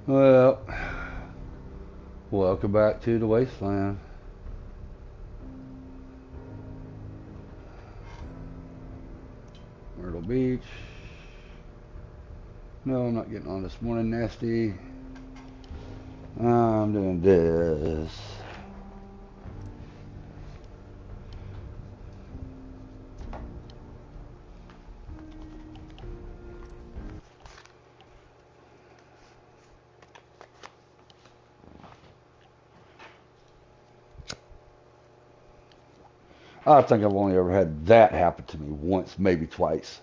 Well, welcome back to the wasteland. Myrtle Beach. No, I'm not getting on this morning, nasty. I'm doing this. I think I've only ever had that happen to me once, maybe twice.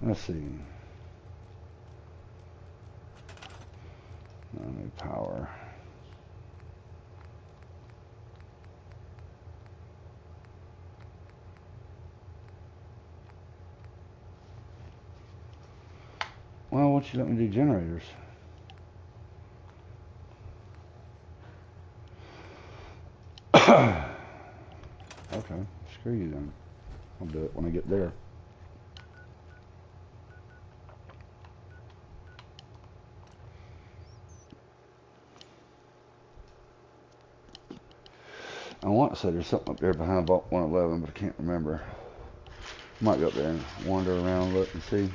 Let's see. Power. Well, why don't you let me do generators? Okay, screw you then. I'll do it when I get there. I want to say there's something up there behind Vault 111, but I can't remember. Might go up there and wander around, look and see.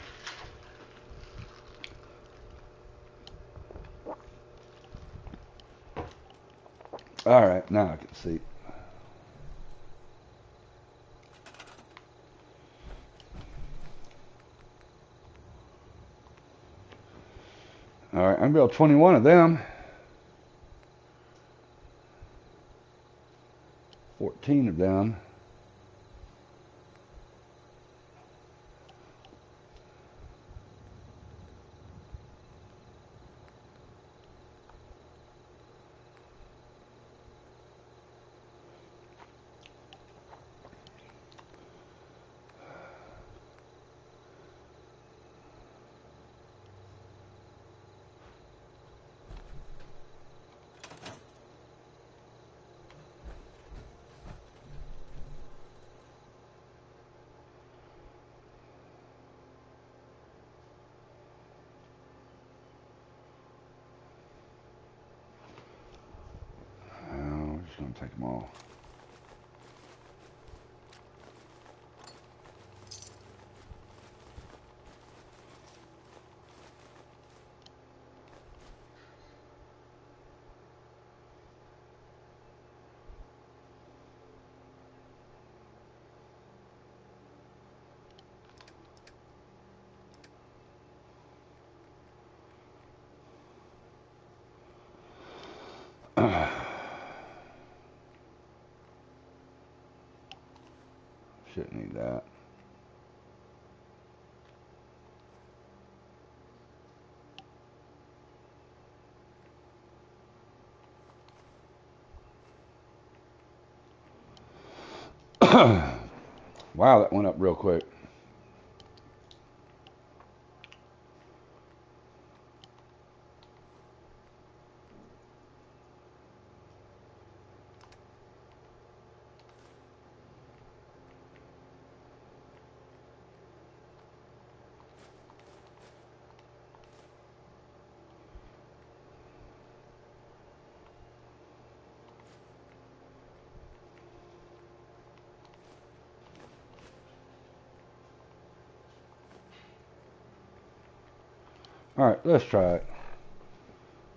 All right, now I can see. All right, I'm going to build 21 of them. 14 of them. I'm just going to take them all. Shouldn't need that. Wow, that went up real quick. All right, let's try it.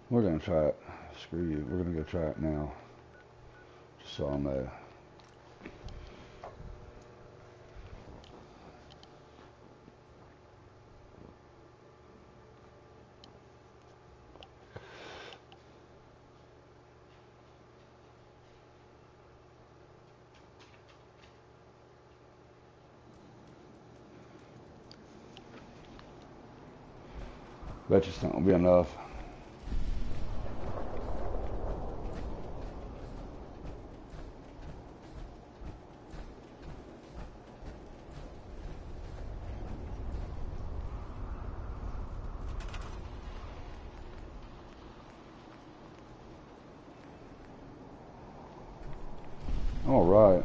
We're going to try it. Screw you. We're going to go try it now. Just so I know. Bet you it's not going to be enough. right.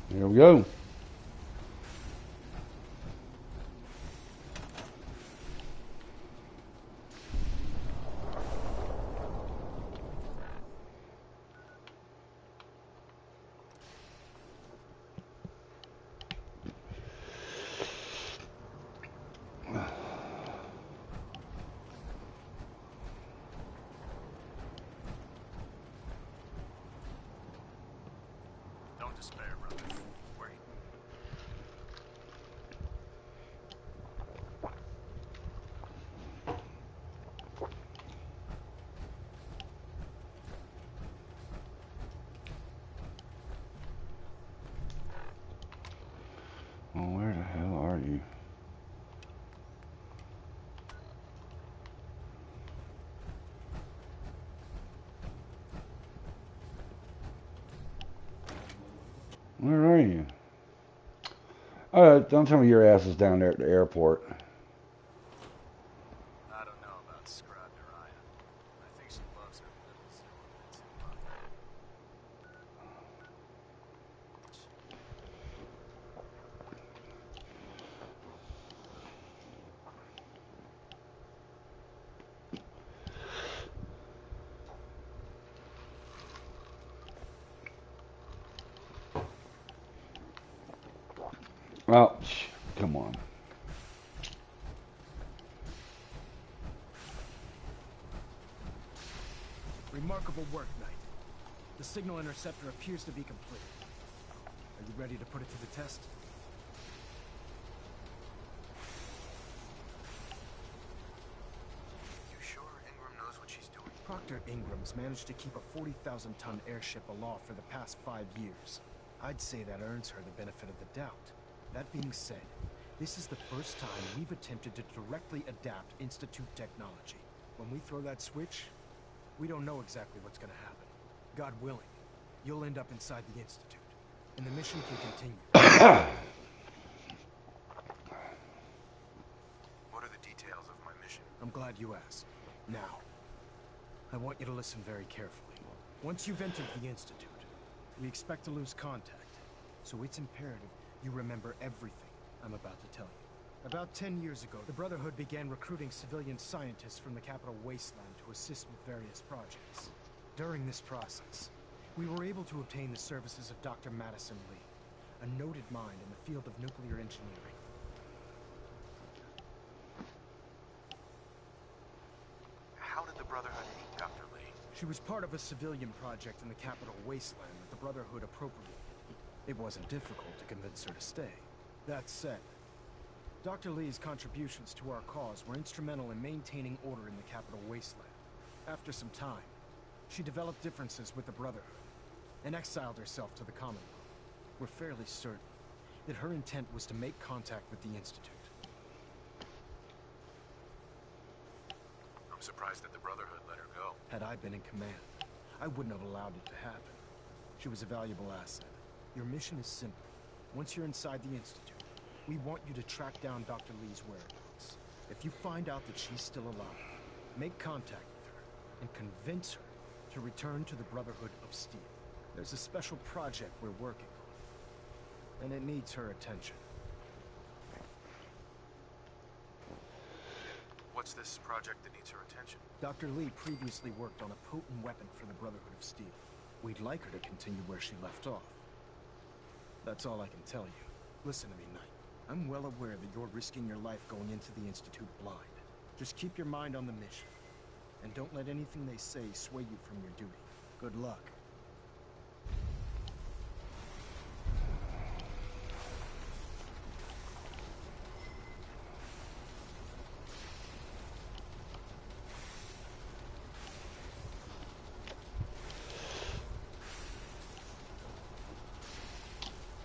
Here we go. Don't despair, brother. Wait. Well, where the hell are you? Where are you? Don't tell me your ass is down there at the airport. I don't know about Scrod Narayan. I think she loves her little zero bit too much. Oh, come on. Remarkable work, Knight. The signal interceptor appears to be complete. Are you ready to put it to the test? You sure Ingram knows what she's doing? Proctor Ingram's managed to keep a 40,000-ton airship aloft for the past 5 years. I'd say that earns her the benefit of the doubt. That being said, this is the first time we've attempted to directly adapt Institute technology. When we throw that switch, we don't know exactly what's going to happen. God willing, you'll end up inside the Institute, and the mission can continue. What are the details of my mission? I'm glad you asked. Now, I want you to listen very carefully. Once you've entered the Institute, we expect to lose contact, so it's imperative you remember everything I'm about to tell you. About 10 years ago, the Brotherhood began recruiting civilian scientists from the capital wasteland to assist with various projects. During this process, we were able to obtain the services of Dr. Madison Lee, a noted mind in the field of nuclear engineering. How did the Brotherhood meet Dr. Lee? She was part of a civilian project in the capital wasteland that the Brotherhood appropriated. It wasn't difficult to convince her to stay. That said, Dr. Lee's contributions to our cause were instrumental in maintaining order in the capital wasteland. After some time, she developed differences with the Brotherhood and exiled herself to the Commonwealth. We're fairly certain that her intent was to make contact with the Institute. I'm surprised that the Brotherhood let her go. Had I been in command, I wouldn't have allowed it to happen. She was a valuable asset. Your mission is simple. Once you're inside the Institute, we want you to track down Dr. Lee's whereabouts. If you find out that she's still alive, make contact with her and convince her to return to the Brotherhood of Steel. There's a special project we're working on, and it needs her attention. What's this project that needs her attention? Dr. Lee previously worked on a potent weapon for the Brotherhood of Steel. We'd like her to continue where she left off. That's all I can tell you. Listen to me, Knight. I'm well aware that you're risking your life going into the Institute blind. Just keep your mind on the mission. And don't let anything they say sway you from your duty. Good luck.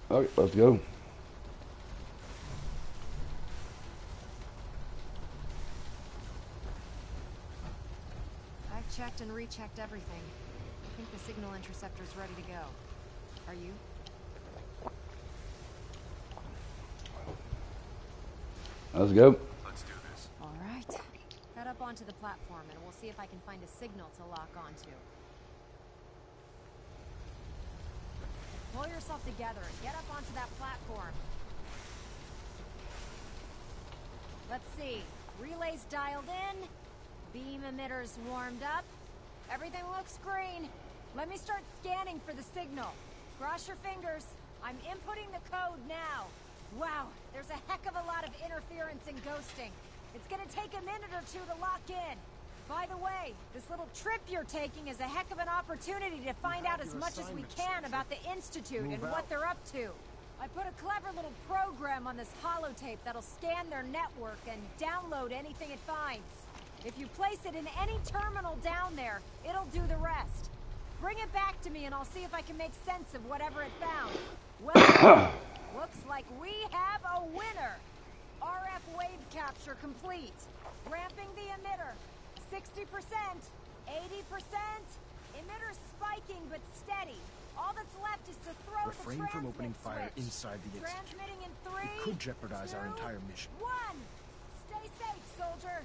Okay, let's go. I've checked and rechecked everything. I think the signal interceptor's ready to go. Are you? Let's go. Let's do this. All right. Head up onto the platform and we'll see if I can find a signal to lock onto. Pull yourself together and get up onto that platform. Let's see. Relays dialed in. Beam emitters warmed up. Everything looks green. Let me start scanning for the signal. Cross your fingers. I'm inputting the code now. Wow, there's a heck of a lot of interference and ghosting. It's gonna take a minute or two to lock in. By the way, this little trip you're taking is a heck of an opportunity to find out as much as we can about the Institute and what they're up to. I put a clever little program on this holotape that'll scan their network and download anything it finds. If you place it in any terminal down there, it'll do the rest. Bring it back to me and I'll see if I can make sense of whatever it found. Well, looks like we have a winner. RF wave capture complete. Ramping the emitter. 60%, 80%. Emitter spiking but steady. All that's left is to throw Refrain the from opening fire switch. inside the Institute. Transmitting in 3, It could jeopardize our 2, entire mission. 1. Stay safe, soldier.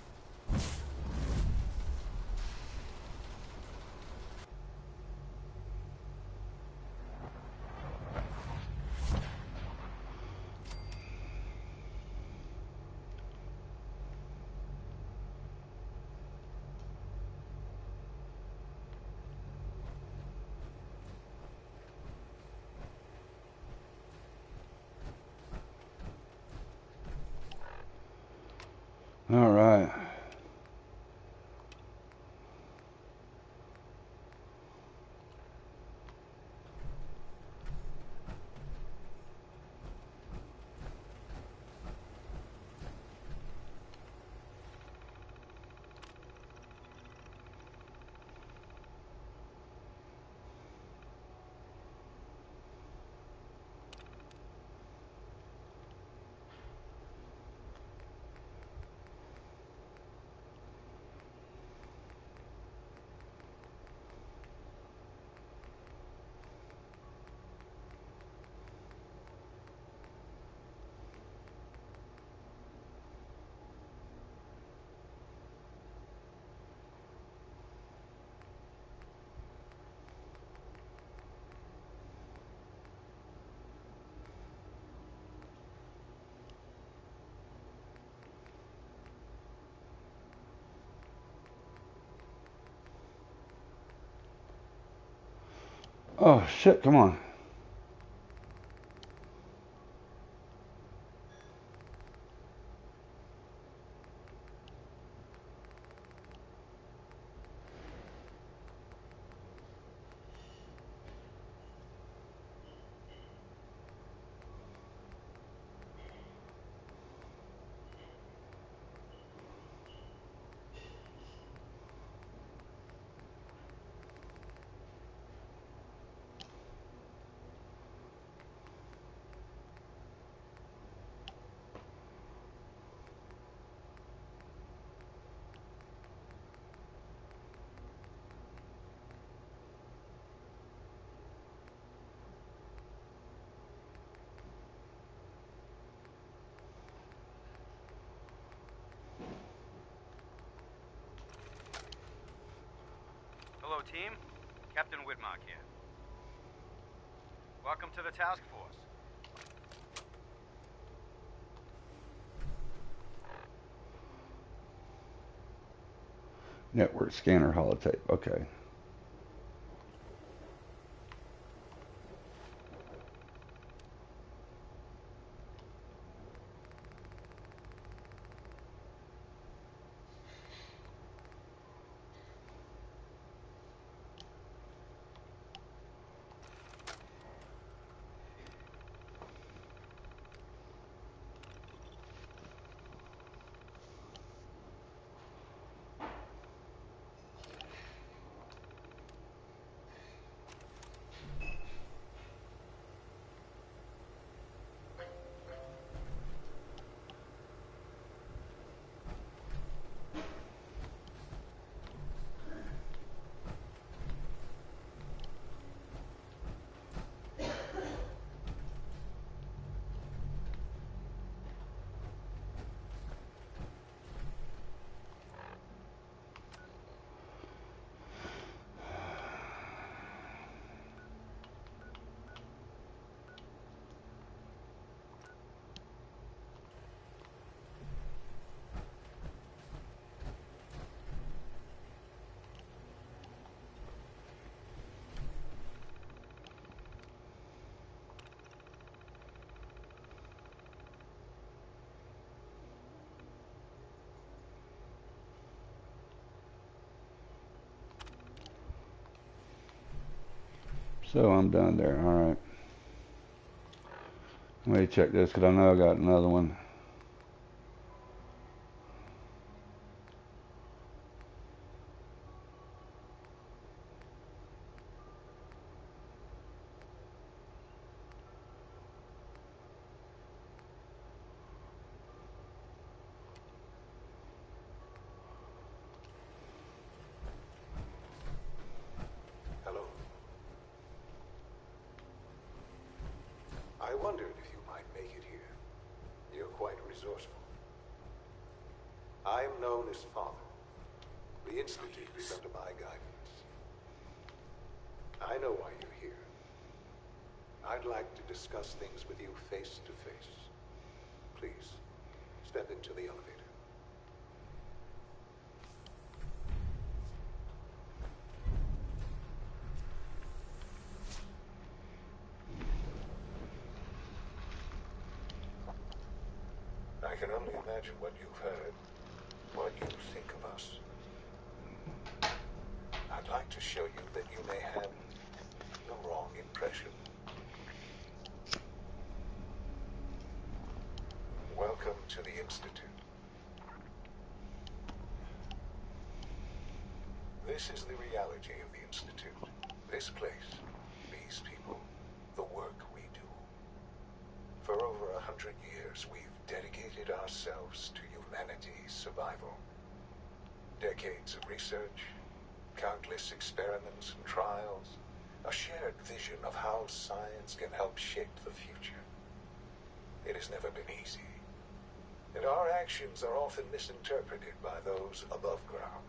All right. Oh shit, come on. Hello, team. Captain Widmark here. Welcome to the task force. Network scanner holotape. Okay. So I'm done there. All right. Let me check this because I know I got another one. Hello. I wondered if you might make it here. You're quite resourceful. I am known as Father. The Institute is under my guidance. I know why you're here. I'd like to discuss things with you face to face. Please, step into the elevator. I can only imagine what you've heard, what you think of us. I'd like to show you that you may have the wrong impression. Welcome to the Institute. This is the reality of the Institute. This place, these people, the work we do. For over 100 years, we've dedicated ourselves to humanity's survival. Decades of research, countless experiments and trials, a shared vision of how science can help shape the future. It has never been easy, and our actions are often misinterpreted by those above ground.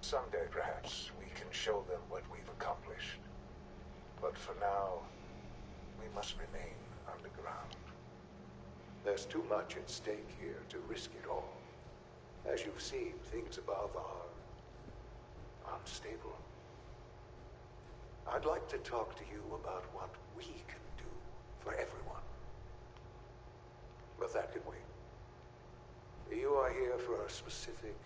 Someday, perhaps, we can show them what we've accomplished. But for now, we must remain underground. There's too much at stake here to risk it all. As you've seen, things above are unstable. I'd like to talk to you about what we can do for everyone. But that can wait. You are here for a specific,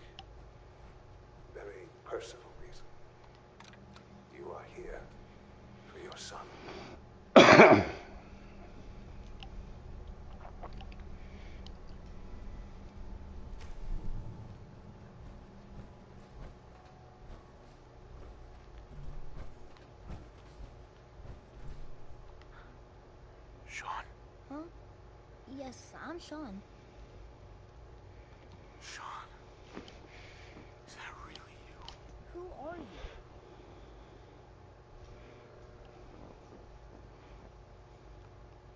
very personal reason. You are here for your son. Sean? Huh? Yes, I'm Sean. Sean? Is that really you? Who are you?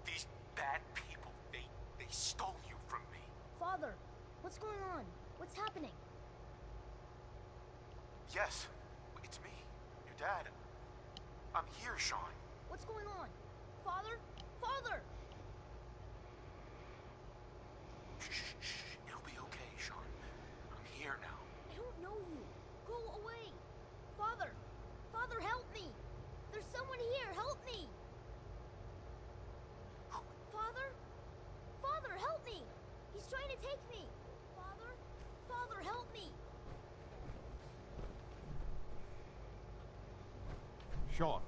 These bad people, they stole you from me. Father, what's going on? What's happening? Yes, it's me. Dad. I'm here, Sean. What's going on? Father? Father! Shh. It'll be okay, Sean. I'm here now. I don't know you. Go away. Father! Father, help me! There's someone here. Help me! Father? Father, help me! He's trying to take me! Father? Father, help me! Sean.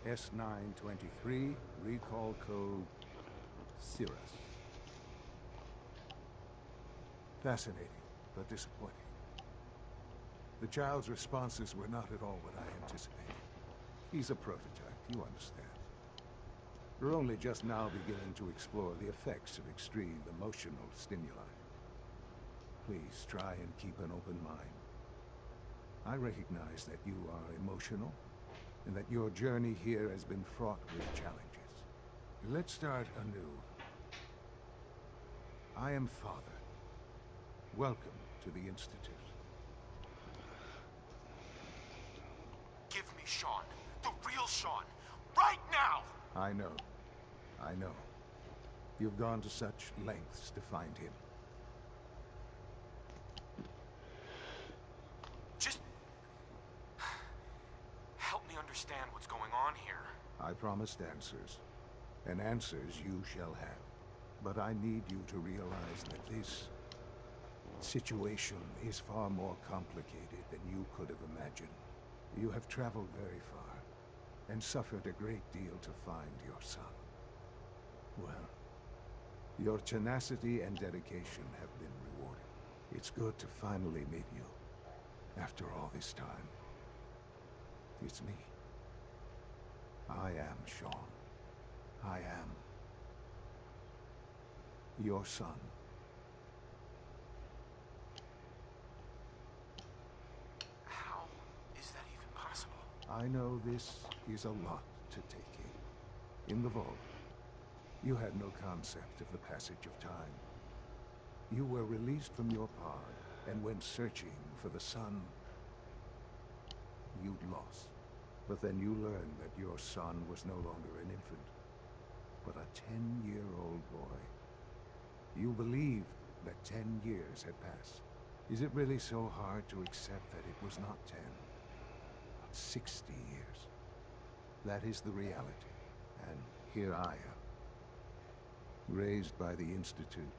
S923, recall code Cirrus. Fascinating, but disappointing. The child's responses were not at all what I anticipated. He's a prototype, you understand. We're only just now beginning to explore the effects of extreme emotional stimuli. Please try and keep an open mind. I recognize that you are emotional, and that your journey here has been fraught with challenges. Let's start anew. I am Father. Welcome to the Institute. Give me Sean. The real Sean. Right now! I know. You've gone to such lengths to find him. Just... help me understand what's going on here. I promised answers, and answers you shall have. But I need you to realize that this situation is far more complicated than you could have imagined. You have traveled very far, and suffered a great deal to find your son. Well, your tenacity and dedication have been rewarded. It's good to finally meet you, after all this time. It's me. I am Sean. I am your son. How is that even possible? I know this is a lot to take in. In the vault, you had no concept of the passage of time. You were released from your pod and went searching for the sun you'd lost. But then you learned that your son was no longer an infant, but a 10-year-old boy. You believed that 10 years had passed. Is it really so hard to accept that it was not 10, but 60 years? That is the reality, and here I am, raised by the Institute,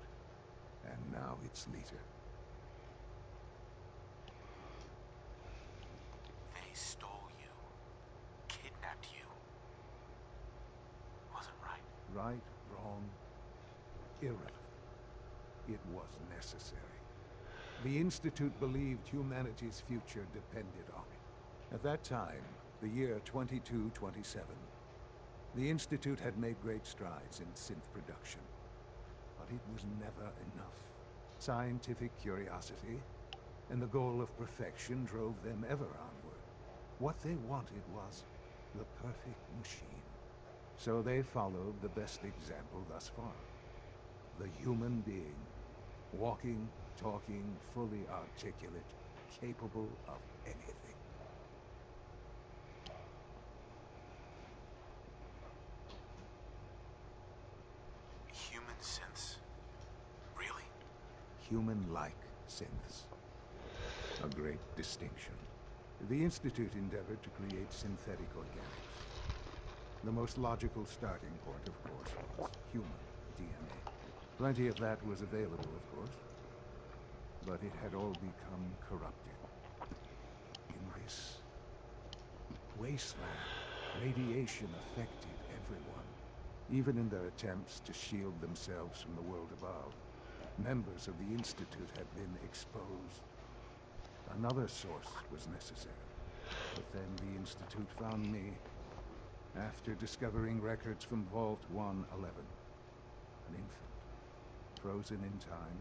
and now its leader. They stole you. Kidnapped you. Wasn't right. Right, wrong, irrelevant. It was necessary. The Institute believed humanity's future depended on it. At that time, the year 2227, the Institute had made great strides in synth production. But it was never enough. Scientific curiosity and the goal of perfection drove them ever onward. What they wanted was the perfect machine. So they followed the best example thus far. The human being. Walking, talking, fully articulate, capable of anything. Human synths? Really? Human-like synths. A great distinction. The Institute endeavored to create synthetic organics. The most logical starting point, of course, was human DNA. Plenty of that was available, of course, but it had all become corrupted. In this wasteland, radiation affected everyone, even in their attempts to shield themselves from the world above. Members of the Institute had been exposed. Another source was necessary, but then the Institute found me after discovering records from Vault 111. An infant, frozen in time,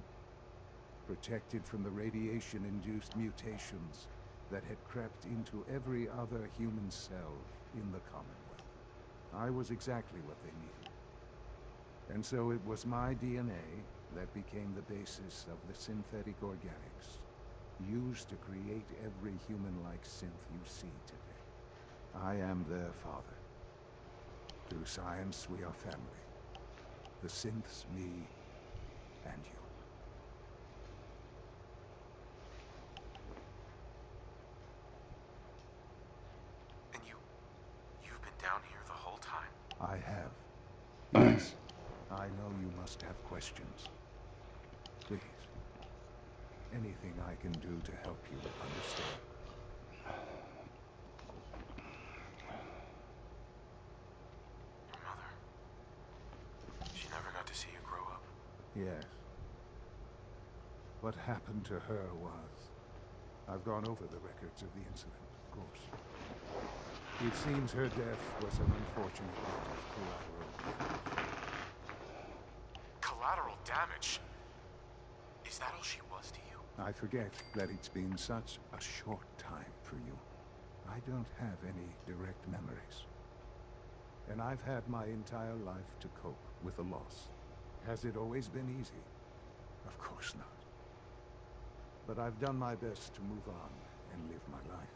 protected from the radiation-induced mutations that had crept into every other human cell in the Commonwealth. I was exactly what they needed. And so it was my DNA that became the basis of the synthetic organics. used to create every human-like synth you see today. I am their father. Through science, we are family. The synths, me, and you. And you've been down here the whole time? I have. Yes. I know you must have questions. Please. Anything I can do to help you understand. Your mother. She never got to see you grow up. Yes. What happened to her was... I've gone over the records of the incident, of course. It seems her death was an unfortunate bit of collateral damage. Collateral damage? Is that all she was to you? I forget that it's been such a short time for you. I don't have any direct memories. And I've had my entire life to cope with the loss. Has it always been easy? Of course not. But I've done my best to move on and live my life.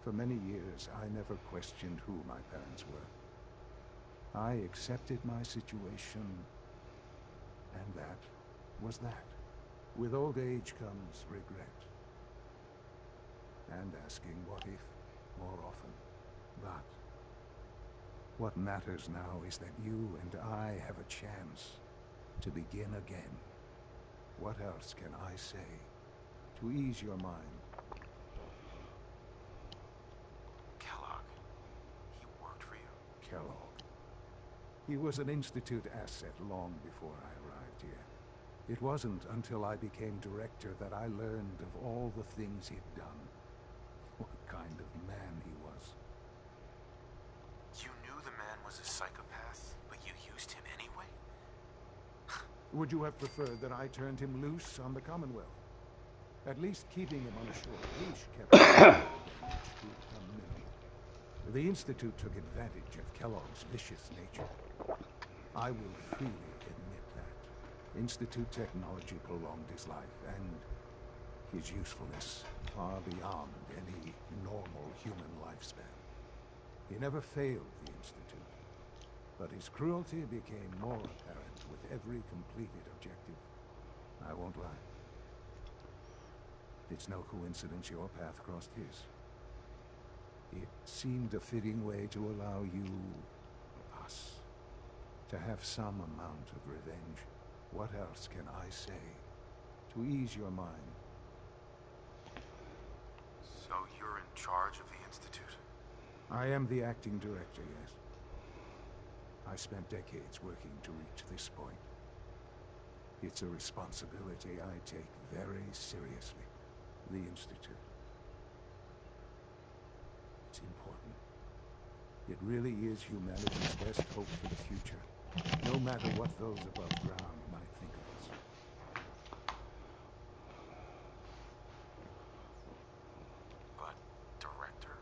For many years, I never questioned who my parents were. I accepted my situation, and that was that. With old age comes regret. And asking what if more often. But what matters now is that you and I have a chance to begin again. What else can I say to ease your mind? Kellogg. He worked for you? Kellogg. He was an Institute asset long before I arrived here. It wasn't until I became director that I learned of all the things he'd done. What kind of man he was. You knew the man was a psychopath, but you used him anyway? Would you have preferred that I turned him loose on the Commonwealth? At least keeping him on a short leash kept him to a minimum. The Institute took advantage of Kellogg's vicious nature. I will freely admit that. Institute technology prolonged his life, and his usefulness far beyond any normal human lifespan. He never failed the Institute, but his cruelty became more apparent with every completed objective. I won't lie. It's no coincidence your path crossed his. It seemed a fitting way to allow you, us, to have some amount of revenge. What else can I say to ease your mind? So you're in charge of the Institute? I am the acting director, yes. I spent decades working to reach this point. It's a responsibility I take very seriously. The Institute. It's important. It really is humanity's best hope for the future, no matter what those above ground might think of us. But, Director,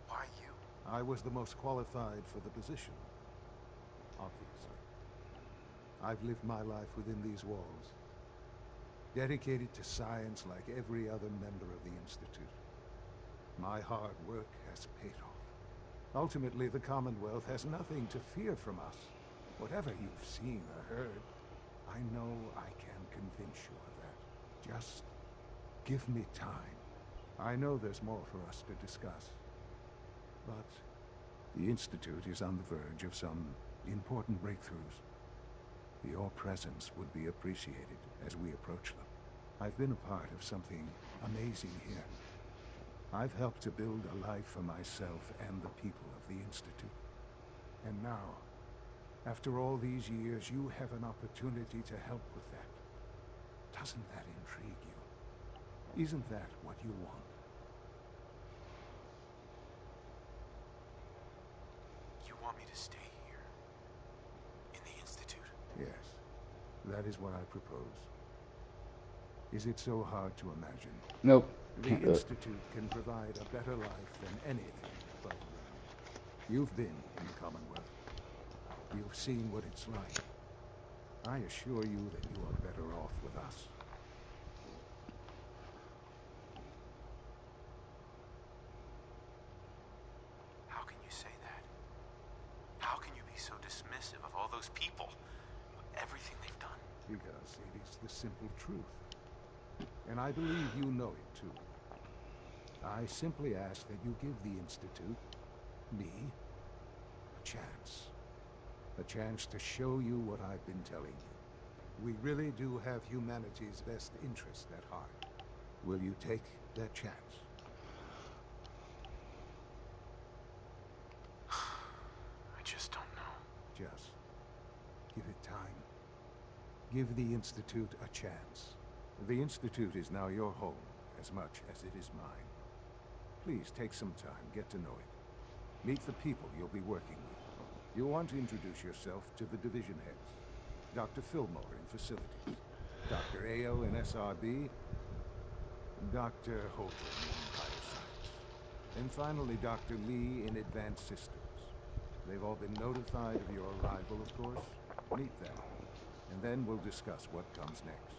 why you? I was the most qualified for the position, obviously. I've lived my life within these walls, dedicated to science like every other member of the Institute. My hard work has paid off. Ultimately, the Commonwealth has nothing to fear from us. Whatever you've seen or heard, I know I can convince you of that. Just give me time. I know there's more for us to discuss. But the Institute is on the verge of some important breakthroughs. Your presence would be appreciated as we approach them. I've been a part of something amazing here. I've helped to build a life for myself and the people of the Institute. And now, after all these years, you have an opportunity to help with that. Doesn't that intrigue you? Isn't that what you want? You want me to stay here? In the Institute? Yes, that is what I propose. Is it so hard to imagine? Nope. The Institute can provide a better life than anything above ground. You've been in the Commonwealth. You've seen what it's like. I assure you that you are better off with us. It is the simple truth. And I believe you know it too. I simply ask that you give the Institute, me, a chance. A chance to show you what I've been telling you. We really do have humanity's best interest at heart. Will you take that chance? I just don't know. Just give it time. Give the Institute a chance. The Institute is now your home as much as it is mine. Please take some time, get to know it. Meet the people you'll be working with. You'll want to introduce yourself to the division heads. Dr. Fillmore in facilities, Dr. Ayo in SRB, Dr. Holdren in bioscience, and finally Dr. Lee in advanced systems. They've all been notified of your arrival, of course. Meet them, and then we'll discuss what comes next.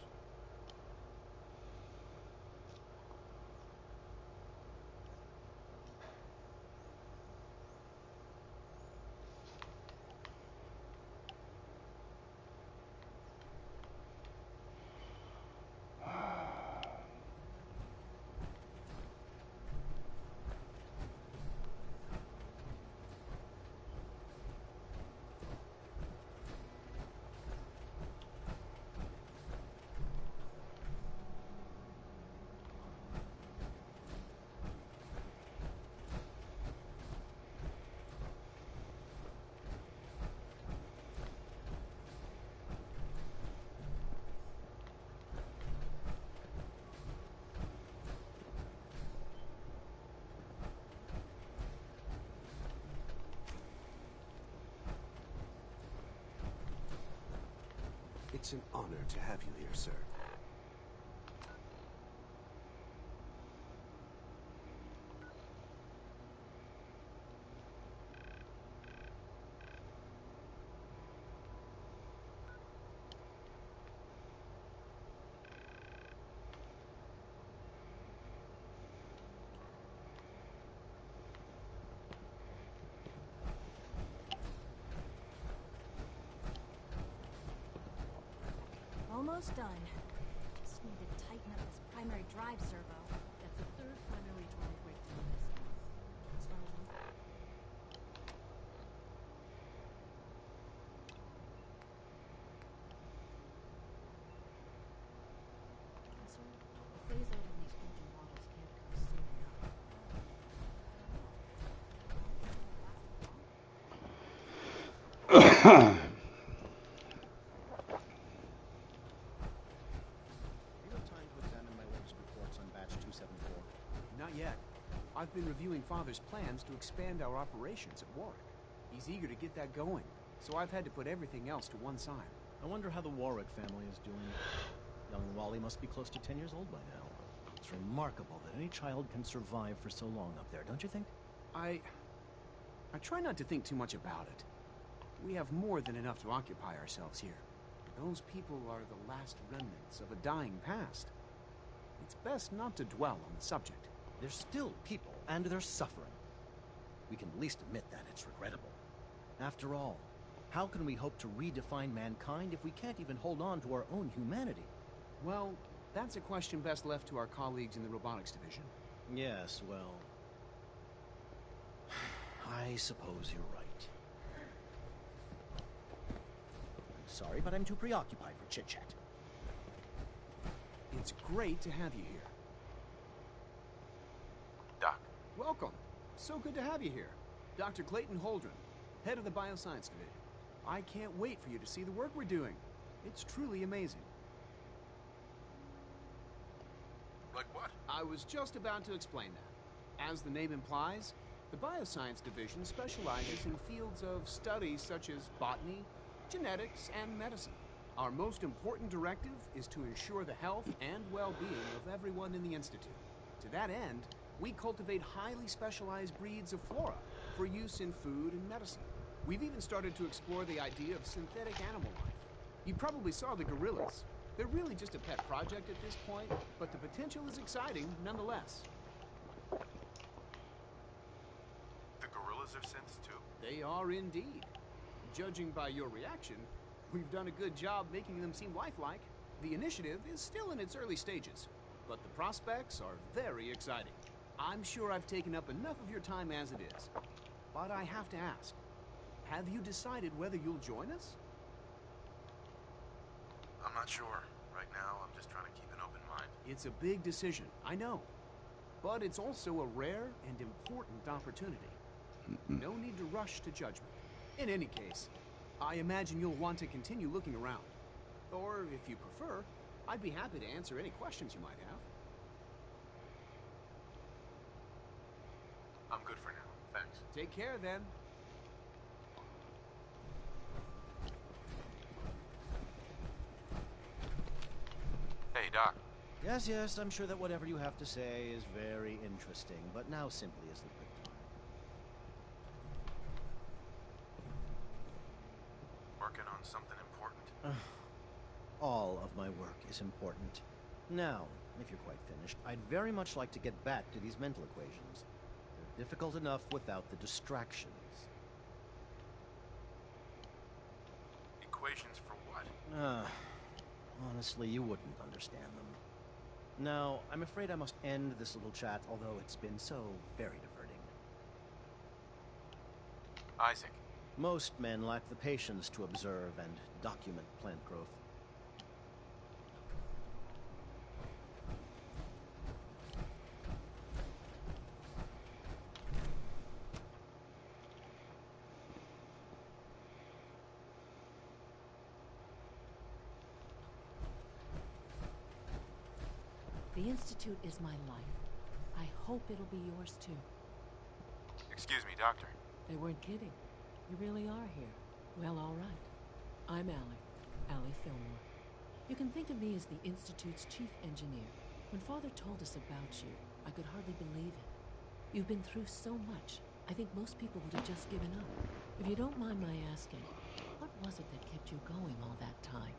It's an honor to have you here, sir. Almost done. Just need to tighten up this primary drive servo. That's the third primary drive breakdown this month. As far as I'm concerned, the phase out on these older models can't come soon enough. Not yet. I've been reviewing Father's plans to expand our operations at Warwick. He's eager to get that going, so I've had to put everything else to one side. I wonder how the Warwick family is doing. Young Wally must be close to 10 years old by now. It's remarkable that any child can survive for so long up there, don't you think? I try not to think too much about it. We have more than enough to occupy ourselves here. Those people are the last remnants of a dying past. It's best not to dwell on the subject. They're still people, and they're suffering. We can at least admit that it's regrettable. After all, how can we hope to redefine mankind if we can't even hold on to our own humanity? Well, that's a question best left to our colleagues in the robotics division. Yes, well... I suppose you're right. I'm sorry, but I'm too preoccupied for chit-chat. It's great to have you here. Doc. Welcome. So good to have you here. Dr. Clayton Holdren, head of the Bioscience Division. I can't wait for you to see the work we're doing. It's truly amazing. Like what? I was just about to explain that. As the name implies, the Bioscience Division specializes in fields of study such as botany, genetics, and medicine. Our most important directive is to ensure the health and well-being of everyone in the Institute. To that end, we cultivate highly specialized breeds of flora for use in food and medicine. We've even started to explore the idea of synthetic animal life. You probably saw the gorillas. They're really just a pet project at this point, but the potential is exciting nonetheless. The gorillas are synths too? They are indeed. Judging by your reaction, we've done a good job making them seem lifelike. The initiative is still in its early stages, but the prospects are very exciting. I'm sure I've taken up enough of your time as it is. But I have to ask, have you decided whether you'll join us? I'm not sure. Right now, I'm just trying to keep an open mind. It's a big decision, I know. But it's also a rare and important opportunity. No need to rush to judgment. In any case, I imagine you'll want to continue looking around. Or, if you prefer, I'd be happy to answer any questions you might have. I'm good for now, thanks. Take care, then. Hey, Doc. Yes, yes, I'm sure that whatever you have to say is very interesting, but now simply isn't the time. Working on something important? All of my work is important. Now, if you're quite finished, I'd very much like to get back to these mental equations. They're difficult enough without the distractions. Equations for what? Honestly, you wouldn't understand them. Now, I'm afraid I must end this little chat, although it's been so very diverting. Isaac. Most men lack the patience to observe and document plant growth. The Institute is my life. I hope it'll be yours too. Excuse me, Doctor. They weren't kidding. You really are here. Well, all right. I'm Allie Fillmore. You can think of me as the Institute's chief engineer. When Father told us about you, I could hardly believe it. You've been through so much, I think most people would have just given up. If you don't mind my asking, what was it that kept you going all that time?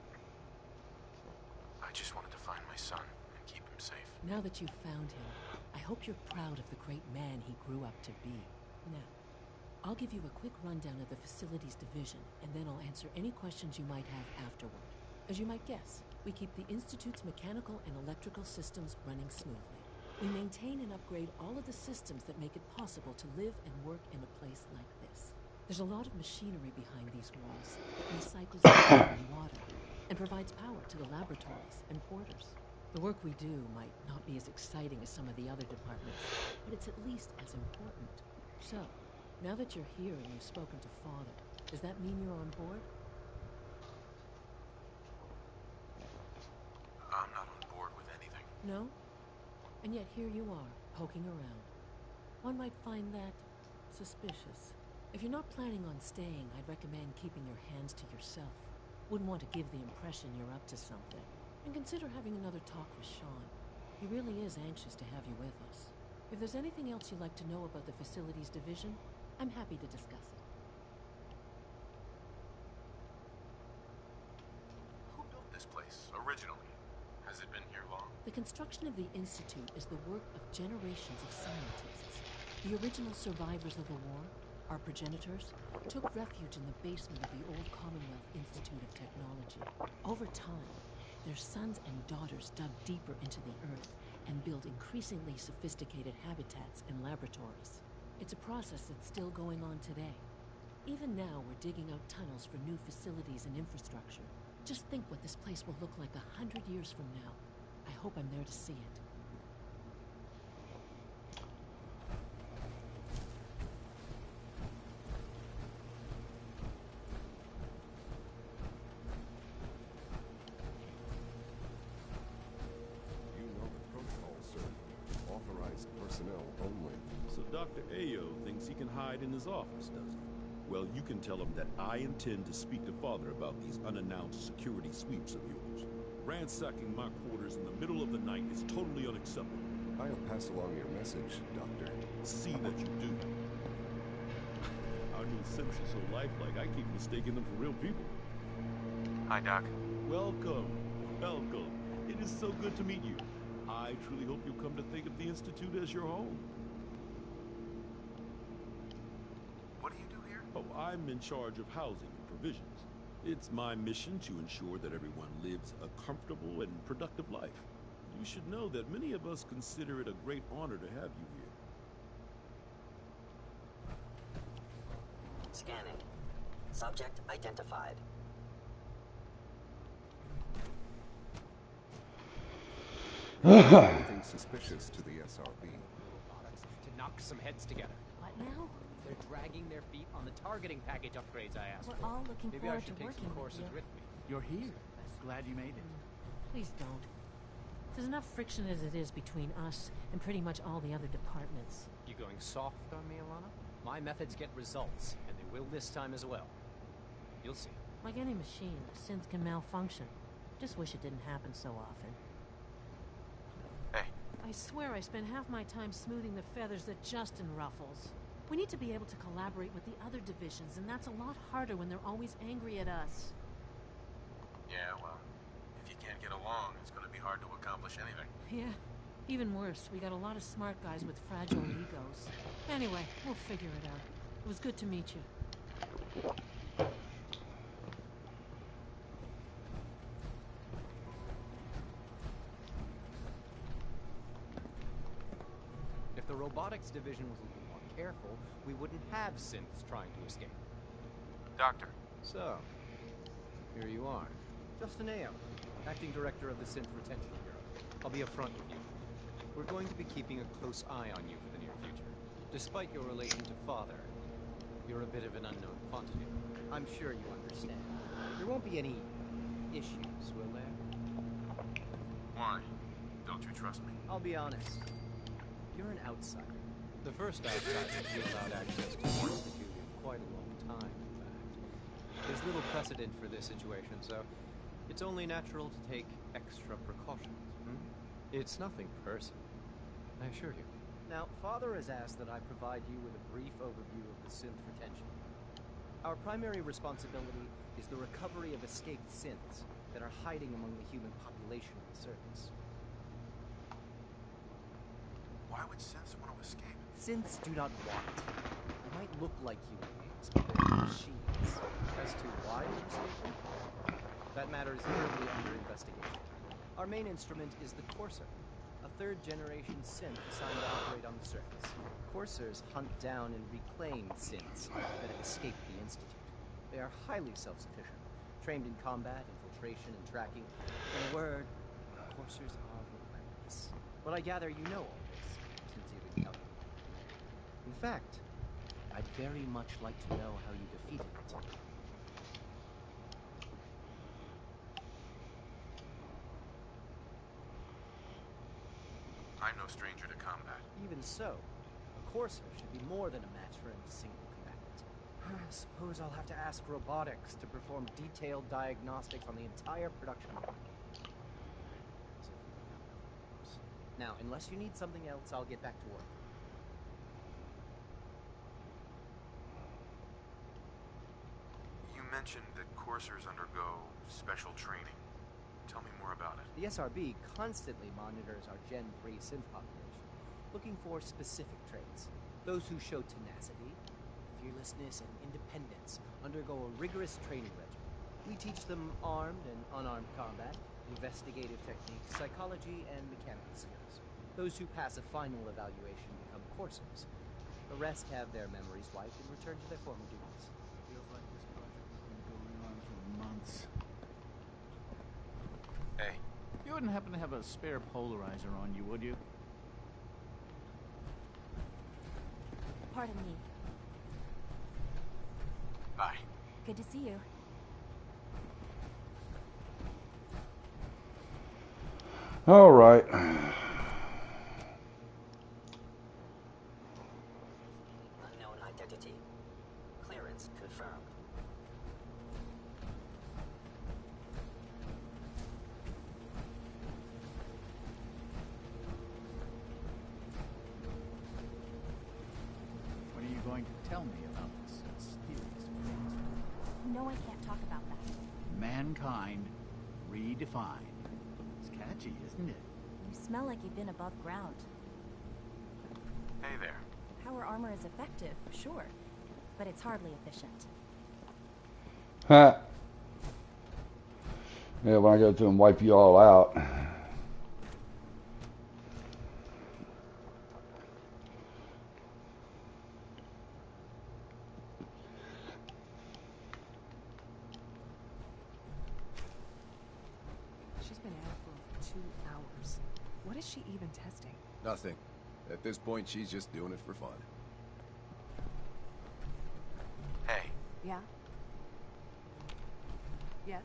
I just wanted to find my son and keep him safe. Now that you've found him, I hope you're proud of the great man he grew up to be. Now, I'll give you a quick rundown of the Facilities Division, and then I'll answer any questions you might have afterward. As you might guess, we keep the Institute's mechanical and electrical systems running smoothly. We maintain and upgrade all of the systems that make it possible to live and work in a place like this. There's a lot of machinery behind these walls that recycles air and water and provides power to the laboratories and quarters. The work we do might not be as exciting as some of the other departments, but it's at least as important. So, now that you're here and you've spoken to Father, does that mean you're on board? I'm not on board with anything. No? And yet here you are, poking around. One might find that suspicious. If you're not planning on staying, I'd recommend keeping your hands to yourself. Wouldn't want to give the impression you're up to something. And consider having another talk with Sean. He really is anxious to have you with us. If there's anything else you'd like to know about the Facilities Division, I'm happy to discuss it. Who built this place, originally? Has it been here long? The construction of the Institute is the work of generations of scientists. The original survivors of the war, our progenitors, took refuge in the basement of the old Commonwealth Institute of Technology. Over time, their sons and daughters dug deeper into the earth and built increasingly sophisticated habitats and laboratories. It's a process that's still going on today. Even now, we're digging out tunnels for new facilities and infrastructure. Just think what this place will look like 100 years from now. I hope I'm there to see it. You know the protocol, sir. Authorized personnel only. So Dr. Ayo thinks he can hide in his office, does he? Well, you can tell him that I intend to speak to Father about these unannounced security sweeps of yours. Ransacking my quarters in the middle of the night is totally unacceptable. I'll pass along your message, Doctor. See that you do. Our new senses are so lifelike, I keep mistaking them for real people. Hi, Doc. Welcome. Welcome. It is so good to meet you. I truly hope you'll come to think of the Institute as your home. What do you do here? Oh, I'm in charge of housing and provisions. It's my mission to ensure that everyone lives a comfortable and productive life. You should know that many of us consider it a great honor to have you here. Scanning. Subject identified. Anything suspicious to the SRB? To knock some heads together. What now? They're dragging their feet on the targeting package upgrades I asked We're for. all looking Maybe I forward should to take some working with courses you. with me. You're here. Glad you made it. Please don't. There's enough friction as it is between us and pretty much all the other departments. You going soft on me, Alana? My methods get results, and they will this time as well. You'll see. Like any machine, a synth can malfunction. Just wish it didn't happen so often. Hey. I swear I spend half my time smoothing the feathers that Justin ruffles. We need to be able to collaborate with the other divisions, and that's a lot harder when they're always angry at us. Yeah, well, if you can't get along, it's going to be hard to accomplish anything. Yeah, even worse, we got a lot of smart guys with fragile egos. Anyway, we'll figure it out. It was good to meet you. If the robotics division was a little more careful, we wouldn't have synths trying to escape. Doctor. So, here you are. Justin Ayo, Acting Director of the Synth Retention Bureau. I'll be upfront with you. We're going to be keeping a close eye on you for the near future. Despite your relation to Father, you're a bit of an unknown quantity. I'm sure you understand. There won't be any issues, will there? Why? Don't you trust me? I'll be honest. You're an outsider. The first outsider you allowed access to the Institute in quite a long time, in fact. There's little precedent for this situation, so it's only natural to take extra precautions. It's nothing personal, I assure you. Now, Father has asked that I provide you with a brief overview of the synth retention. Our primary responsibility is the recovery of escaped synths that are hiding among the human population on the surface. Why would synths want to escape? Synths do not want. They might look like human beings, but they're machines. As to why they're escaping, that matter is currently under investigation. Our main instrument is the Courser, a third-generation synth assigned to operate on the surface. Coursers hunt down and reclaim synths that have escaped the Institute. They are highly self-sufficient, trained in combat, infiltration, and tracking. In a word, Coursers are relentless. But I gather you know all this, since you've encountered it. In fact, I'd very much like to know how you defeated it. I'm no stranger to combat. Even so, a Courser should be more than a match for any single combatant. I suppose I'll have to ask robotics to perform detailed diagnostics on the entire production line. Now, unless you need something else, I'll get back to work. You mentioned that coursers undergo special training. Tell me more about it. The SRB constantly monitors our Gen 3 synth population, looking for specific traits. Those who show tenacity, fearlessness, and independence undergo a rigorous training regimen. We teach them armed and unarmed combat, investigative techniques, psychology, and mechanical skills. Those who pass a final evaluation become coursers. The rest have their memories wiped and return to their former duties. Feels like this project has been going on for months. Hey. You wouldn't happen to have a spare polarizer on you, would you? Pardon me. Bye. Good to see you. All right. Unknown identity. Clearance confirmed. What are you going to tell me about this mysterious phrase? No, I can't talk about that. Mankind redefined. It's catchy, isn't it? You smell like you've been above ground. Hey there. Power armor is effective, sure, but it's hardly efficient. Ha. Yeah, when I go to and wipe you all out. She's been out for over 2 hours. What is she even testing? Nothing. At this point, she's just doing it for fun. Hey. Yeah? Yes?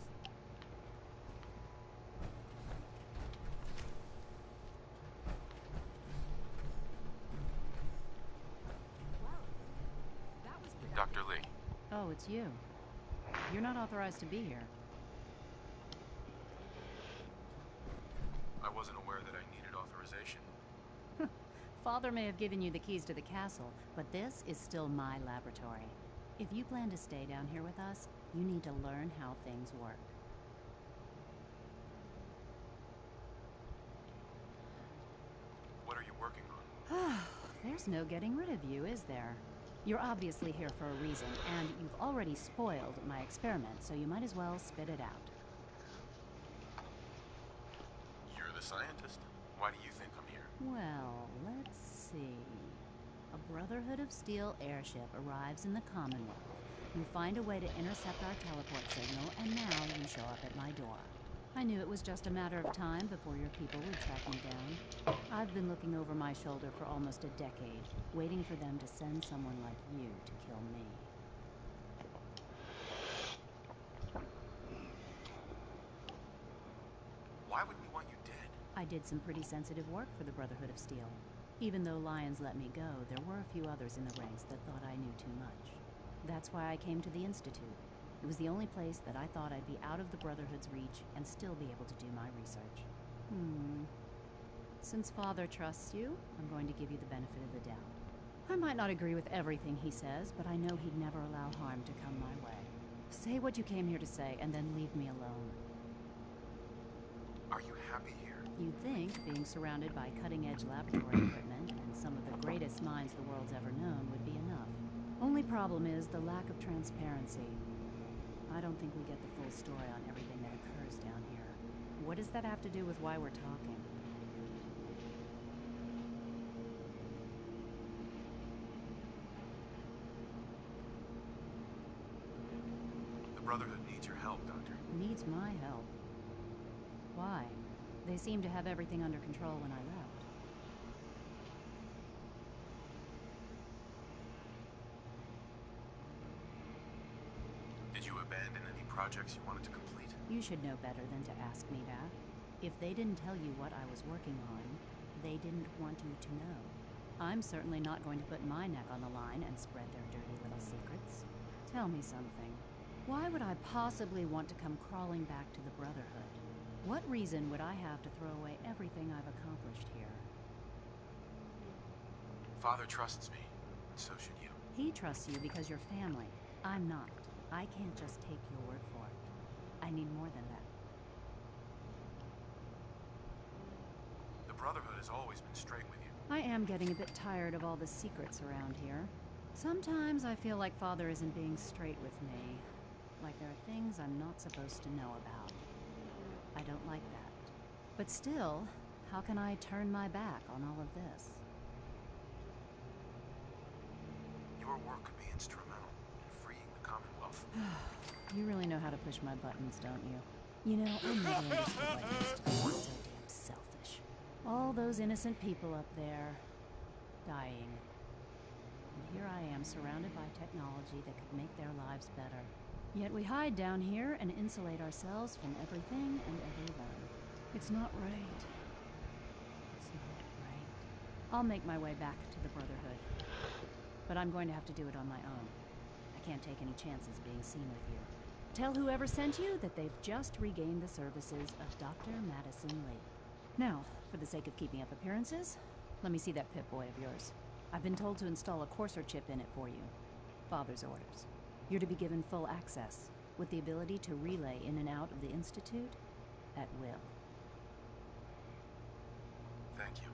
Dr. Lee. Oh, it's you. You're not authorized to be here. I wasn't aware that I needed authorization. Father may have given you the keys to the castle, but this is still my laboratory. If you plan to stay down here with us, you need to learn how things work. What are you working on? There's no getting rid of you, is there? You're obviously here for a reason, and you've already spoiled my experiment, so you might as well spit it out. You're the scientist. Why do you think I'm here? Well, let's see. A Brotherhood of Steel airship arrives in the Commonwealth. You find a way to intercept our teleport signal, and now you show up at my door. I knew it was just a matter of time before your people would track me down. I've been looking over my shoulder for almost a decade, waiting for them to send someone like you to kill me. Why would we want you dead? I did some pretty sensitive work for the Brotherhood of Steel. Even though Lyons let me go, there were a few others in the ranks that thought I knew too much. That's why I came to the Institute. It was the only place that I thought I'd be out of the Brotherhood's reach and still be able to do my research. Since Father trusts you, I'm going to give you the benefit of the doubt. I might not agree with everything he says, but I know he'd never allow harm to come my way. Say what you came here to say, and then leave me alone. Are you happy here? You'd think being surrounded by cutting-edge laboratory equipment and some of the greatest minds the world's ever known would be enough. Only problem is the lack of transparency. I don't think we get the full story on everything that occurs down here. What does that have to do with why we're talking? The Brotherhood needs your help, Doctor. Needs my help. Why? They seemed to have everything under control when I left. Did you abandon any projects you wanted to complete? You should know better than to ask me that. If they didn't tell you what I was working on, they didn't want you to know. I'm certainly not going to put my neck on the line and spread their dirty little secrets. Tell me something. Why would I possibly want to come crawling back to the Brotherhood? What reason would I have to throw away everything I've accomplished here? Father trusts me. So should you. He trusts you because you're family. I'm not. I can't just take your word for it. I need more than that. The Brotherhood has always been straight with you. I am getting a bit tired of all the secrets around here. Sometimes I feel like Father isn't being straight with me. Like there are things I'm not supposed to know about. I don't like that. But still, how can I turn my back on all of this? Your work could be instrumental in freeing the Commonwealth. You really know how to push my buttons, don't you? You know, I never understood why the Institute was so damn selfish. All those innocent people up there, dying. And here I am, surrounded by technology that could make their lives better. Yet we hide down here and insulate ourselves from everything and everyone. It's not right. It's not right. I'll make my way back to the Brotherhood. But I'm going to have to do it on my own. I can't take any chances being seen with you. Tell whoever sent you that they've just regained the services of Dr. Madison Lee. Now, for the sake of keeping up appearances, let me see that Pip-Boy of yours. I've been told to install a Courser chip in it for you. Father's orders. You're to be given full access, with the ability to relay in and out of the Institute at will. Thank you.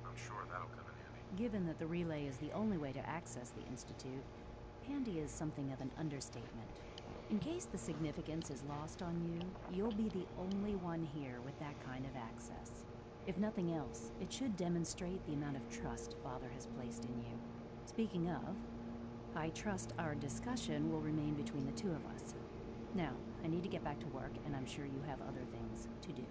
I'm sure that'll come in handy. Given that the relay is the only way to access the Institute, handy is something of an understatement. In case the significance is lost on you, you'll be the only one here with that kind of access. If nothing else, it should demonstrate the amount of trust Father has placed in you. Speaking of, I trust our discussion will remain between the two of us. Now, I need to get back to work, and I'm sure you have other things to do.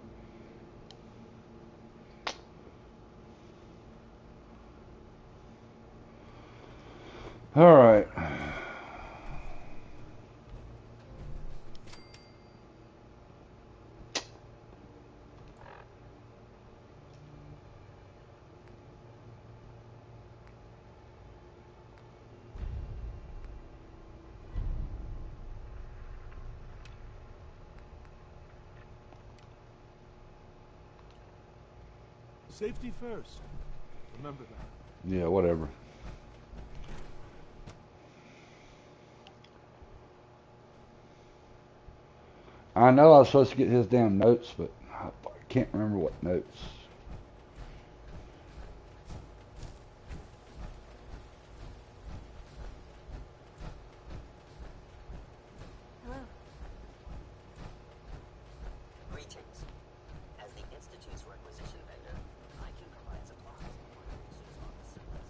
All right. Safety first. Remember that. Yeah, whatever. I know I was supposed to get his damn notes, but I can't remember what notes. Hello. Greetings. As the Institute's requisition vendor, I can provide supplies for the Institute's office service.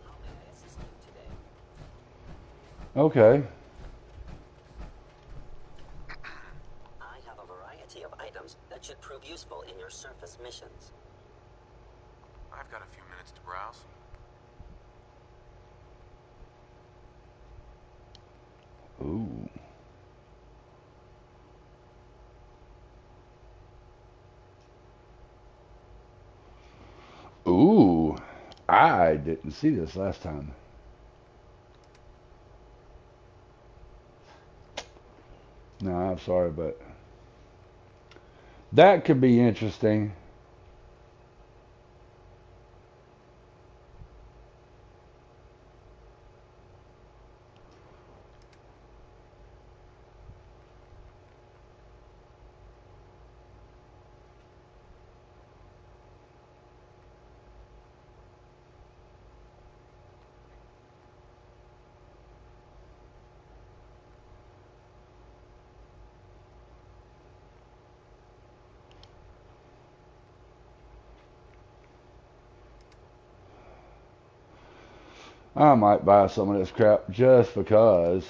How may I assist you today? Okay. I have a variety of items that should prove useful in your surface missions. I've got a few minutes to browse. Ooh. Ooh. I didn't see this last time. No, I'm sorry, but that could be interesting. I might buy some of this crap just because.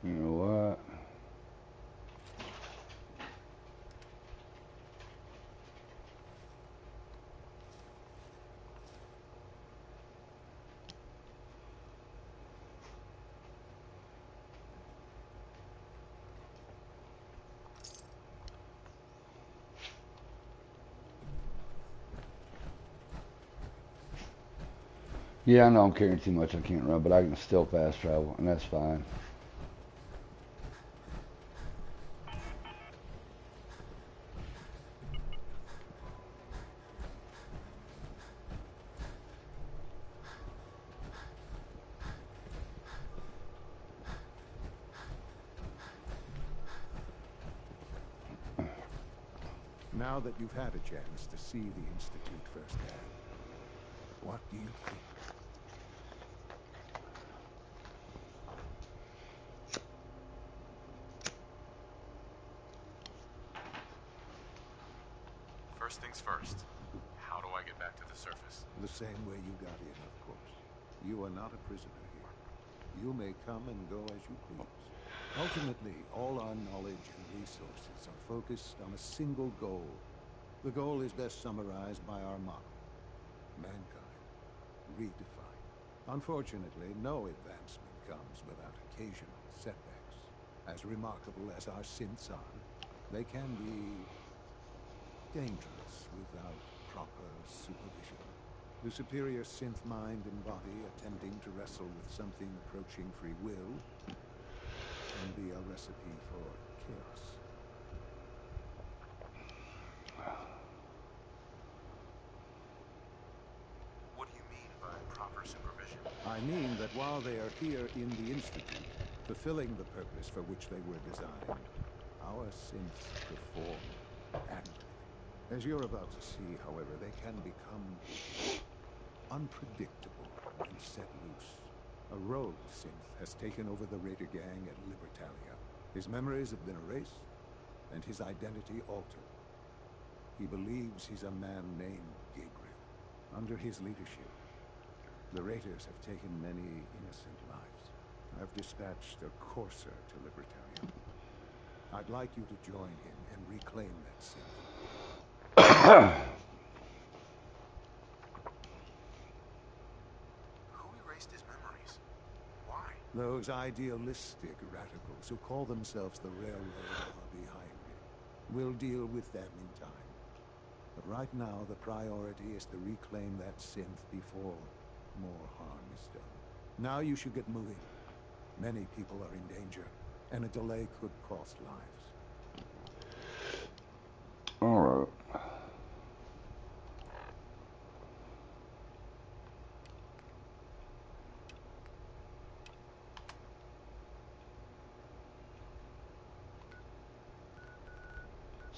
You know what? Yeah, I know I'm carrying too much. I can't run, but I can still fast travel, and that's fine. Now that you've had a chance to see the Institute firsthand, what do you think? First things first. How do I get back to the surface? The same way you got in, of course. You are not a prisoner here. You may come and go as you please. Ultimately, all our knowledge and resources are focused on a single goal. The goal is best summarized by our motto: mankind, redefined. Unfortunately, no advancement comes without occasional setbacks. As remarkable as our synths are, they can be dangerous without proper supervision. The superior synth mind and body attempting to wrestle with something approaching free will can be a recipe for chaos. What do you mean by proper supervision? I mean that while they are here in the Institute, fulfilling the purpose for which they were designed, our synths perform. And as you're about to see, however, they can become unpredictable when set loose. A rogue synth has taken over the Raider gang at Libertalia. His memories have been erased, and his identity altered. He believes he's a man named Gabriel. Under his leadership, the Raiders have taken many innocent lives. I've dispatched a courser to Libertalia. I'd like you to join him and reclaim that synth. Who erased his memories? Why? Those idealistic radicals who call themselves the Railroad are behind it. We'll deal with them in time. But right now, the priority is to reclaim that synth before more harm is done. Now you should get moving. Many people are in danger, and a delay could cost lives. All right.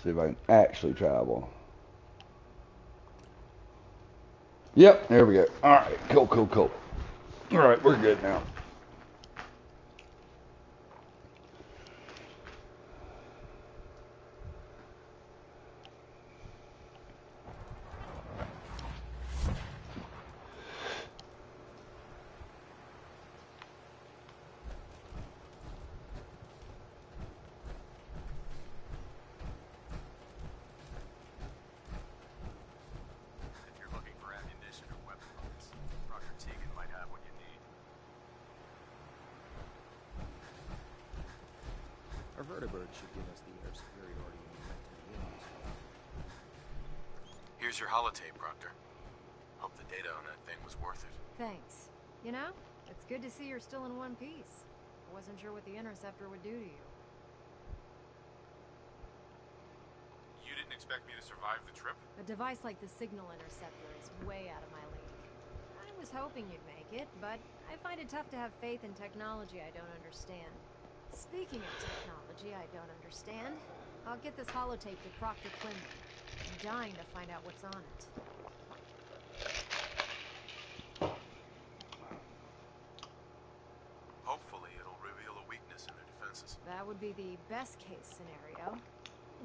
See if I can actually travel. Yep, there we go. All right, cool. All right, we're good now. Our vertibird should give us the air superiority we had to the Indies. Here's your holotape, Proctor. Hope the data on that thing was worth it. Thanks. You know, it's good to see you're still in one piece. I wasn't sure what the Interceptor would do to you. You didn't expect me to survive the trip? A device like the Signal Interceptor is way out of my league. I was hoping you'd make it, but I find it tough to have faith in technology I don't understand. Speaking of technology I don't understand, I'll get this holotape to Proctor Quinlan. I'm dying to find out what's on it. Hopefully it'll reveal a weakness in their defenses. That would be the best case scenario.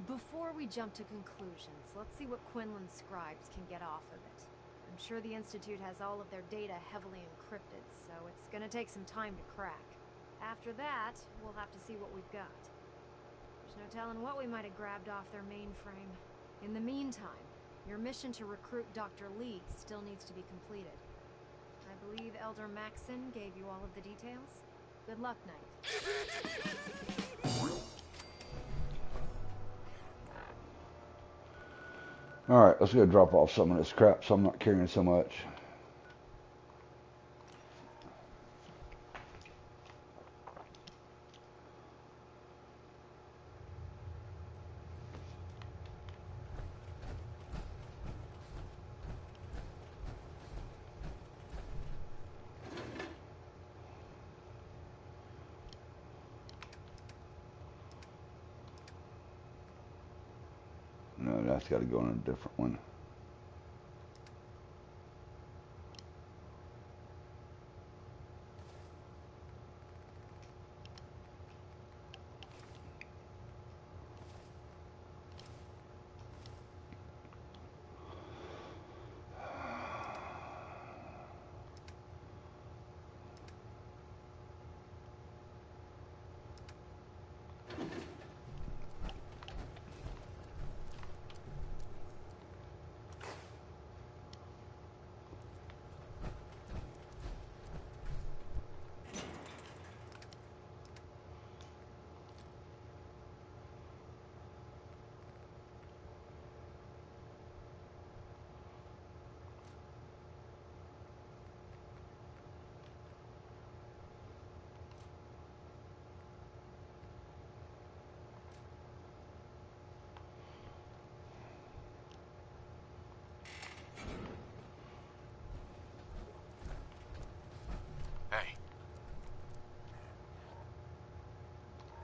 Before we jump to conclusions, let's see what Quinlan's scribes can get off of it. I'm sure the Institute has all of their data heavily encrypted, so it's gonna take some time to crack. After that, we'll have to see what we've got. There's no telling what we might have grabbed off their mainframe. In the meantime, your mission to recruit Dr. Lee still needs to be completed. I believe Elder Maxson gave you all of the details. Good luck, Knight. Alright, let's go drop off some of this crap so I'm not carrying so much. No, that's got to go on a different one.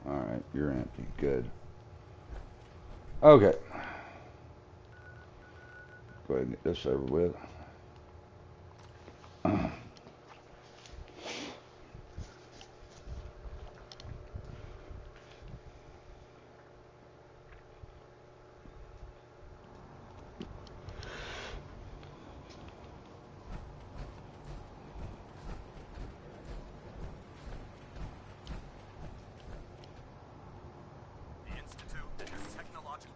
Alright, you're empty. Good. Okay. go ahead and get this over with. The Institute is technological.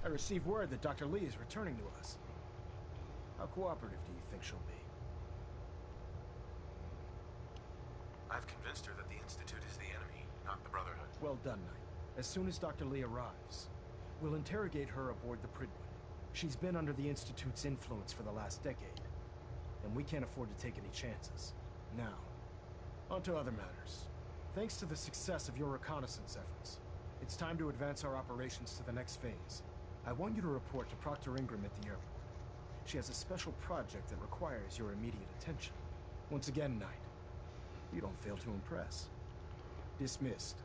I received word that Dr. Lee is returning to us. How cooperative do you think she'll be? I've convinced her that the Institute is the enemy, not the Brotherhood. Well done, Knight. As soon as Dr. Lee arrives, we'll interrogate her aboard the Prydwen. She's been under the Institute's influence for the last decade, and we can't afford to take any chances. Now, on to other matters. Thanks to the success of your reconnaissance efforts, it's time to advance our operations to the next phase. I want you to report to Proctor Ingram at the airport. She has a special project that requires your immediate attention. Once again, Knight, you don't fail to impress. Dismissed.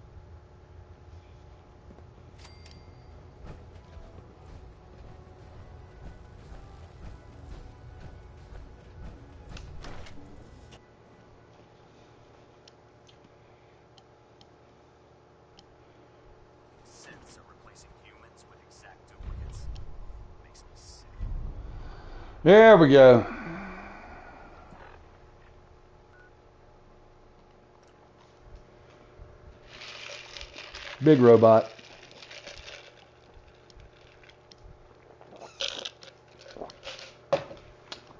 Synths are replacing humans with exact duplicates. Makes me sick. There we go. Big robot.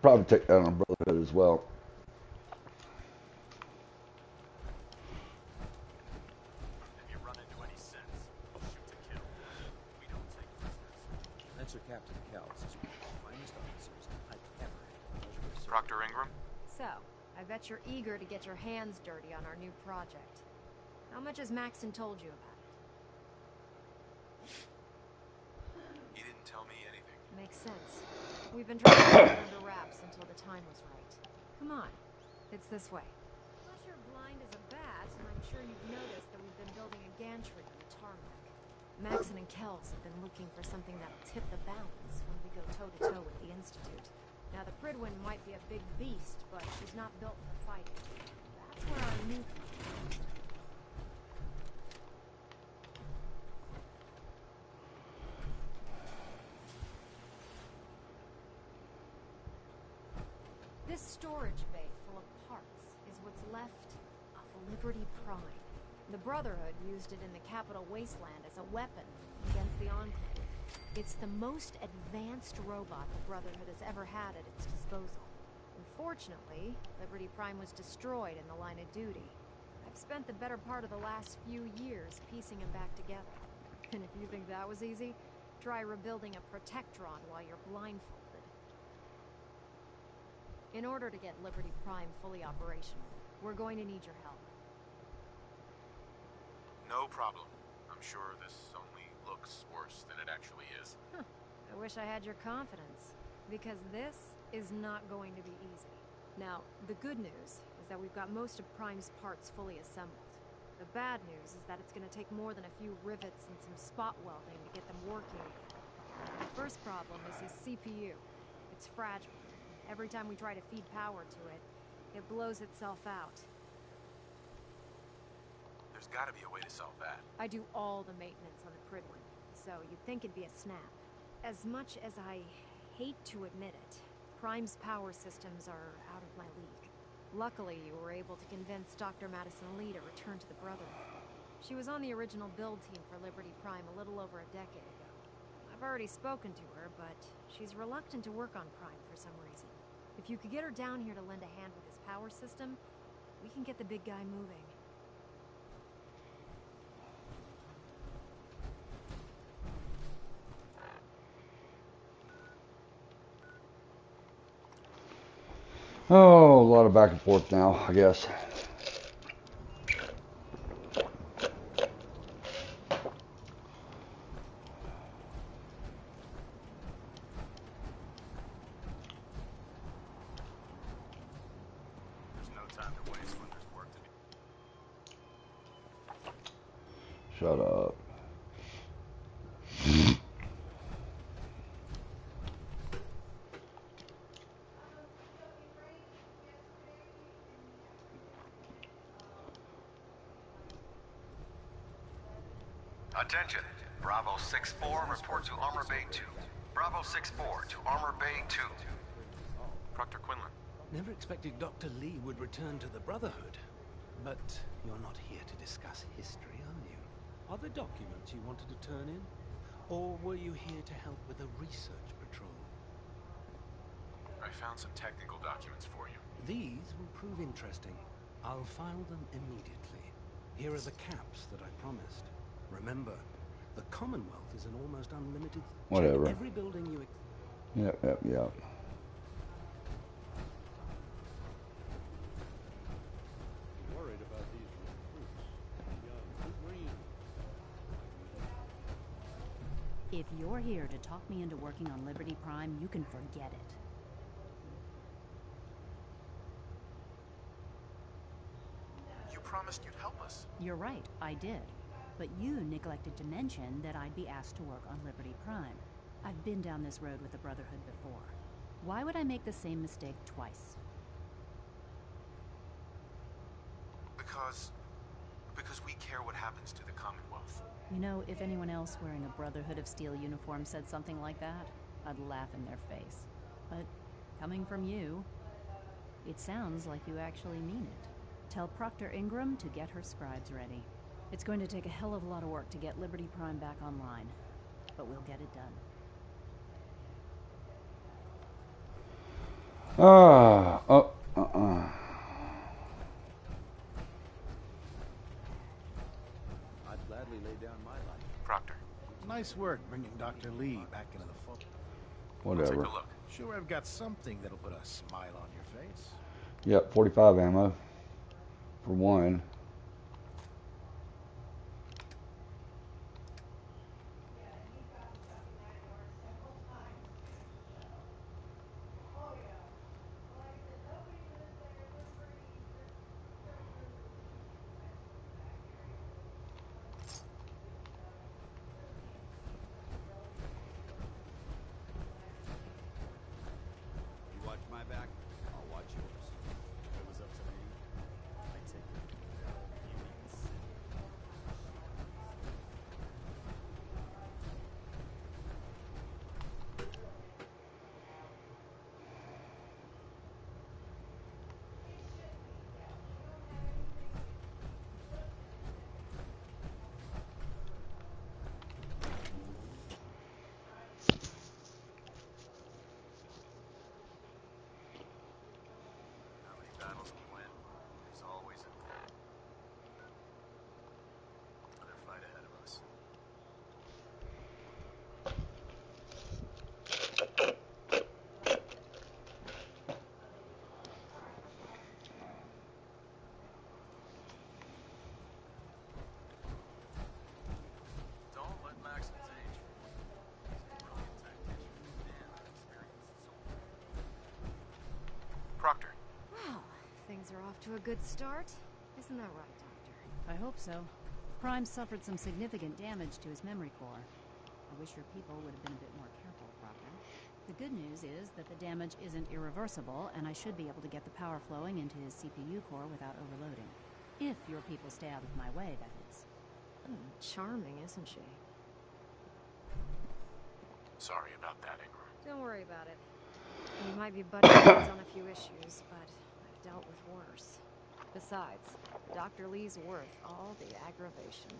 Probably take that on Brotherhood as well. If you run into any synths, shoot to kill. We don't take prisoners. Answer Captain Kells is one of the finest officers I've ever had the pleasure of serving. Proctor Ingram? So, I bet you're eager to get your hands dirty on our new project. How much has Maxon told you about it? He didn't tell me anything. Makes sense. We've been trying to keep it under wraps until the time was right. Come on, it's this way. Plus you're blind as a bat, and I'm sure you've noticed that we've been building a gantry on the tarmac. Maxon and Kells have been looking for something that'll tip the balance when we go toe-to-toe with the Institute. Now, the Prydwen might be a big beast, but she's not built for fighting. That's where our new... This storage bay full of parts is what's left of Liberty Prime. The Brotherhood used it in the Capital Wasteland as a weapon against the Enclave. It's the most advanced robot the Brotherhood has ever had at its disposal. Unfortunately, Liberty Prime was destroyed in the line of duty. I've spent the better part of the last few years piecing him back together. And if you think that was easy, try rebuilding a Protectron while you're blindfolded. In order to get Liberty Prime fully operational, we're going to need your help. No problem. I'm sure this only looks worse than it actually is. Huh. I wish I had your confidence, because this is not going to be easy. Now, the good news is that we've got most of Prime's parts fully assembled. The bad news is that it's going to take more than a few rivets and some spot welding to get them working. The first problem is his CPU. It's fragile. Every time we try to feed power to it, it blows itself out. There's gotta be a way to solve that. I do all the maintenance on the Prydwen, so you'd think it'd be a snap. As much as I hate to admit it, Prime's power systems are out of my league. Luckily, you were able to convince Dr. Madison Lee to return to the Brotherhood. She was on the original build team for Liberty Prime a little over a decade ago. I've already spoken to her, but she's reluctant to work on Prime for some reason. If you could get her down here to lend a hand with his power system, we can get the big guy moving. Oh, a lot of back and forth now, I guess. time to waste when there's work to do. Shut up. Attention. Bravo 6-4, report to Armor Bay 2. Bravo 6-4 to Armor Bay 2. Proctor Quinlan. Never expected Dr. Lee would return to the Brotherhood. But you're not here to discuss history, are you? Are there documents you wanted to turn in? Or were you here to help with a research patrol? I found some technical documents for you. These will prove interesting. I'll file them immediately. Here are the caps that I promised. Remember, the Commonwealth is an almost unlimited... Whatever. Check every building you... Yep. Worried about these recruits. Young, green. If you're here to talk me into working on Liberty Prime, you can forget it. You promised you'd help us. You're right, I did. But you neglected to mention that I'd be asked to work on Liberty Prime. I've been down this road with the Brotherhood before. Why would I make the same mistake twice? Because we care what happens to the Commonwealth. You know, if anyone else wearing a Brotherhood of Steel uniform said something like that, I'd laugh in their face. But coming from you, it sounds like you actually mean it. Tell Proctor Ingram to get her scribes ready. It's going to take a hell of a lot of work to get Liberty Prime back online, but we'll get it done. I'd gladly lay down my life. Proctor. Nice work bringing Dr. Lee back into the fold. Whatever. Take a look. Sure, I've got something that'll put a smile on your face. Yep, 45 ammo for one. You watch my back, I'll watch yours. If it was up to me, I'd take it. How many battles we win? There's always another fight ahead of us. Don't let Maxim's age fool you. He's a brilliant tactician and an experienced soldier. Proctor. Well, things are off to a good start. Isn't that right, Doctor? I hope so. Prime suffered some significant damage to his memory core. I wish your people would have been a bit more careful, Proctor. The good news is that the damage isn't irreversible, and I should be able to get the power flowing into his CPU core without overloading. If your people stay out of my way, that is. Charming, isn't she? Sorry about that, Ingram. Don't worry about it. We might be butting heads on a few issues, but I've dealt with worse. Besides, Dr. Lee's worth all the aggravation.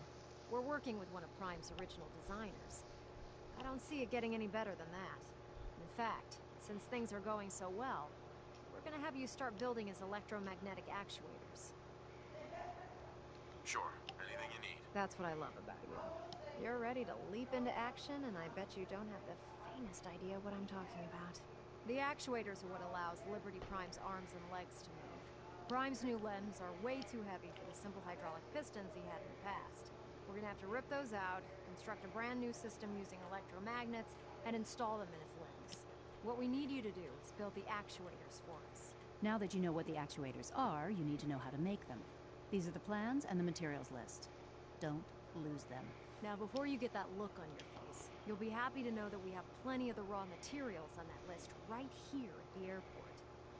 We're working with one of Prime's original designers. I don't see it getting any better than that. In fact, since things are going so well, we're gonna have you start building his electromagnetic actuators. Sure. Anything you need. That's what I love about you. You're ready to leap into action, and I bet you don't have the faintest idea what I'm talking about. The actuators are what allows Liberty Prime's arms and legs to move. Prime's new limbs are way too heavy for the simple hydraulic pistons he had in the past. We're gonna have to rip those out, construct a brand new system using electromagnets, and install them in his limbs. What we need you to do is build the actuators for us. Now that you know what the actuators are, you need to know how to make them. These are the plans and the materials list. Don't lose them. Now, before you get that look on your face, you'll be happy to know that we have plenty of the raw materials on that list right here at the airport.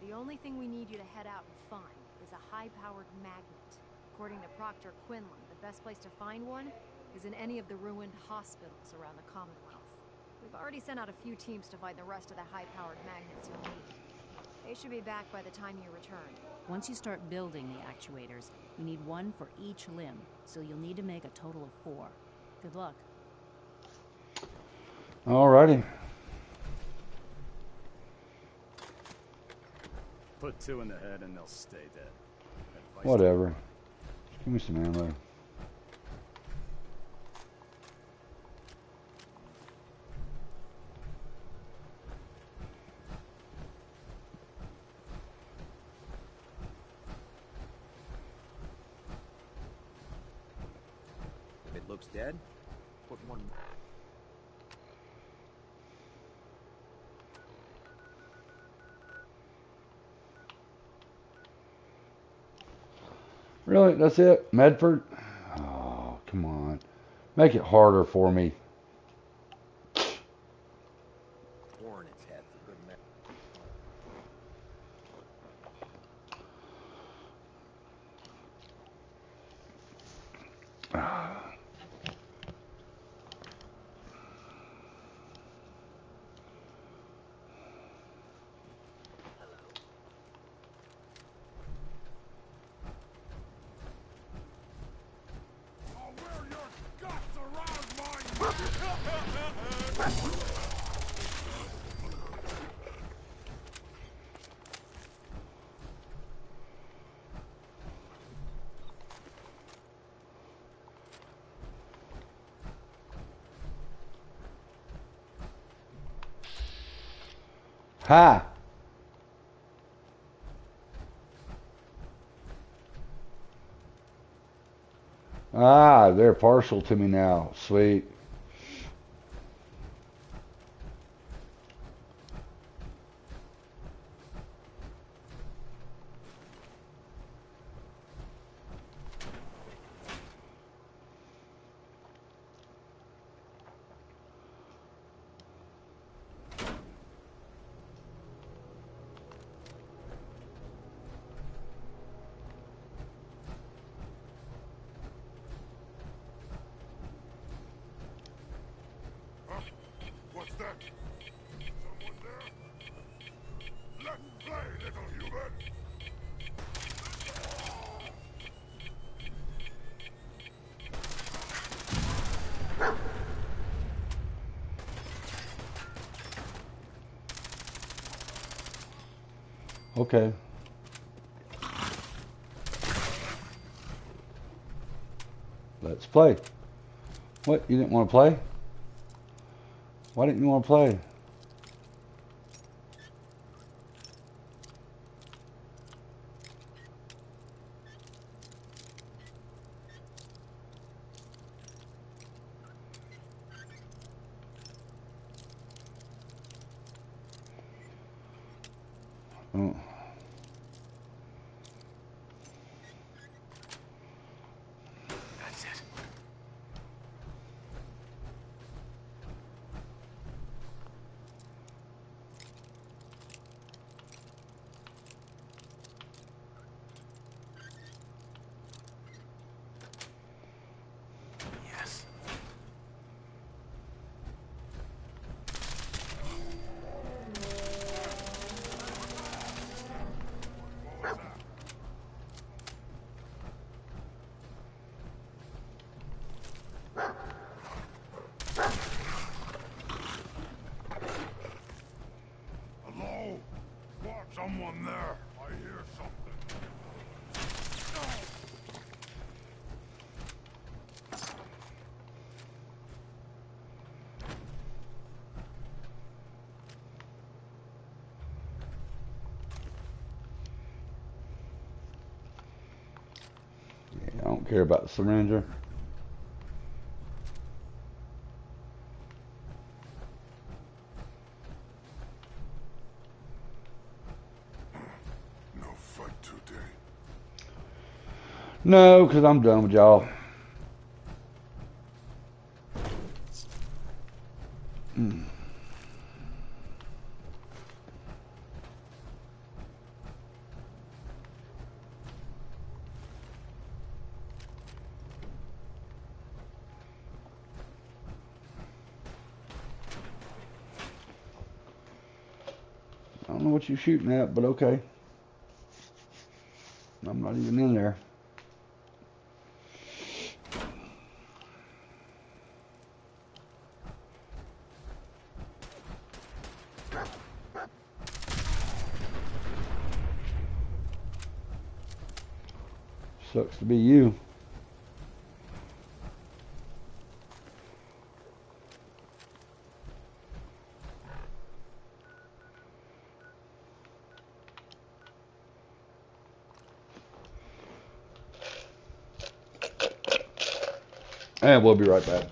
The only thing we need you to head out and find is a high-powered magnet. According to Proctor Quinlan, the best place to find one is in any of the ruined hospitals around the Commonwealth. We've already sent out a few teams to find the rest of the high-powered magnets you'll need. They should be back by the time you return. Once you start building the actuators, you need one for each limb, so you'll need to make a total of 4. Good luck. Alrighty. Put 2 in the head and they'll stay dead. Advice Whatever. Give me some ammo. If it looks dead, put one. Really? That's it? Medford? Oh, come on. Make it harder for me. Torn its head for good measure. Ha! Ah, they're partial to me now. Sweet. What's that? Someone there? Let's play, little human! Okay. Let's play. What? You didn't want to play? Why didn't you want to play? Oh. That's it. Yes. Hello? What? Someone there? I hear something. Yeah, I don't care about the syringer. No, because I'm done with y'all. I don't know what you're shooting at, but okay. I'm not even in there. Sucks to be you. And we'll be right back.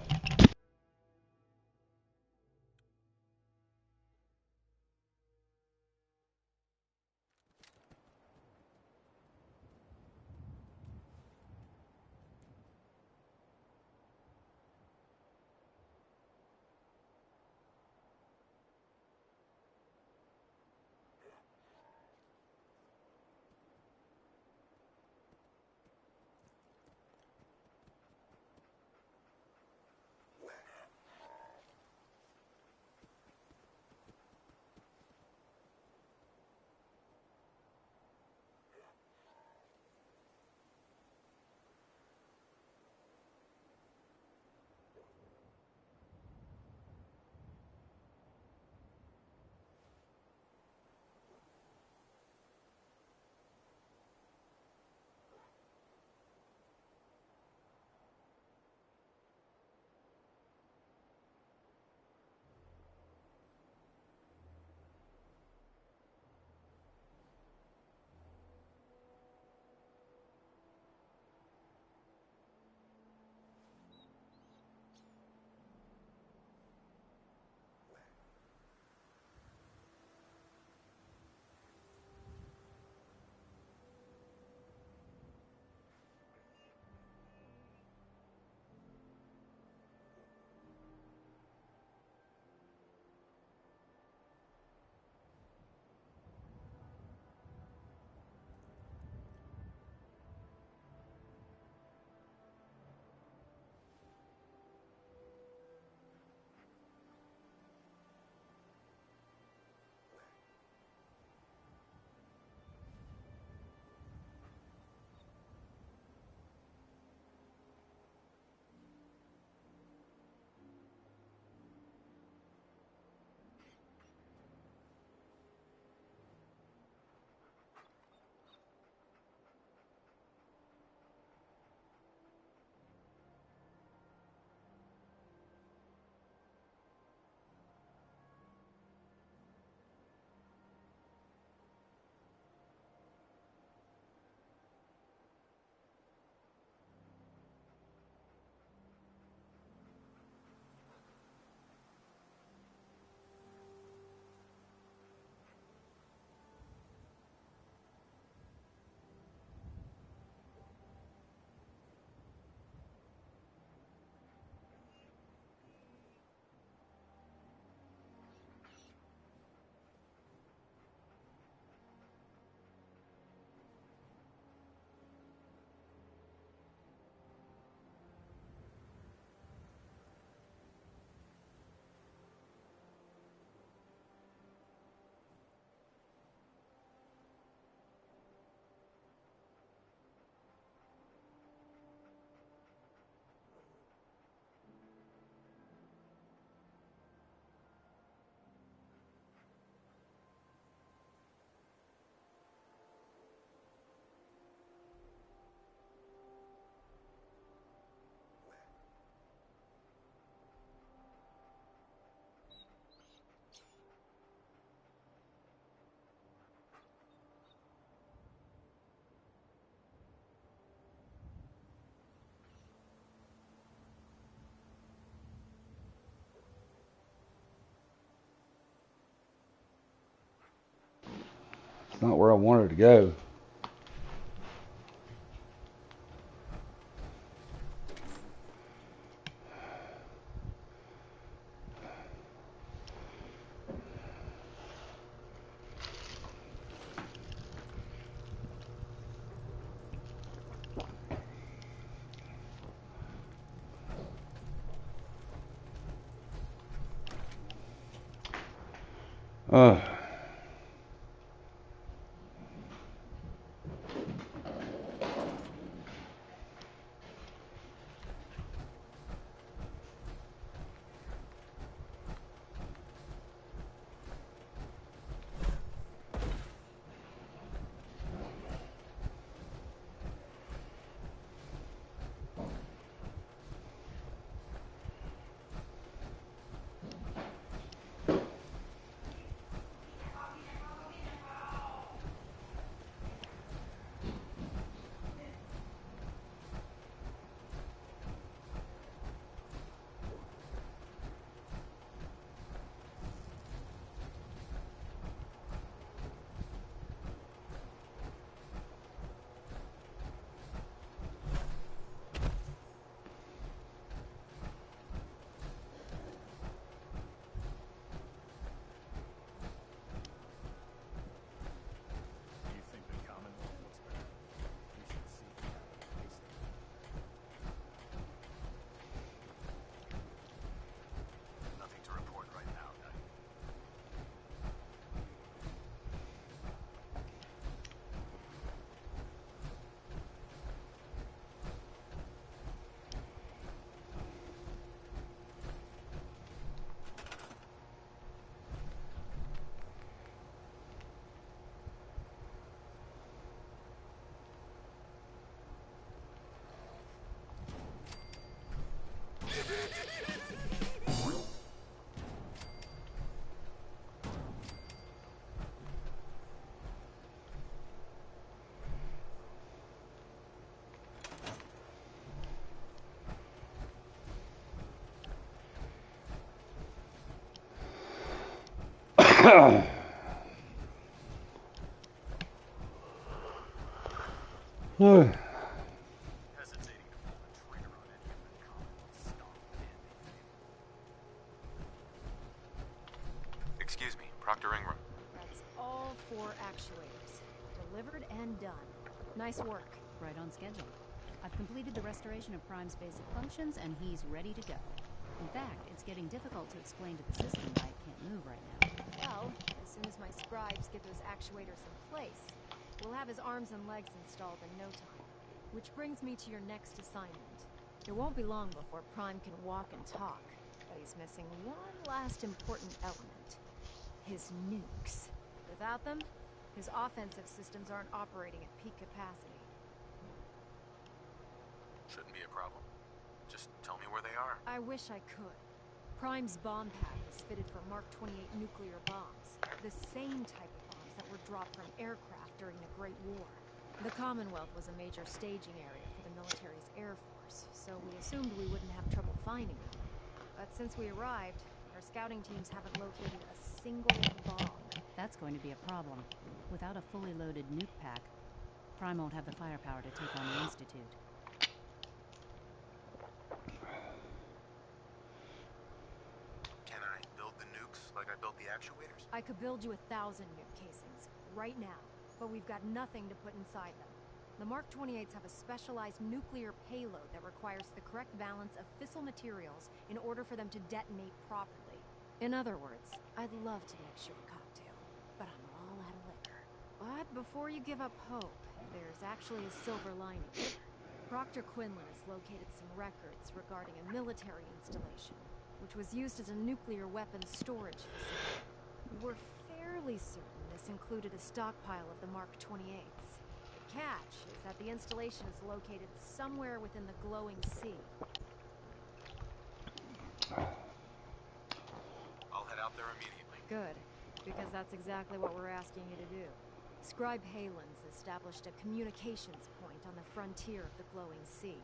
It's not where I wanted to go. Uh, Do you think the Commonwealth looks better? You should see the basic. Nothing to report right now, Knight. Hesitating to pull the trigger on any of the Commonwealth stock and they fail. Excuse me, Proctor Ingram. That's all 4 actuators. Delivered and done. Nice work. Right on schedule. I've completed the restoration of Prime's basic functions, and he's ready to go. In fact, it's getting difficult to explain to the system why it can't move right now. Well, as soon as my scribes get those actuators in place, we'll have his arms and legs installed in no time. Which brings me to your next assignment. It won't be long before Prime can walk and talk, but he's missing one last important element. His nukes. Without them, his offensive systems aren't operating at peak capacity. Shouldn't be a problem. Just tell me where they are. I wish I could. Prime's bomb pad is fitted for Mark 28 nuclear bombs. The same type of bombs that were dropped from aircraft during the Great War. The Commonwealth was a major staging area for the military's Air Force, so we assumed we wouldn't have trouble finding them. But since we arrived, our scouting teams haven't located a single bomb. That's going to be a problem. Without a fully loaded nuke pack, Prime won't have the firepower to take on the Institute. Can I build the nukes like I built the actuators? I could build you 1,000 nuke casings, right now, but we've got nothing to put inside them. The Mark 28s have a specialized nuclear payload that requires the correct balance of fissile materials in order for them to detonate properly. In other words, I'd love to mix you a cocktail, but I'm all out of liquor. But before you give up hope, there's actually a silver lining. Proctor Quinlan has located some records regarding a military installation, which was used as a nuclear weapons storage facility. We're fairly certain this included a stockpile of the Mark 28s. The catch is that the installation is located somewhere within the glowing sea. I'll head out there immediately. Good, because that's exactly what we're asking you to do. Scribe Halen's established a communications point on the frontier of the glowing sea.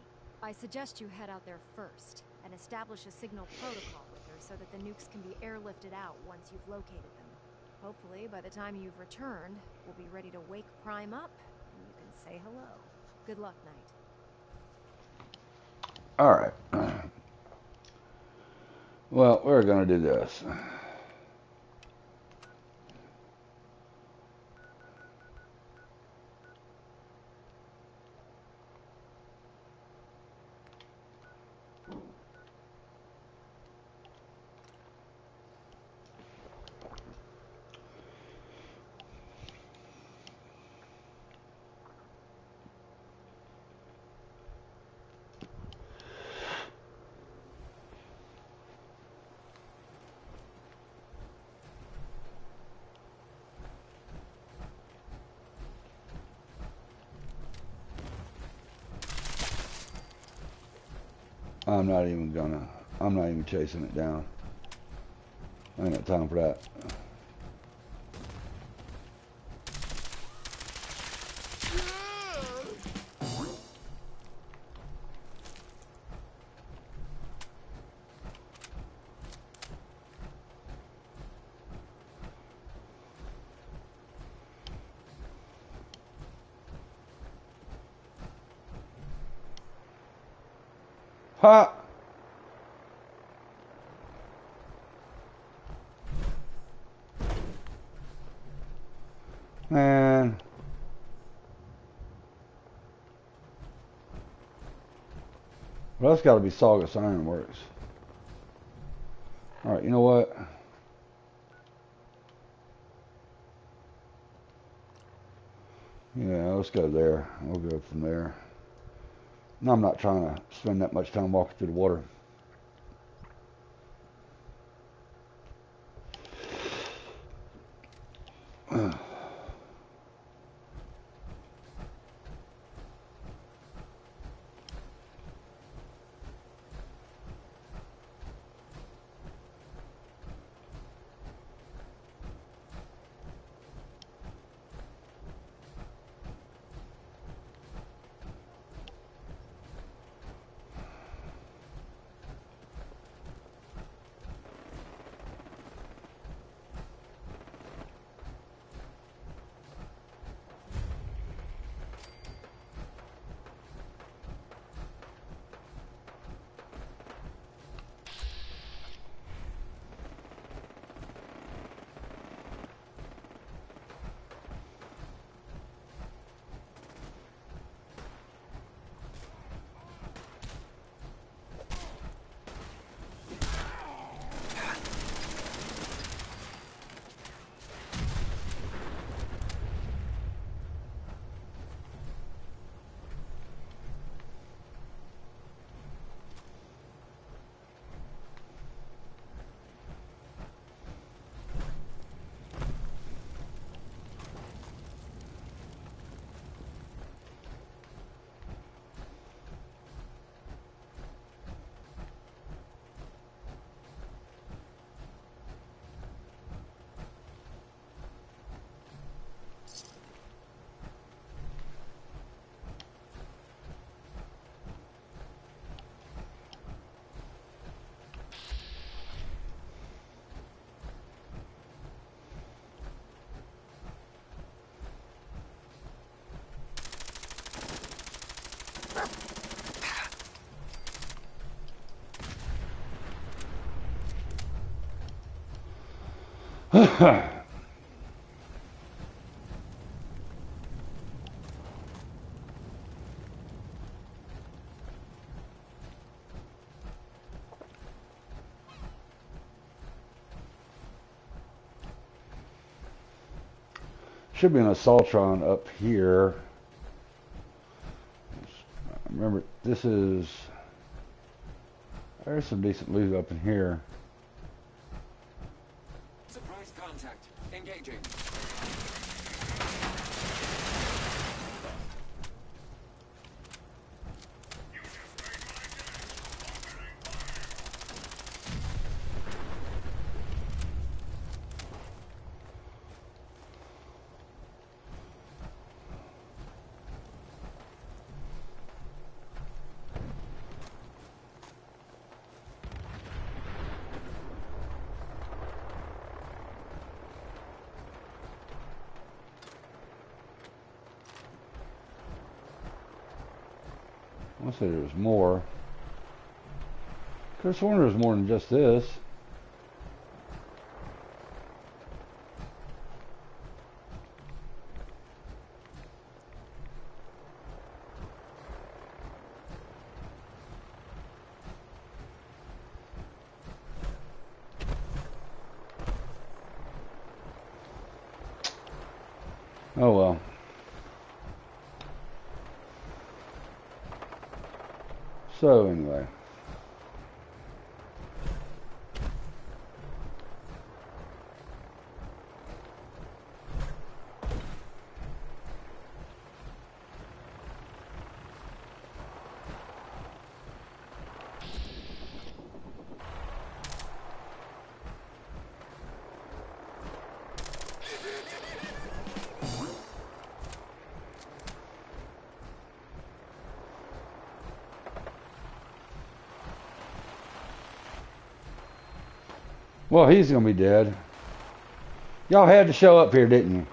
I suggest you head out there first and establish a signal protocol with her so that the nukes can be airlifted out once you've located them. Hopefully, by the time you've returned, we'll be ready to wake Prime up and you can say hello. Good luck, Knight. Alright. Well, we're going to do this. I'm not even chasing it down. I ain't got time for that. Ha! Man. Well, that's got to be Saugus Ironworks. Alright, you know what? Yeah, let's go there. We'll go from there. No, I'm not trying to spend that much time walking through the water. Should be an Assaultron up here. Remember, there's some decent loot up in here. Surprise contact. Engaging. I said there was more. Could have sworn there was more than just this. Oh well. So anyway. Well, he's gonna be dead. Y'all had to show up here, didn't you?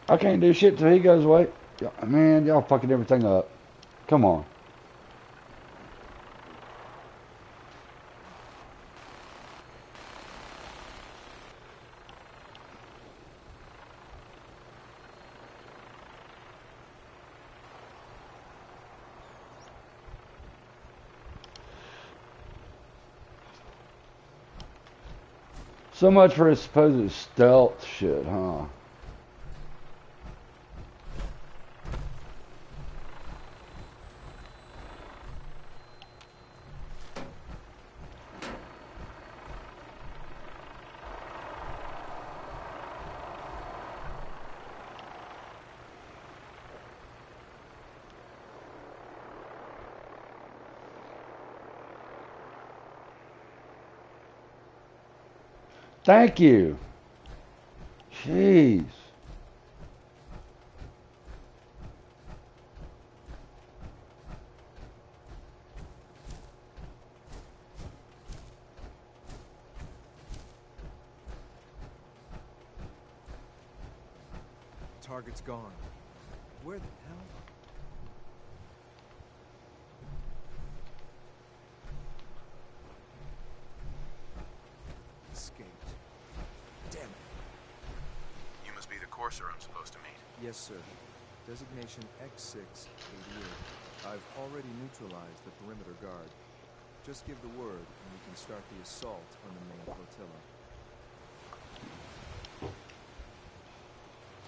I can't do shit till he goes away. Man, y'all fucking everything up. Come on. So much for his supposed stealth shit, huh? Thank you. Jeez. Target's gone. Where the hell? Escaped. Damn it. You must be the courser I'm supposed to meet. Yes, sir. Designation X688. I've already neutralized the perimeter guard. Just give the word, and we can start the assault on the main flotilla.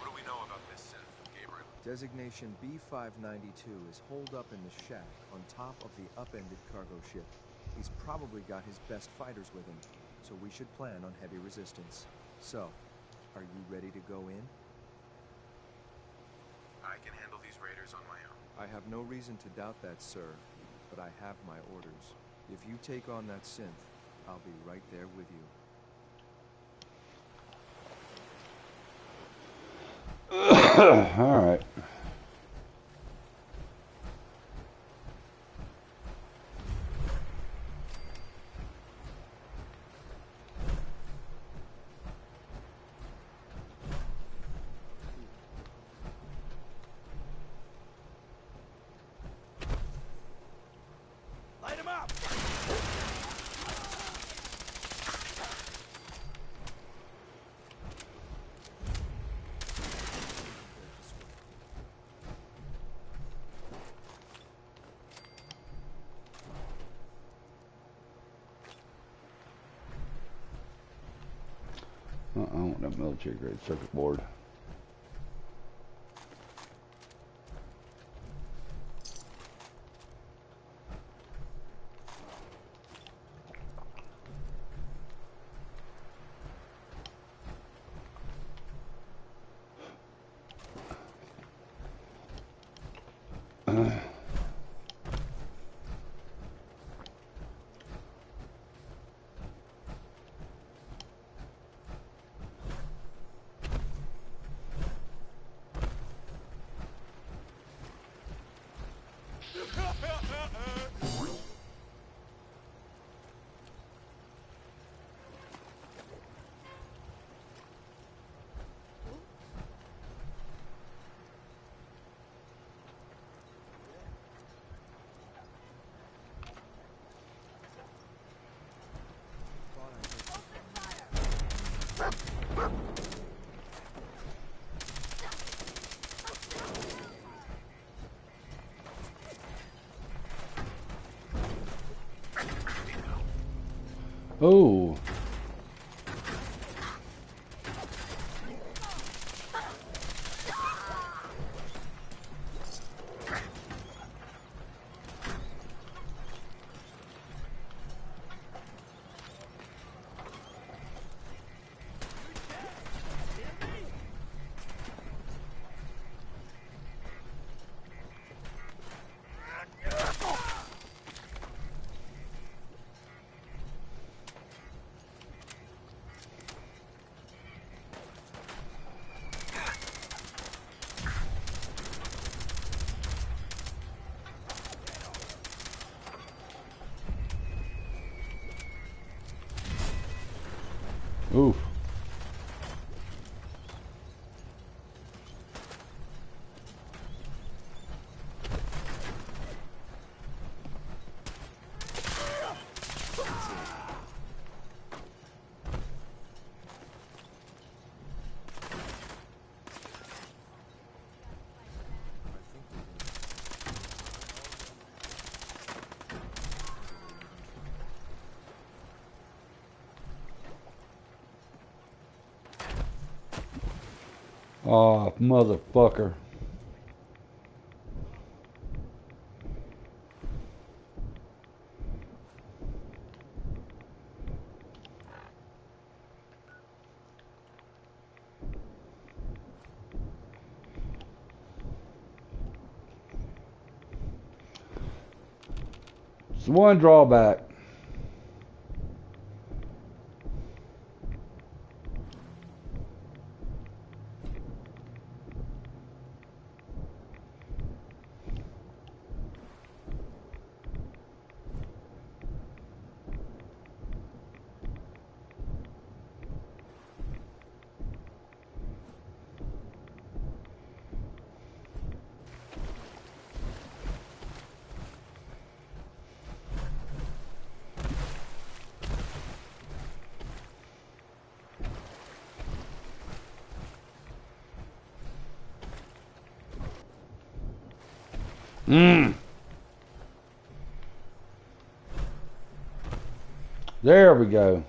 What do we know about this synth, Gabriel? Designation B592 is holed up in the shack on top of the upended cargo ship. He's probably got his best fighters with him, so we should plan on heavy resistance. So, are you ready to go in? I can handle these raiders on my own. I have no reason to doubt that, sir, but I have my orders. If you take on that synth, I'll be right there with you. All right. Light him up! I want that military grade circuit board. Oh. Oof. Oh, motherfucker. It's one drawback. There we go.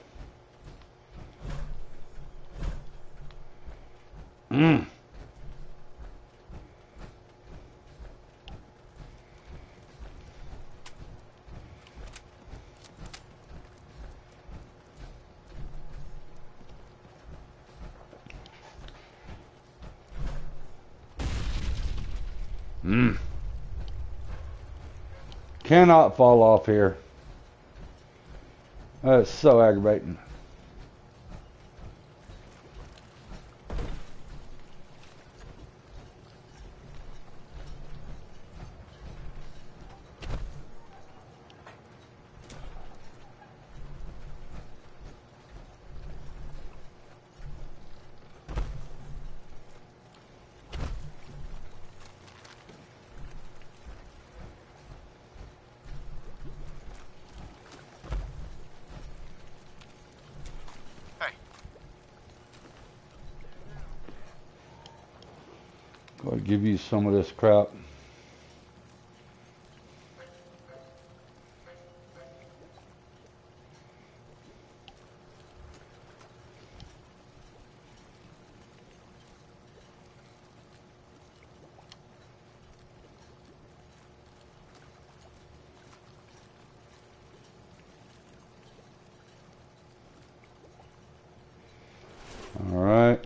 Cannot fall off here. That's so aggravating. I'll give you some of this crap. All right.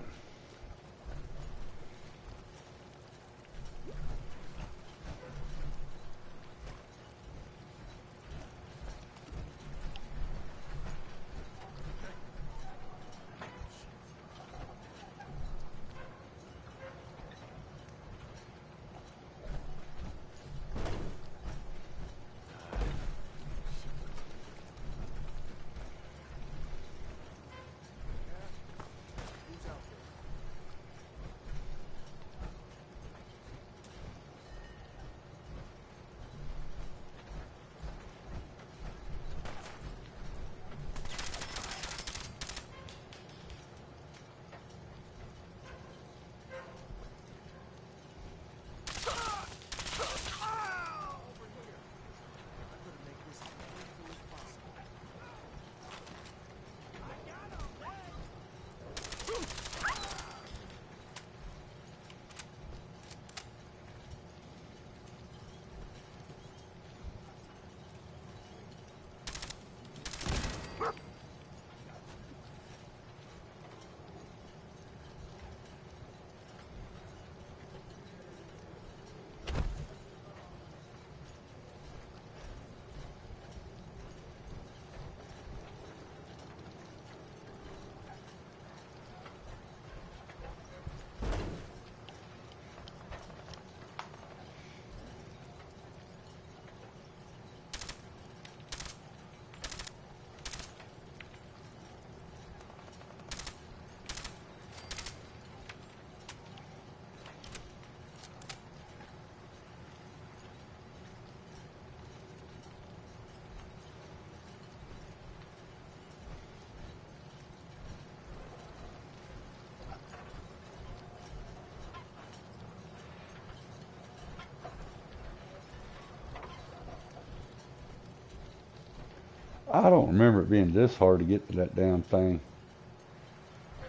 I don't remember it being this hard to get to that damn thing.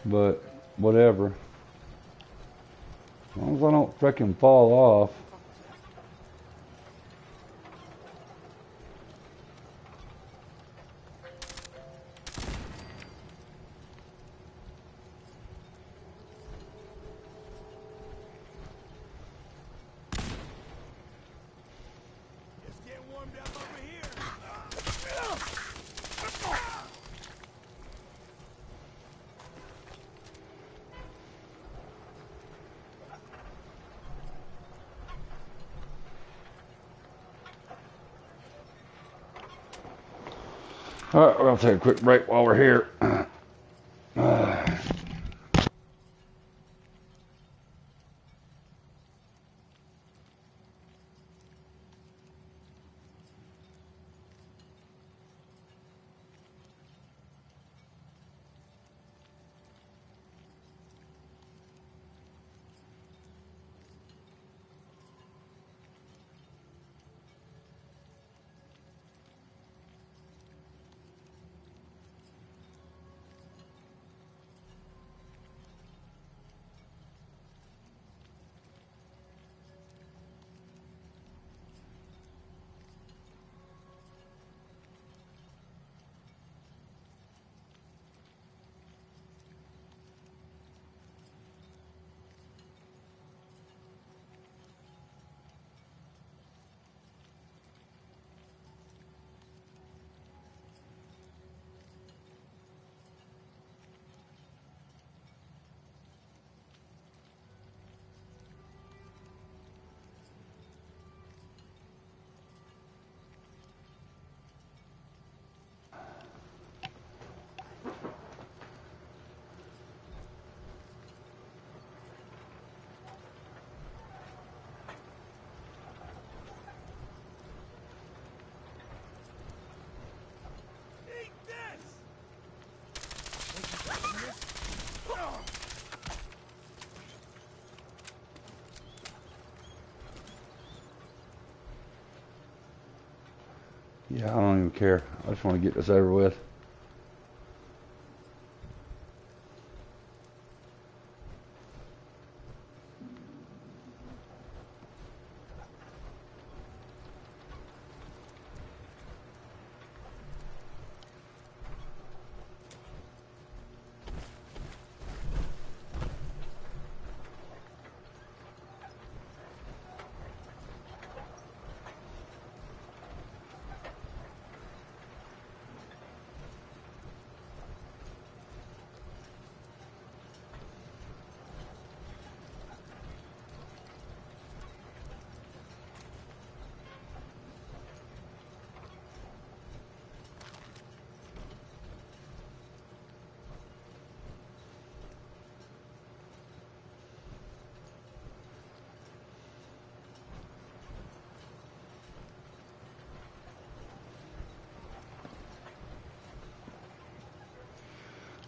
But, whatever. As long as I don't frickin' fall off. Alright, we're going to take a quick break while we're here. Yeah, I don't even care. I just want to get this over with.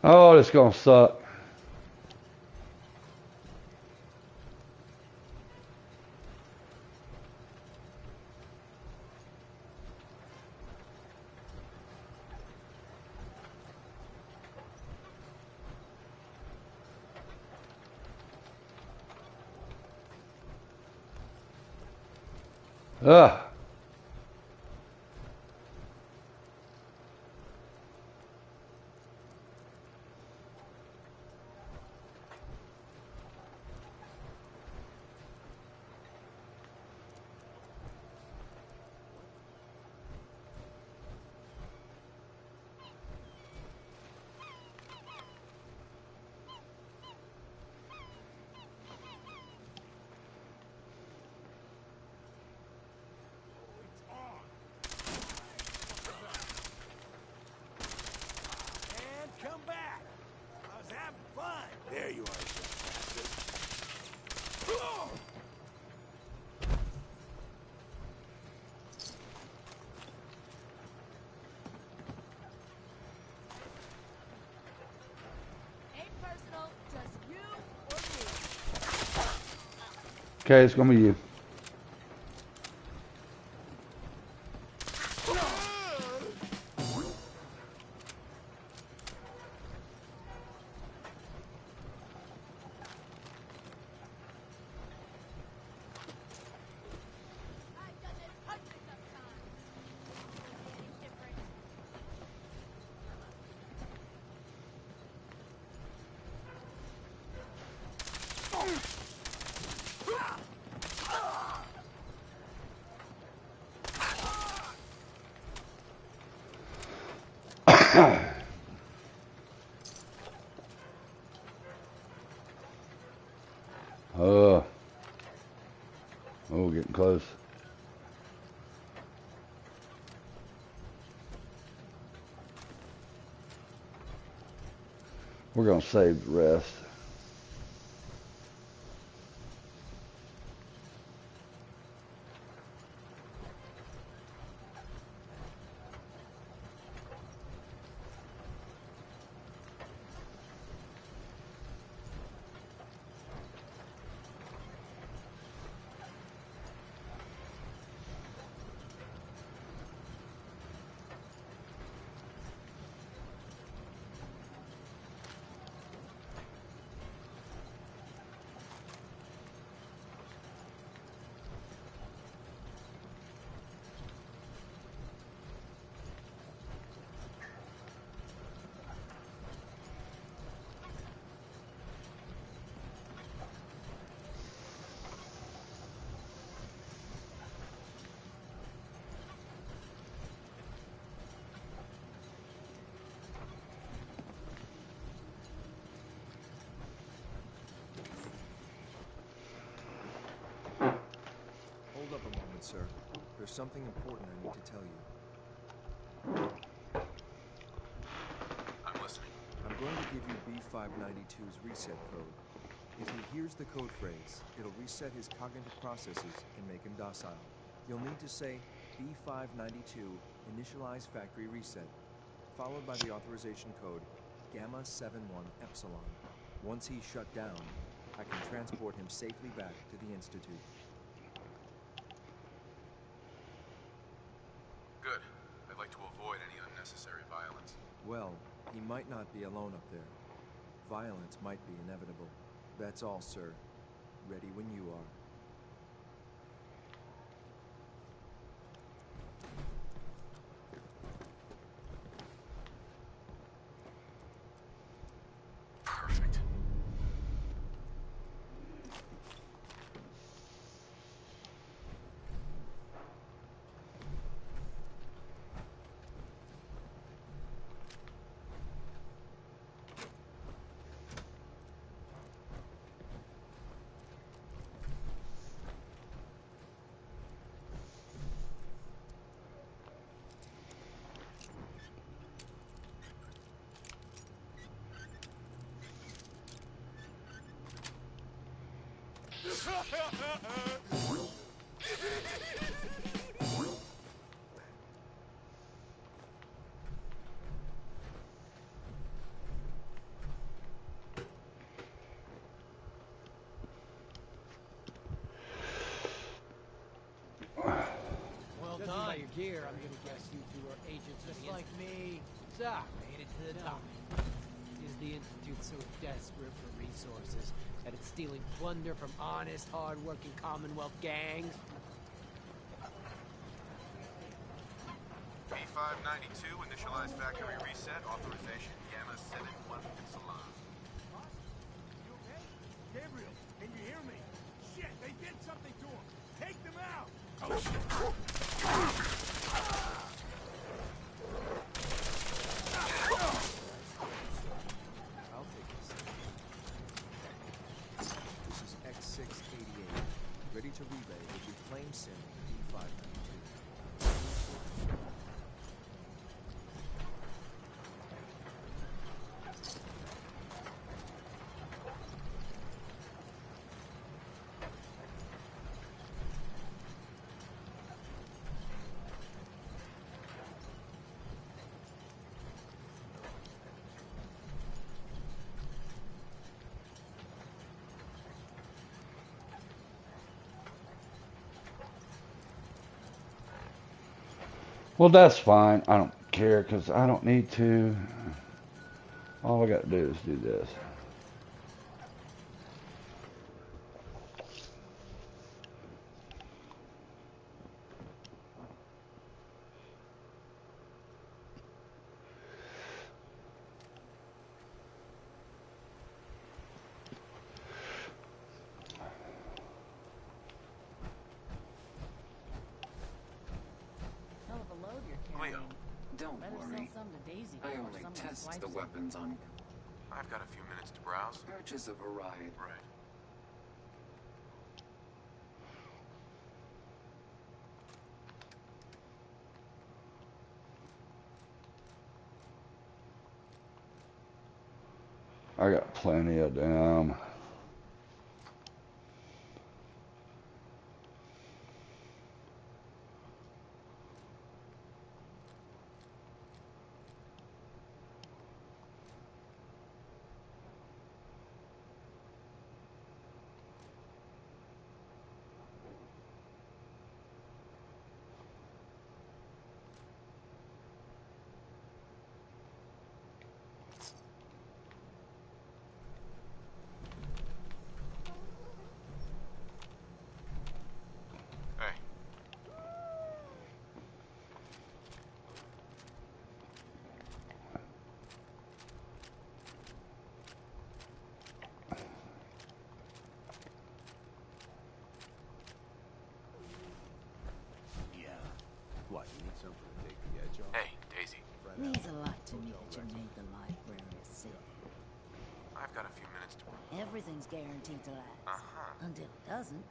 Oh, this is gonna suck. Ugh. There you are, bastard. Ain't personal, just you or me. Okay, it's gonna be you. we're getting close. We're gonna save the rest. Hold up a moment, sir. There's something important I need to tell you. I'm listening. I'm going to give you B592's reset code. If he hears the code phrase, it'll reset his cognitive processes and make him docile. You'll need to say B592 initialize factory reset, followed by the authorization code Gamma 71 Epsilon. Once he's shut down, I can transport him safely back to the Institute. Good. I'd like to avoid any unnecessary violence. Well, he might not be alone up there. Violence might be inevitable. That's all, sir. Ready when you are. Perfect. Well done. By your gear, I'm gonna guess you two are agents just like me. So, made it to the top. Is the Institute so desperate for resources that it's stealing plunder from honest, hard-working Commonwealth gangs? B592 initialize factory reset authorization Gamma 71 Epsilon. You okay? Gabriel, can you hear me? Shit, they did something to him. Take them out. Oh shit. I'll take this. This is X688. Ready to relay with reclaim sim B592. Well, that's fine. I don't care because I don't need to. All I got to do is do this. Hell of a load you're carrying. Leo, Don't Better worry. sell some to Daisy I before only someone test swipes the it. weapons on I've got a few minutes to browse. purchase of a ride. Right. I got plenty of them. Hey. Yeah. What, you need something to take the edge off? Hey, Daisy. Means a lot to me that you made the library a city. I've got a few minutes to work. Everything's guaranteed to last. Uh-huh. Until it doesn't.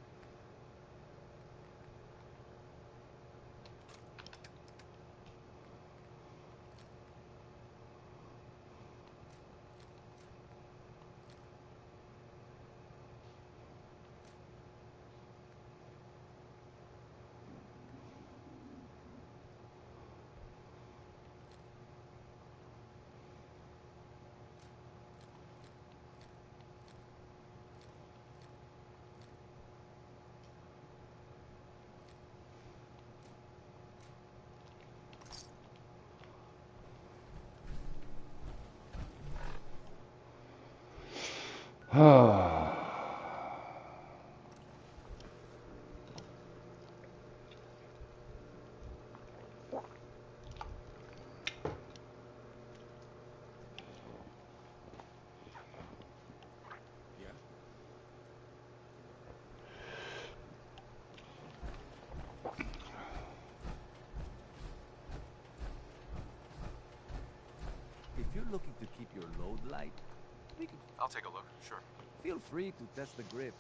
If you're looking to keep your load light, we could I'll take a look, sure. feel free to test the grips.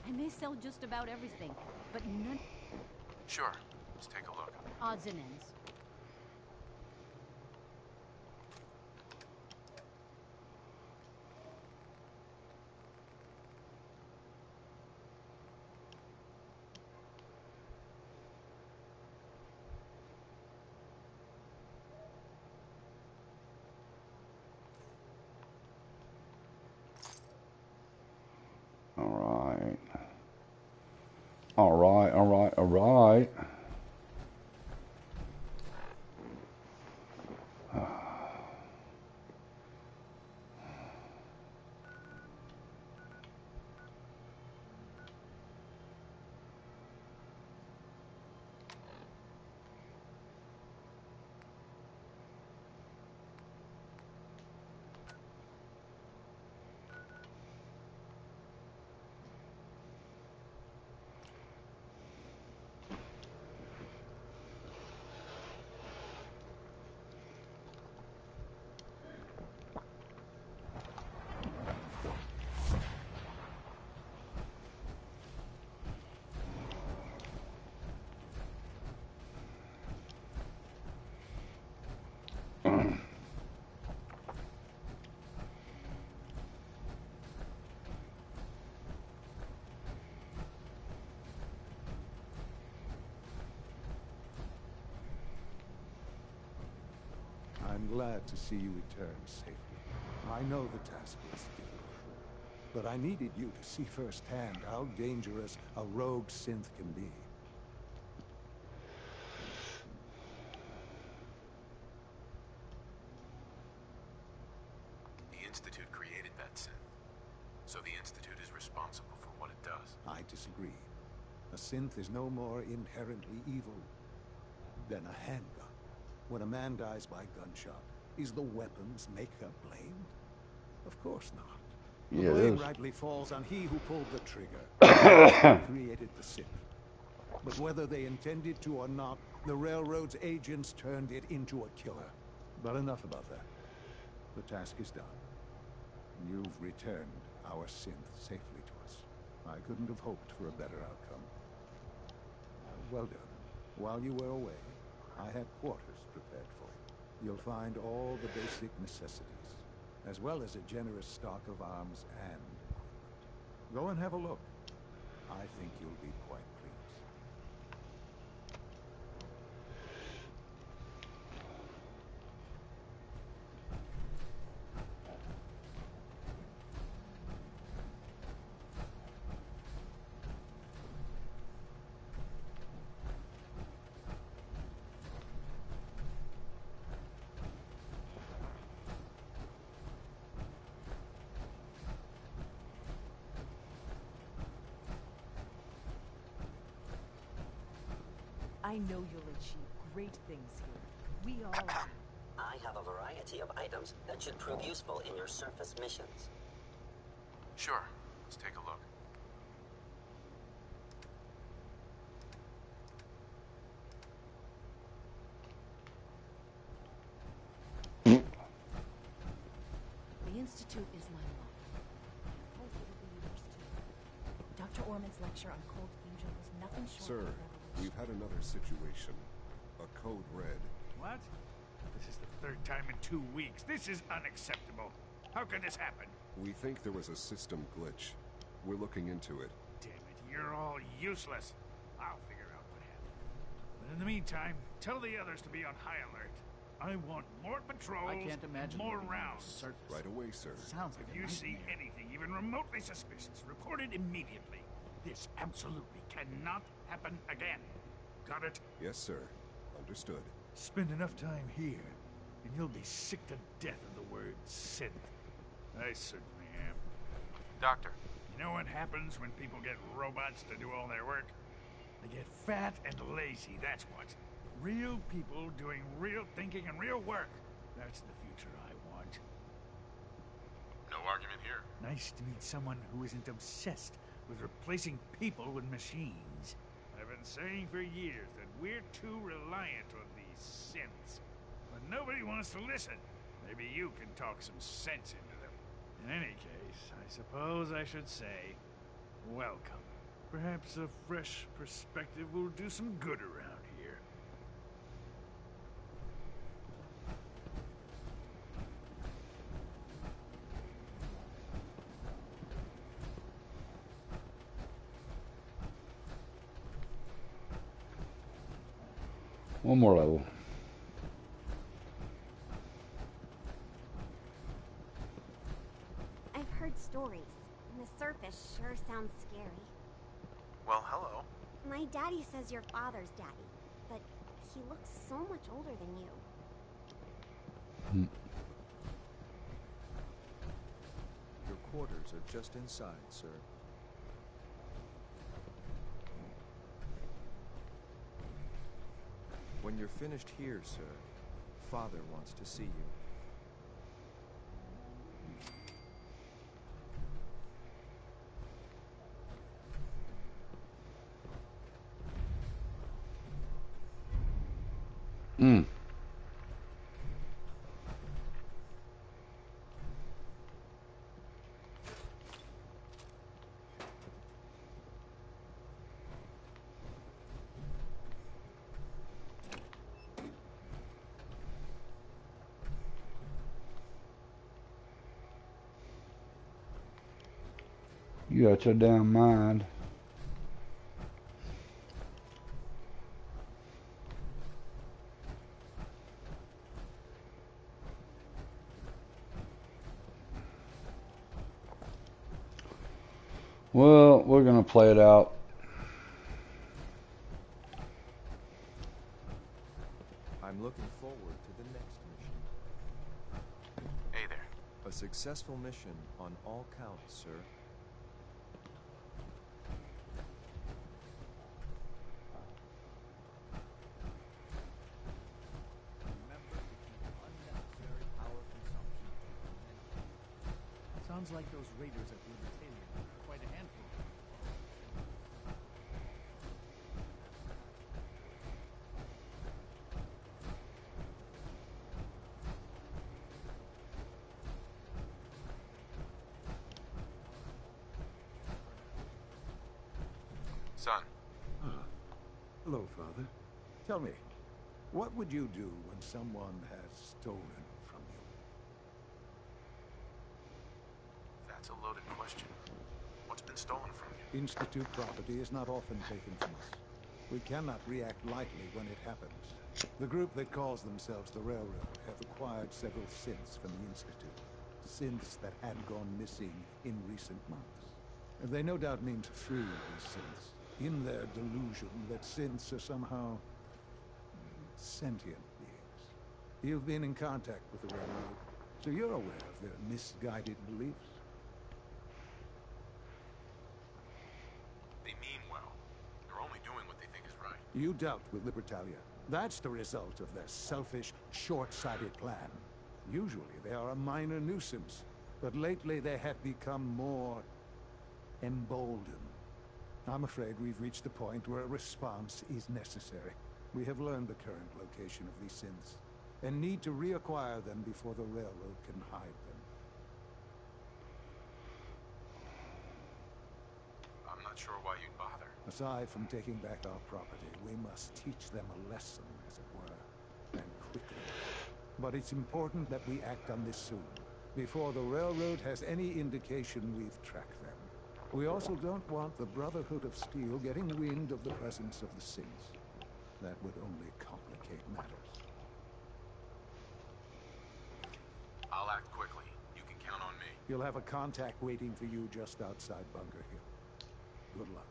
I may sell just about everything, but none Sure. Let's take a look. odds and ends. Alright. Alright, alright, alright. I'm glad to see you return safely. I know the task was difficult, but I needed you to see firsthand how dangerous a rogue synth can be. The Institute created that synth, so the Institute is responsible for what it does. I disagree. A synth is no more inherently evil than a handgun. When a man dies by gunshot, is the weapon's maker blamed? Of course not. The Yeah, it blame is. rightly falls on he who pulled the trigger, who created the synth. But whether they intended to or not, the Railroad's agents turned it into a killer. But enough about that. The task is done. You've returned our synth safely to us. I couldn't have hoped for a better outcome. Well done. While you were away, I had quarters prepared for you. You'll find all the basic necessities, as well as a generous stock of arms and equipment. Go and have a look. I think you'll be quite pleased. I know you'll achieve great things here. We all are. I have a variety of items that should prove useful in your surface missions. Sure, let's take a look. The Institute is my life. I hope it'll be yours too. Dr. Orman's lecture on cold fusion was nothing short Sir, of revolutionary. we've had another situation. A code red. What? This is the third time in 2 weeks. This is unacceptable. How could this happen? We think there was a system glitch. We're looking into it. Damn it, you're all useless. I'll figure out what happened. But in the meantime, tell the others to be on high alert. I want more patrols, I can't imagine more living on the rounds. surface. Right away, sir. Sounds like If a you see nightmare. anything even remotely suspicious, report it immediately. This absolutely cannot happen again. Got it? Yes, sir. Understood. Spend enough time here, and you'll be sick to death of the word synth. I certainly am. Doctor. You know what happens when people get robots to do all their work? They get fat and lazy, that's what. Real people doing real thinking and real work. That's the future I want. No argument here. Nice to meet someone who isn't obsessed with replacing people with machines. I've been saying for years that we're too reliant on these synths. But nobody wants to listen. Maybe you can talk some sense into them. In any case, I suppose I should say, welcome. Perhaps a fresh perspective will do some good around here. One more level. I've heard stories, and the surface sure sounds scary. Well, hello. My daddy says your father's daddy, but he looks so much older than you. Your quarters are just inside, sir. When you're finished here, sir, Father wants to see you. Mm. You got your damn mind. Well, we're gonna play it out. I'm looking forward to the next mission. Hey there. A successful mission on all counts, sir. Sounds like those raiders at Libertalian are quite a handful. Son. Hello, Father. Tell me, what would you do when someone has stolen from you? That's a loaded question. What's been stolen from you? Institute property is not often taken from us. We cannot react lightly when it happens. The group that calls themselves the Railroad have acquired several synths from the Institute. Synths that had gone missing in recent months. And they no doubt mean to free these synths, in their delusion that synths are somehow sentient beings. You've been in contact with the Railroad, so you're aware of their misguided beliefs. They mean well. They're only doing what they think is right. You dealt with Libertalia. That's the result of their selfish, short-sighted plan. Usually they are a minor nuisance, but lately they have become more emboldened. I'm afraid we've reached the point where a response is necessary. We have learned the current location of these synths, and need to reacquire them before the Railroad can hide them. I'm not sure why you'd bother. Aside from taking back our property, we must teach them a lesson, as it were, and quickly. But it's important that we act on this soon, before the Railroad has any indication we've tracked them. We also don't want the Brotherhood of Steel getting wind of the presence of the synths. That would only complicate matters. I'll act quickly. You can count on me. You'll have a contact waiting for you just outside Bunker Hill. Good luck.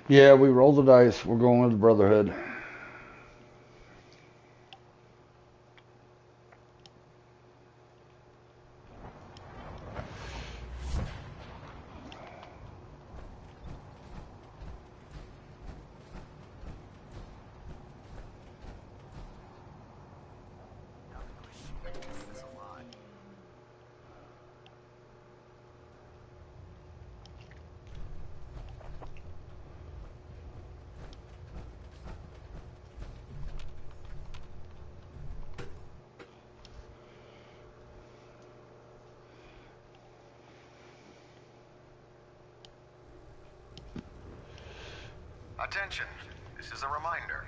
Yeah, we rolled the dice. We're going with the Brotherhood. Attention, this is a reminder.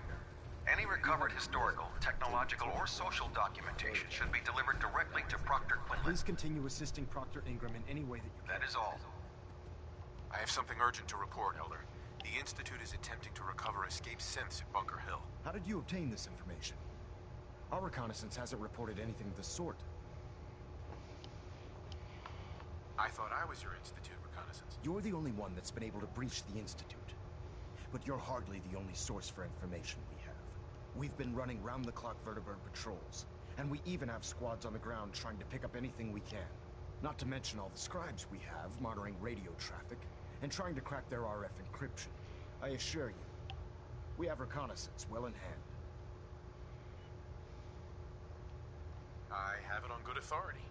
Any recovered historical, technological, or social documentation should be delivered directly to Proctor Quinlan. Please continue assisting Proctor Ingram in any way that you can. That is all. I have something urgent to report, Elder. The Institute is attempting to recover escaped synths at Bunker Hill. How did you obtain this information? Our reconnaissance hasn't reported anything of the sort. I thought I was your Institute reconnaissance. You're the only one that's been able to breach the Institute. But you're hardly the only source for information we have. We've been running round-the-clock vertibird patrols, and we even have squads on the ground trying to pick up anything we can. Not to mention all the scribes we have monitoring radio traffic and trying to crack their RF encryption. I assure you, we have reconnaissance well in hand. I have it on good authority.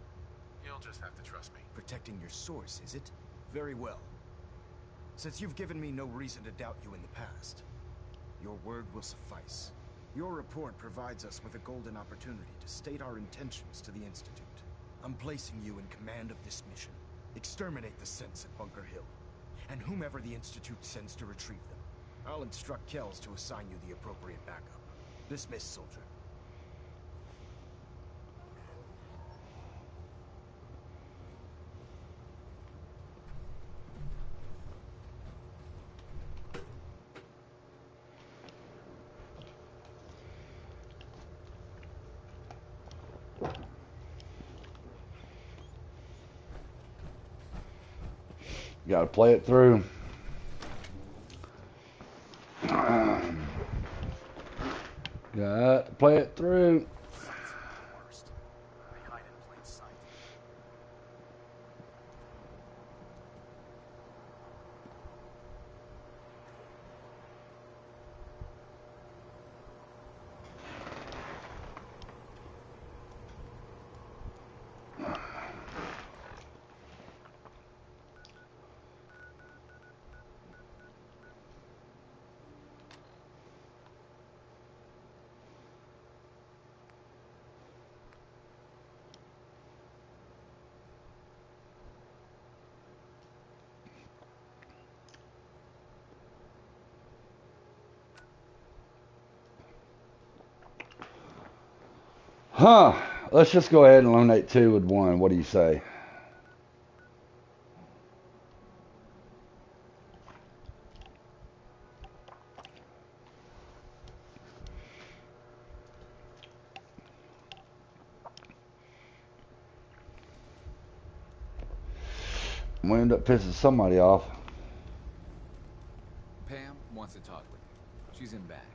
You'll just have to trust me. Protecting your source, is it? Very well. Since you've given me no reason to doubt you in the past, your word will suffice. Your report provides us with a golden opportunity to state our intentions to the Institute. I'm placing you in command of this mission. Exterminate the synths at Bunker Hill, and whomever the Institute sends to retrieve them. I'll instruct Kells to assign you the appropriate backup. Dismiss, soldier. Got to play it through. Got to play it through. They hide in plain sight. Huh. Let's just go ahead and eliminate 2 with 1. What do you say? We end up pissing somebody off. Pam wants to talk with you. She's in back.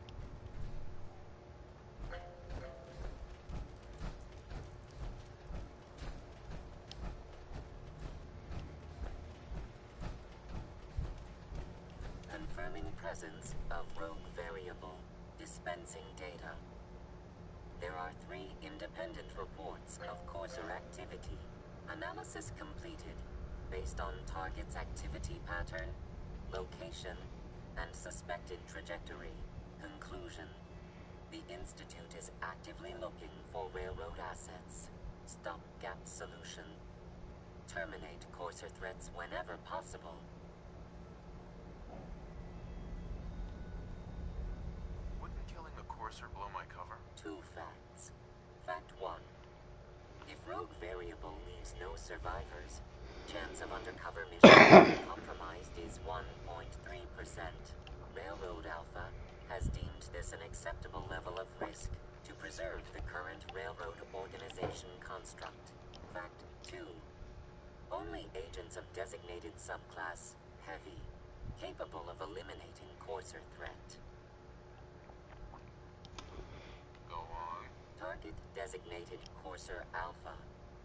Confirming presence of rogue variable. Dispensing data. There are 3 independent reports of Courser activity. Analysis completed based on target's activity pattern, location, and suspected trajectory. Conclusion. The Institute is actively looking for railroad assets. Stopgap solution. Terminate Courser threats whenever possible. Wouldn't killing a Courser blow my cover? 2 facts. Fact 1. If rogue variable leaves no survivors, chance of undercover mission being compromised is 1.3%. Railroad Alpha has deemed this an acceptable level of risk to preserve the current railroad organization construct. Fact 2. Only agents of designated subclass Heavy capable of eliminating Courser threat. Go on. Target designated Courser Alpha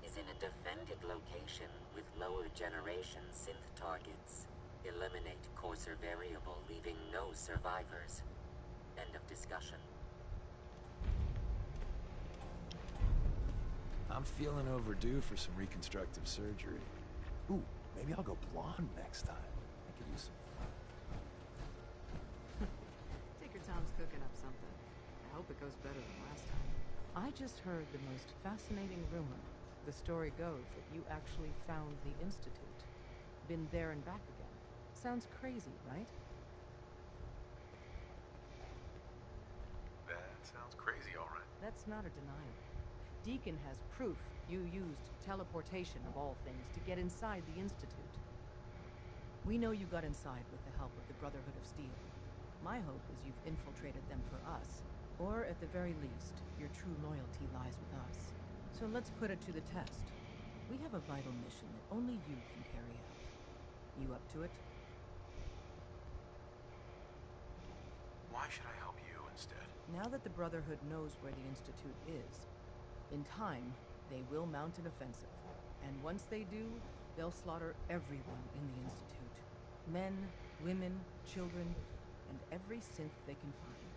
is in a defended location with lower generation synth targets. Eliminate Courser variable, leaving no survivors. End of discussion. I'm feeling overdue for some reconstructive surgery. Ooh, maybe I'll go blonde next time. I could use some fun. Tinker Tom's cooking up something. I hope it goes better than last time. I just heard the most fascinating rumor. The story goes that you actually found the Institute. Been there and back again. Sounds crazy, right? That sounds crazy, all right. That's not a denial. Deacon has proof you used teleportation of all things to get inside the Institute. We know you got inside with the help of the Brotherhood of Steel. My hope is you've infiltrated them for us. Or at the very least, your true loyalty lies with us. So let's put it to the test. We have a vital mission that only you can carry out. You up to it? Why should I help you instead? Now that the Brotherhood knows where the Institute is, in time, they will mount an offensive. And once they do, they'll slaughter everyone in the Institute. Men, women, children, and every synth they can find.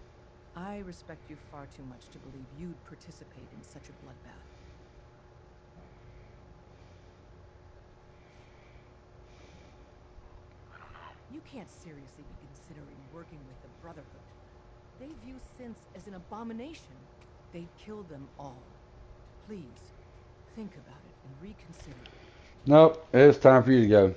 I respect you far too much to believe you'd participate in such a bloodbath. You can't seriously be considering working with the Brotherhood. They view synths as an abomination. They've killed them all. Please, think about it and reconsider. Nope, it's time for you to go.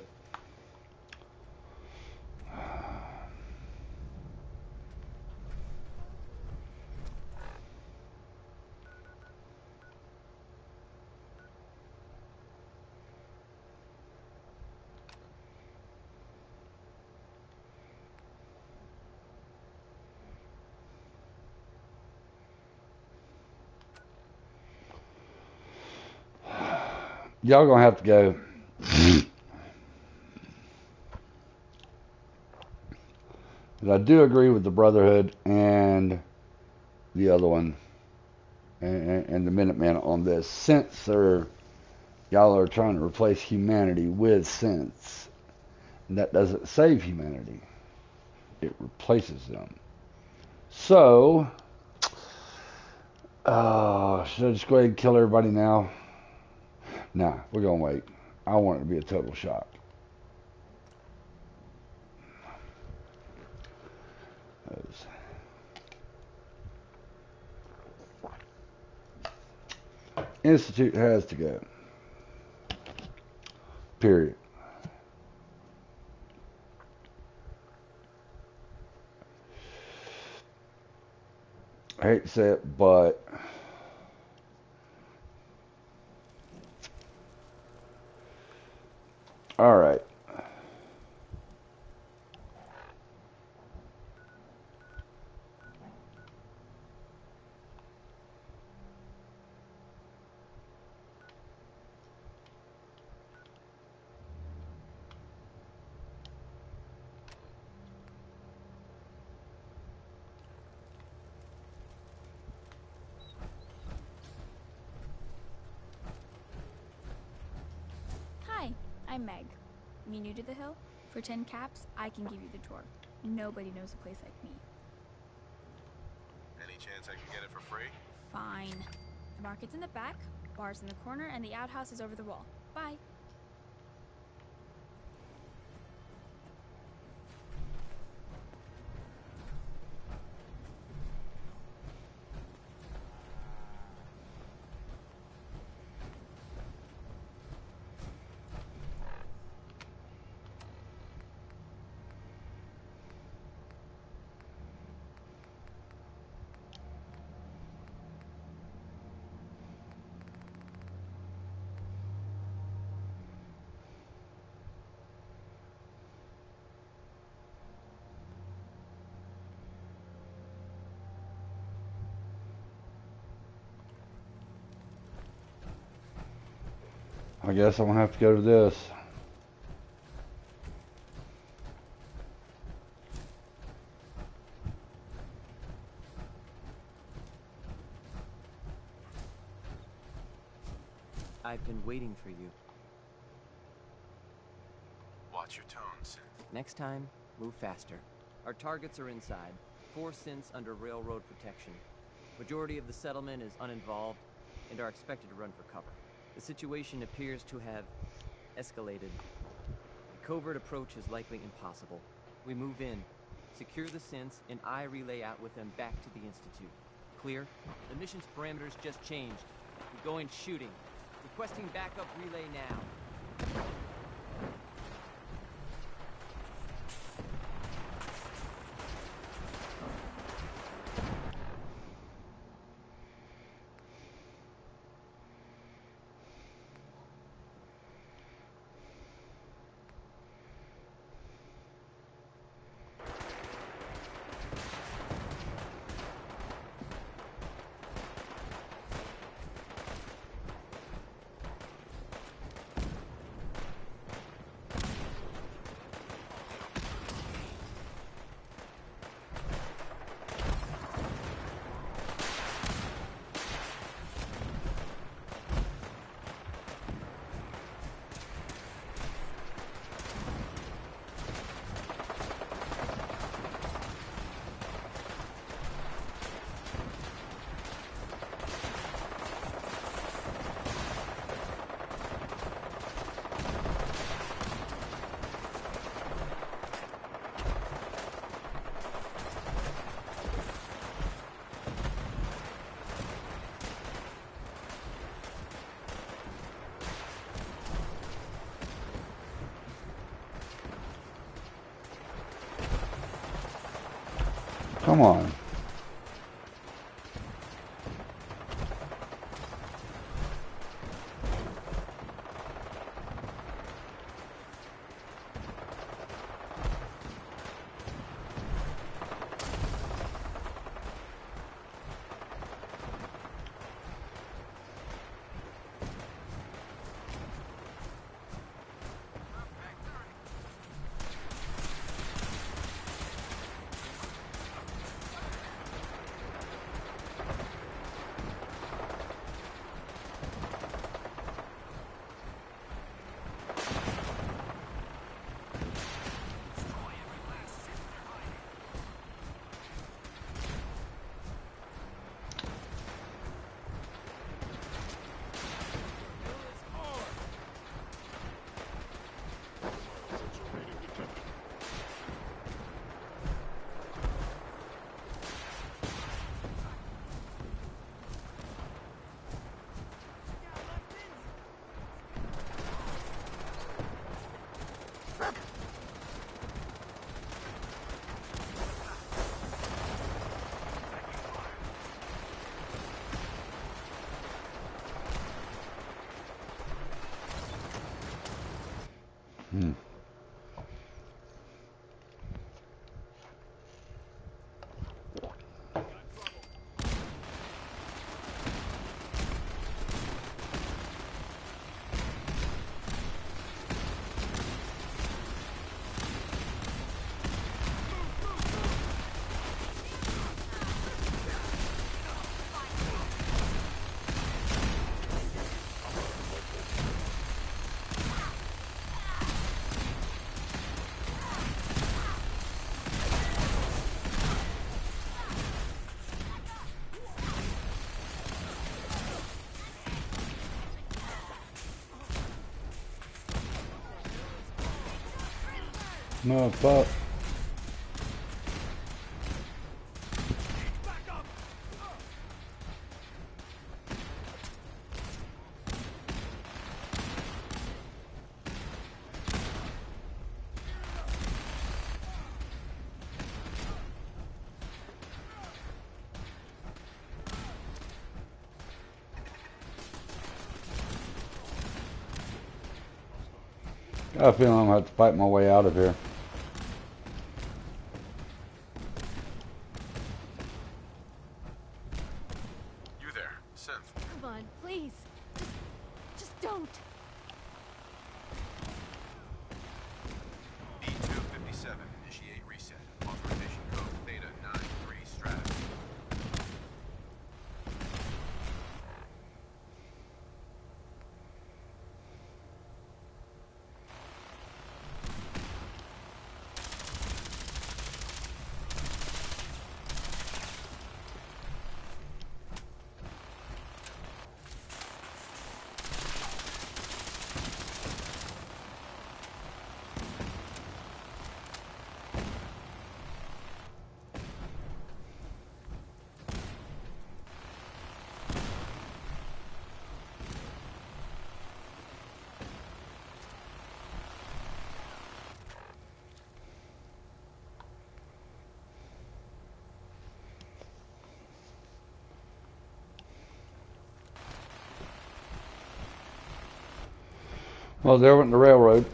Y'all gonna have to go. But I do agree with the Brotherhood and the other one and the Minutemen on this. Since y'all are trying to replace humanity with synths, and that doesn't save humanity. It replaces them. So, should I just go ahead and kill everybody now? Nah, we're going to wait. I want it to be a total shock. Institute has to go. Period. I hate to say it, but all right. Hi, I'm Meg. You new to the hill? For 10 caps, I can give you the tour. Nobody knows a place like me. Any chance I can get it for free? Fine. The market's in the back, bar's in the corner, and the outhouse is over the wall. Bye. I guess I'm going to have to go to this. I've been waiting for you. Watch your tone, Synth. Next time, move faster. Our targets are inside. 4 synths under railroad protection. Majority of the settlement is uninvolved and are expected to run for cover. The situation appears to have escalated. A covert approach is likely impossible. We move in, secure the synths, and I relay out with them back to the Institute. Clear? The mission's parameters just changed. We go in shooting. Requesting backup relay now. Come on. No, fuck. I feel I'm gonna have to fight my way out of here. You there, Synth. Come on, please. Just don't. B257, initiate reset. Authorization code Theta 93 Stratus. Well, there went the railroad.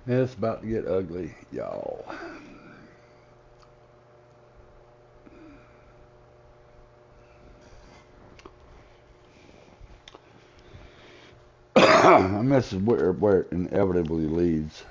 It's about to get ugly, y'all. And this is where it inevitably leads.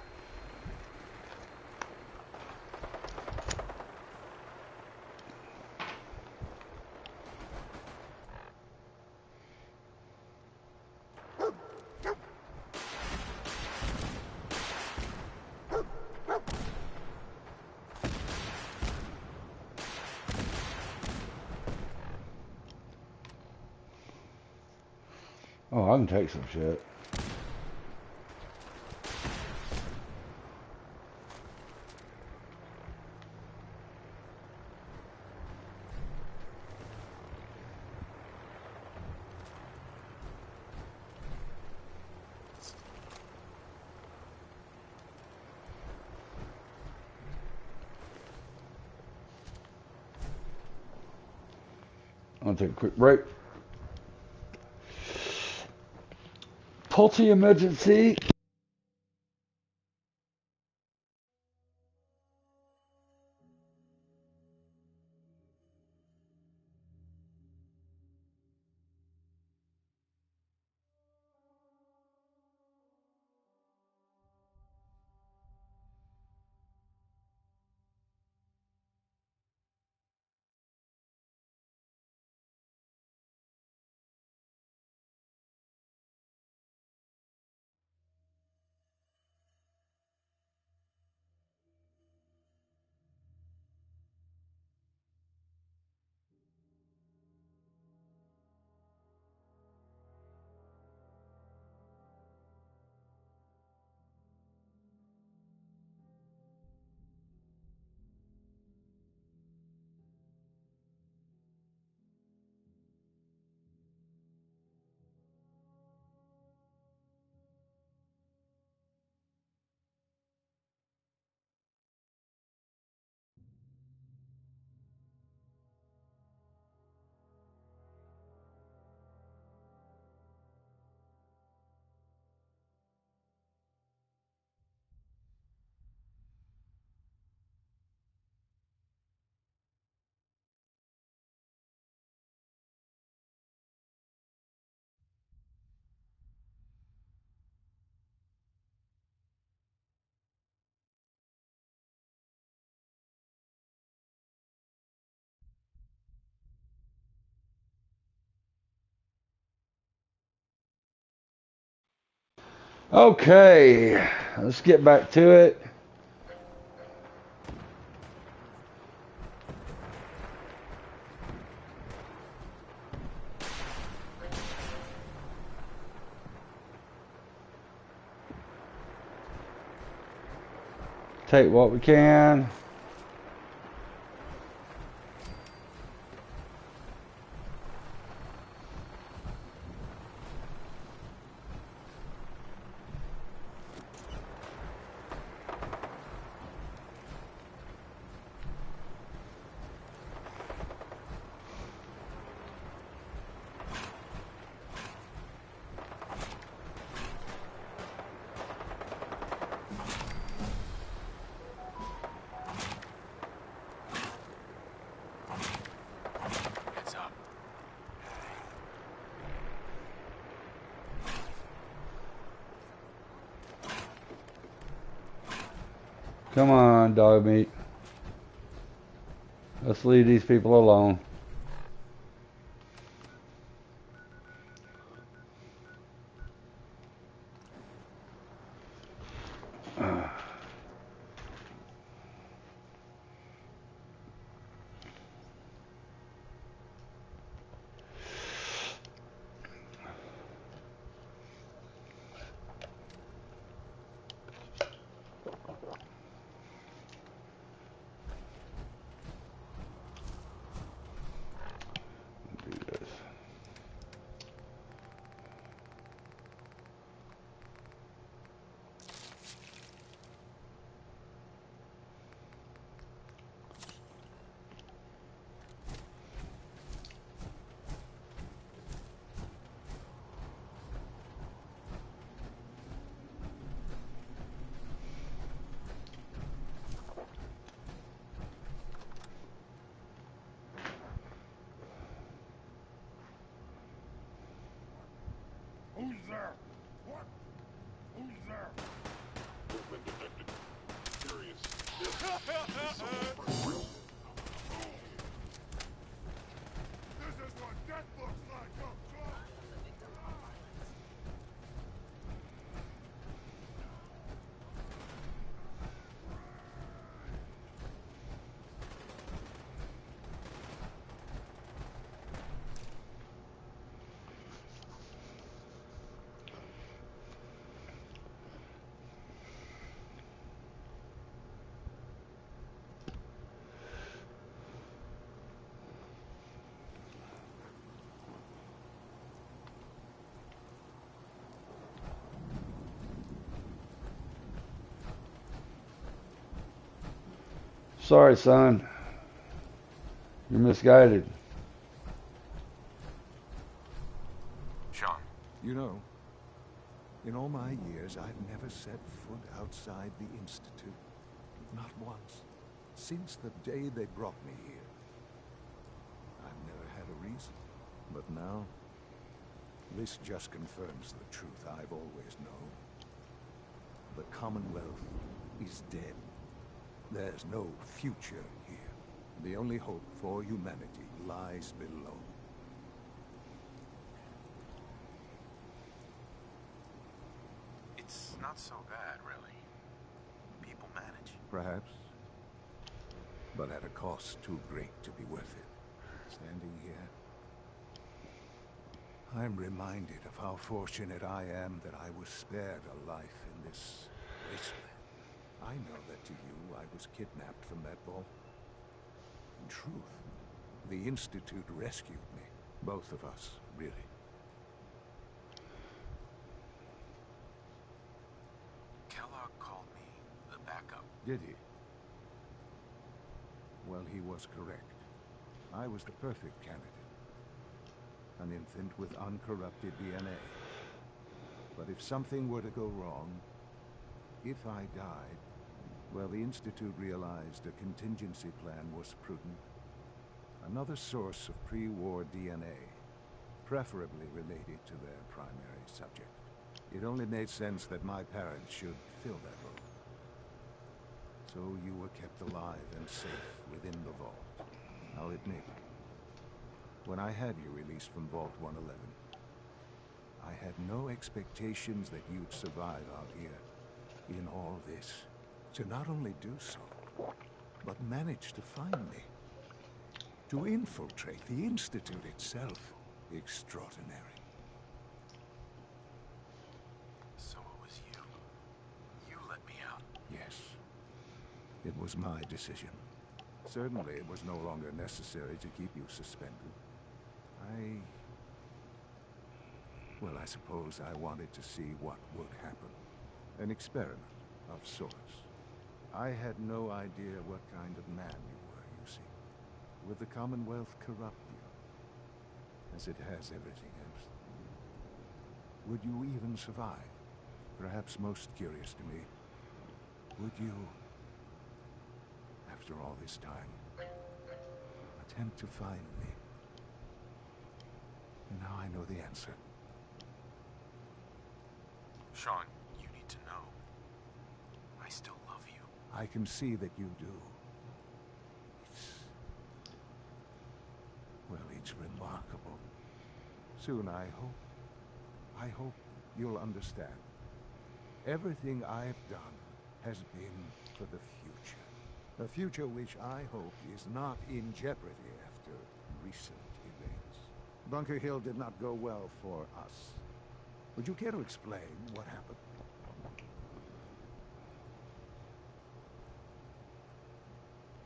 Oh, I can take some shit. I'm gonna take a quick break. Pulte emergency. Okay, let's get back to it. Take what we can. Heads up. Come on, dog meat. Let's leave these people alone. Who's there? What? Who's there? Movement detected. Curious. This is what death looks like up close! Sorry, son. You're misguided. Sean. You know, in all my years, I've never set foot outside the Institute. Not once. Since the day they brought me here. I've never had a reason. But now, this just confirms the truth I've always known. The Commonwealth is dead. There's no future here. The only hope for humanity lies below. It's not so bad, really. People manage. Perhaps. But at a cost too great to be worth it. Standing here, I'm reminded of how fortunate I am that I was spared a life in this wasteland. I know that to you, I was kidnapped from that vault. In truth, the Institute rescued me. Both of us, really. Kellogg called me the backup. Did he? Well, he was correct. I was the perfect candidate. An infant with uncorrupted DNA. But if something were to go wrong, if I died, well, the Institute realized a contingency plan was prudent. Another source of pre-war DNA, preferably related to their primary subject. It only made sense that my parents should fill that role. So you were kept alive and safe within the vault. I'll admit, when I had you released from Vault 111, I had no expectations that you'd survive out here in all this. To not only do so, but manage to find me. To infiltrate the Institute itself. Extraordinary. So it was you. You let me out. Yes. It was my decision. Certainly it was no longer necessary to keep you suspended. Well, I suppose I wanted to see what would happen. An experiment of sorts. I had no idea what kind of man you were, you see. Would the Commonwealth corrupt you? As it has everything else? Would you even survive? Perhaps most curious to me, would you, after all this time, attempt to find me? And now I know the answer. Sean, you need to know. I still love you. I can see that you do. It's remarkable. Soon, I hope you'll understand. Everything I've done has been for the future. A future which I hope is not in jeopardy after recent events. Bunker Hill did not go well for us. Would you care to explain what happened?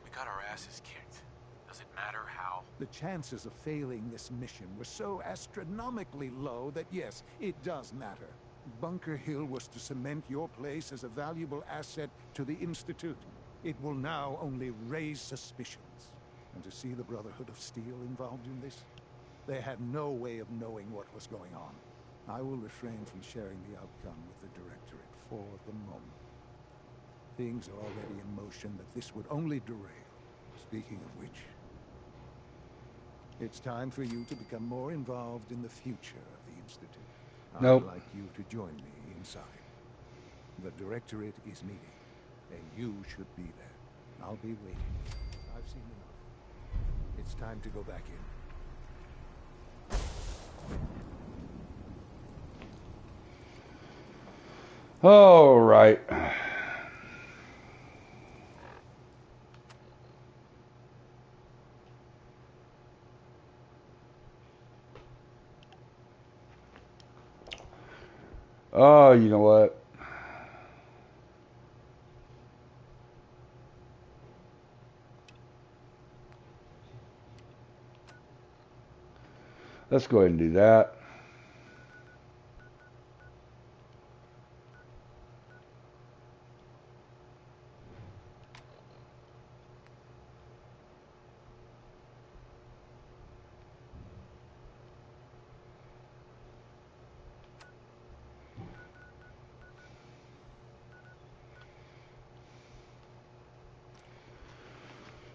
We got our asses kicked. Does it matter how? The chances of failing this mission were so astronomically low that yes, it does matter. Bunker Hill was to cement your place as a valuable asset to the Institute. It will now only raise suspicions. And to see the Brotherhood of Steel involved in this, they had no way of knowing what was going on. I will refrain from sharing the outcome with the Directorate for the moment. Things are already in motion that this would only derail. Speaking of which, it's time for you to become more involved in the future of the Institute. Nope. I'd like you to join me inside. The Directorate is meeting, and you should be there. I'll be waiting. I've seen enough. It's time to go back in. All right. Oh, you know what? Let's go ahead and do that.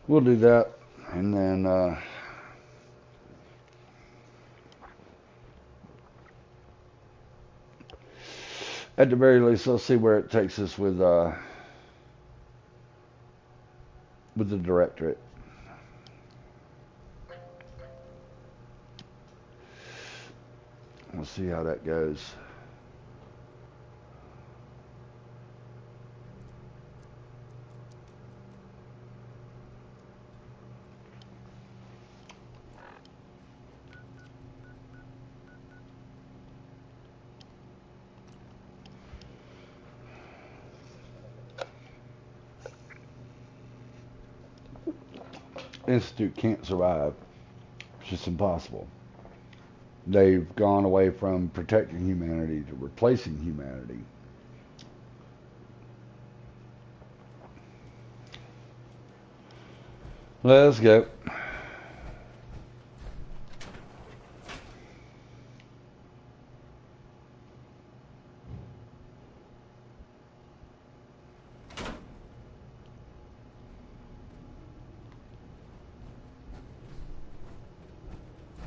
We'll do that, and then at the very least, let's see where it takes us with the Directorate. We'll see how that goes. Institute can't survive. It's just impossible. They've gone away from protecting humanity to replacing humanity. Let's go.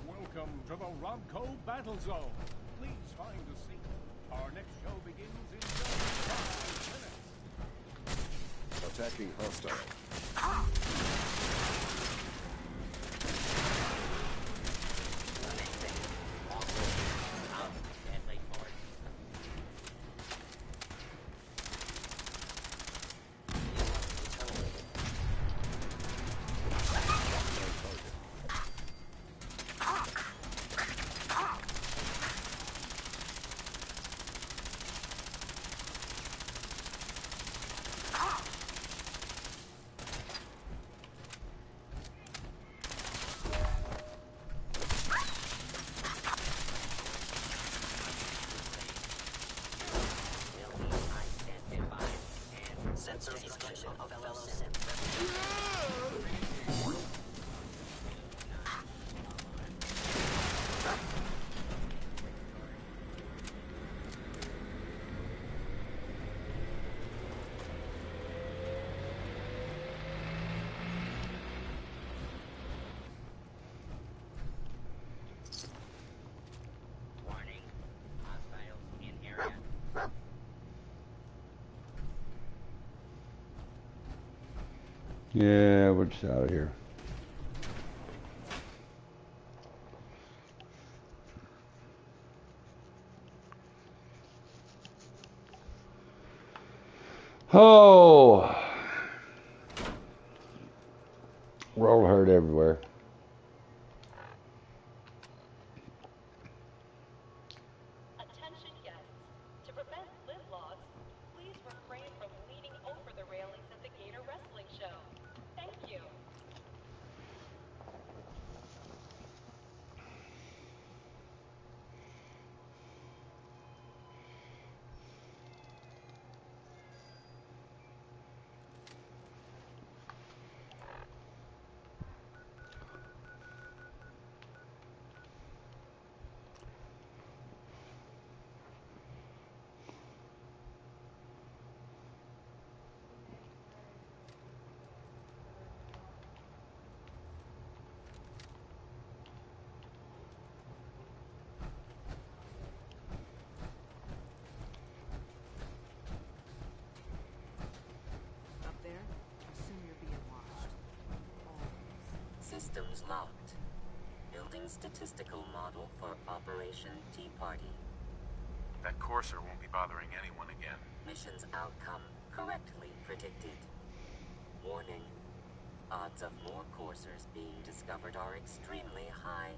Welcome to the Rodco Battle Zone. Please find a seat. Our next show begins in just 5 minutes. Attacking hostile. Sensor detection of fellow synth. Warning. Hostiles in area. Yeah, we're just out of here. Oh, world hurt everywhere. Attention guests. To prevent lid loss, please refrain from leaning over the railings at the Gator Wrestling Show. Thank you. Systems locked. Building statistical model for Operation Tea Party. That courser won't be bothering anyone again. Mission's outcome correctly predicted. Warning. Odds of more coursers being discovered are extremely high.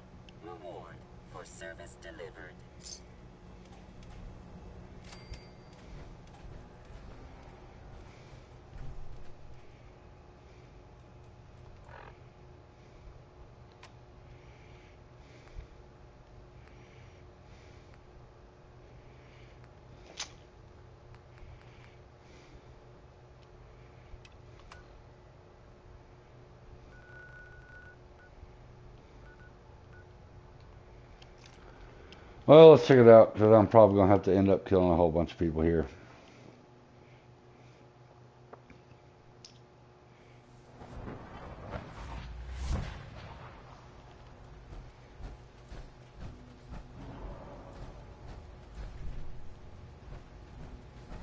Reward for service delivered. Well, let's check it out, because I'm probably going to have to end up killing a whole bunch of people here.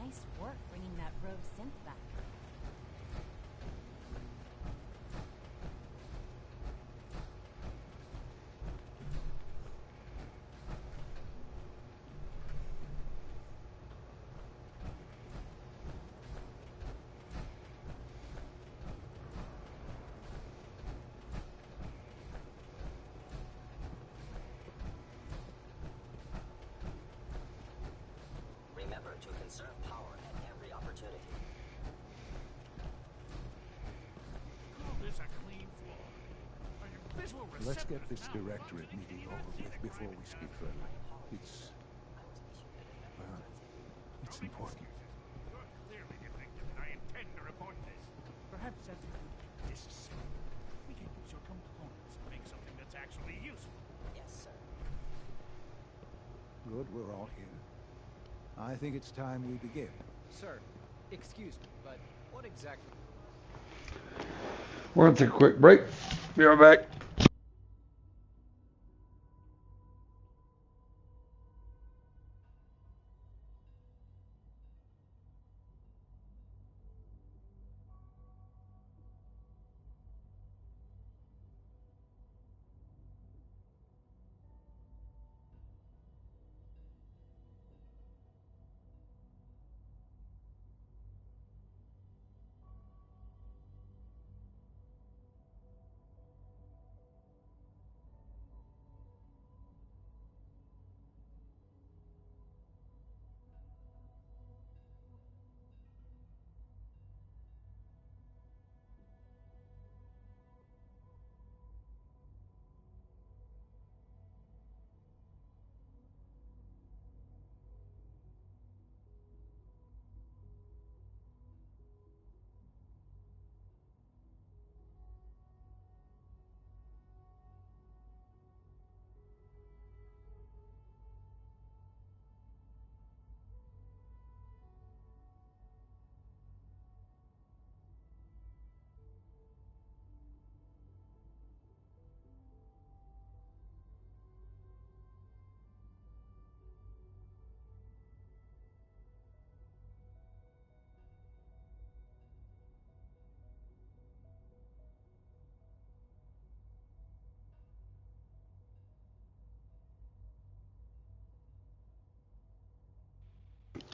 Nice work bringing that rogue synth back. Remember to conserve power at every opportunity. Call this a clean floor. Are your visual Let's get receptors this now directorate meeting over with before we speak further. It's... well, it's important. You're clearly defective, and I intend to report this. Perhaps as a discipline, we can use your components to make something that's actually useful. Yes, sir. Good, we're all here. I think it's time we begin. Sir, excuse me, but what exactly... We're going to take a quick break. Be right back.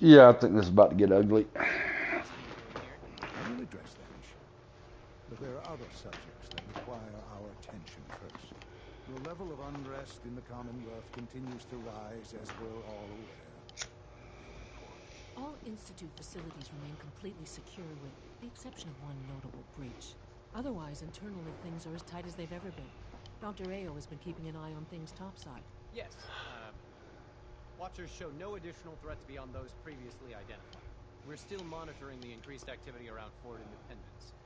Yeah, I think this is about to get ugly. We'll address that issue. But there are other subjects that require our attention first. The level of unrest in the Commonwealth continues to rise, as we're all aware. All Institute facilities remain completely secure with the exception of one notable breach. Otherwise, internally, things are as tight as they've ever been. Dr. Ayo has been keeping an eye on things topside. Yes, Watchers show no additional threats beyond those previously identified. We're still monitoring the increased activity around Fort Independence,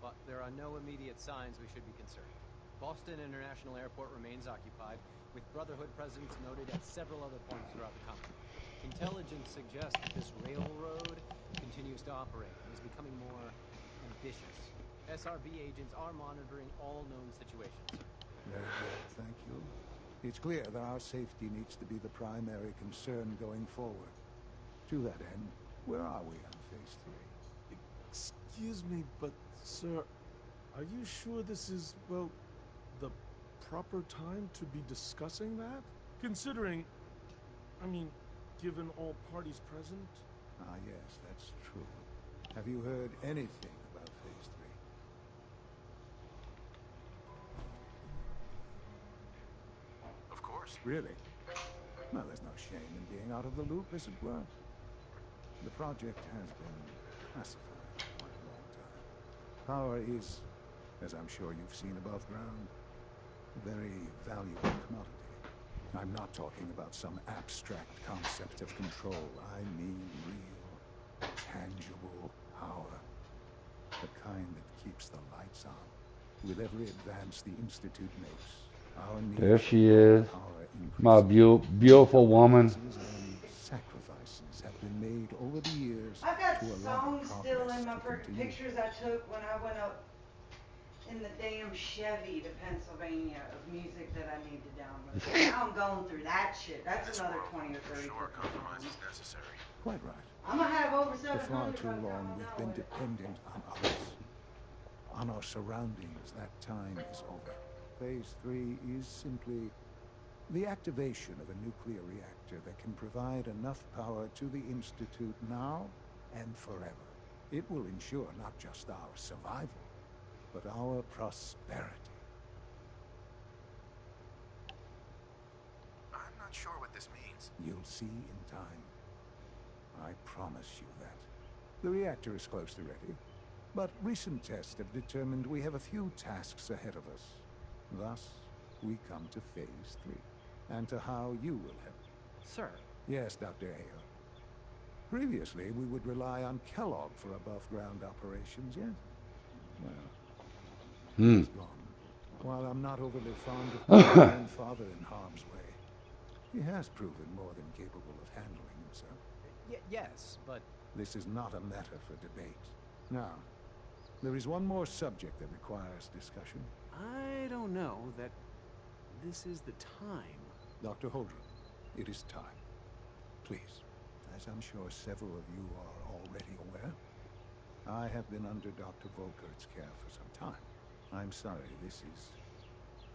but there are no immediate signs we should be concerned. Boston International Airport remains occupied, with Brotherhood presence noted at several other points throughout the continent. Intelligence suggests that this railroad continues to operate and is becoming more ambitious. SRB agents are monitoring all known situations. Very good, thank you. It's clear that our safety needs to be the primary concern going forward. To that end, where are we on Phase 3? Excuse me, but, sir, are you sure this is, well, the proper time to be discussing that? Considering, I mean, given all parties present? Ah, yes, that's true. Have you heard anything about Phase 3? Of course. Really? Well, there's no shame in being out of the loop, as it were. The project has been classified for quite a long time. Power is, as I'm sure you've seen above ground, a very valuable commodity. I'm not talking about some abstract concept of control. I mean real, tangible power. The kind that keeps the lights on. With every advance the Institute makes, our need There for she is. power My increases. beautiful woman. Sacrifices have been made over the years I've got to allow songs still progress in my to continue. pictures I took when I went up in the damn Chevy to Pennsylvania of music that I need to download. Now I'm going through that shit. That's another 20 or 30. Sure, compromise is necessary. Quite right. I'm gonna have over For far 700. too long, we've been dependent on others, on our surroundings. That time is over. Phase 3 is simply the activation of a nuclear reactor that can provide enough power to the Institute now and forever. It will ensure not just our survival, but our prosperity. I'm not sure what this means. You'll see in time. I promise you that. The reactor is close to ready, but recent tests have determined we have a few tasks ahead of us. Thus, we come to Phase 3, and to how you will help. Sir. Yes, Dr. Hale. Previously, we would rely on Kellogg for above-ground operations, yes? Well, he's gone. While I'm not overly fond of putting my own father in harm's way, he has proven more than capable of handling himself. Yes, but... This is not a matter for debate. Now, there is one more subject that requires discussion. I don't know that this is the time. Dr. Holdren, it is time. Please, as I'm sure several of you are already aware, I have been under Dr. Volkert's care for some time. I'm sorry, this is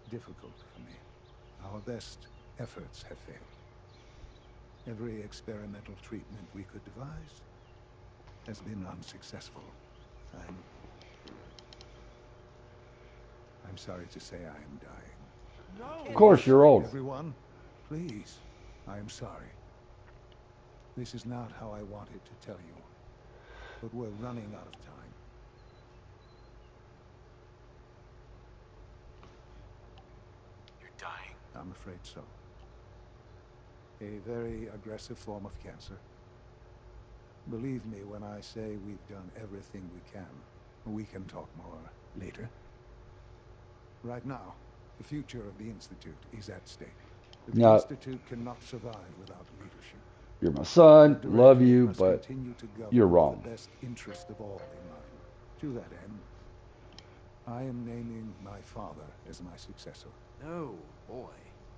difficult for me. Our best efforts have failed. Every experimental treatment we could devise has been unsuccessful. I'm sorry to say I am dying. No. Of course, you're old. Everyone, please, I am sorry. This is not how I wanted to tell you, but we're running out of time. You're dying? I'm afraid so. A very aggressive form of cancer. Believe me when I say we've done everything we can. We can talk more later. Right now, the future of the Institute is at stake. The No. Institute cannot survive without leadership. You're my son, The love Directorate you, must but continue to govern you're with wrong. The best interest of all in mind. To that end, I am naming my father as my successor. Oh, boy.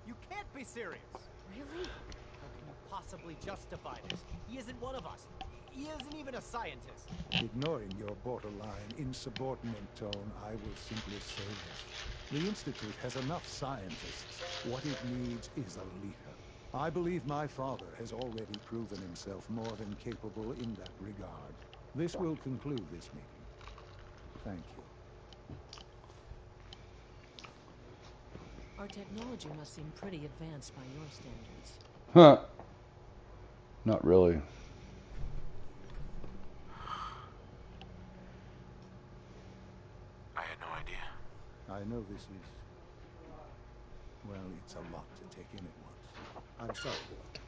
You can't be serious! Really? How can you possibly justify this? He isn't one of us. He isn't even a scientist. Ignoring your borderline, insubordinate tone, I will simply say this. The Institute has enough scientists. What it needs is a leader. I believe my father has already proven himself more than capable in that regard. This will conclude this meeting. Thank you. Our technology must seem pretty advanced by your standards. Huh. Not really. I had no idea. I know this is... well, it's a lot to take in at once. I'm sorry, Bill.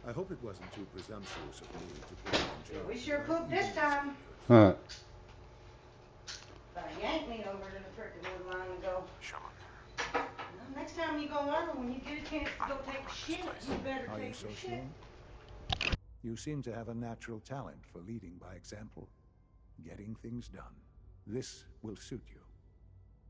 I hope it wasn't too presumptuous of me to put you in charge. We sure pooped this time. Huh. But yank me over to the frickin' wood line and go. Sean. Well, next time you go over, when you get a chance to go take a shit, you better Are you take so a sure? shit. You seem to have a natural talent for leading by example. Getting things done. This will suit you.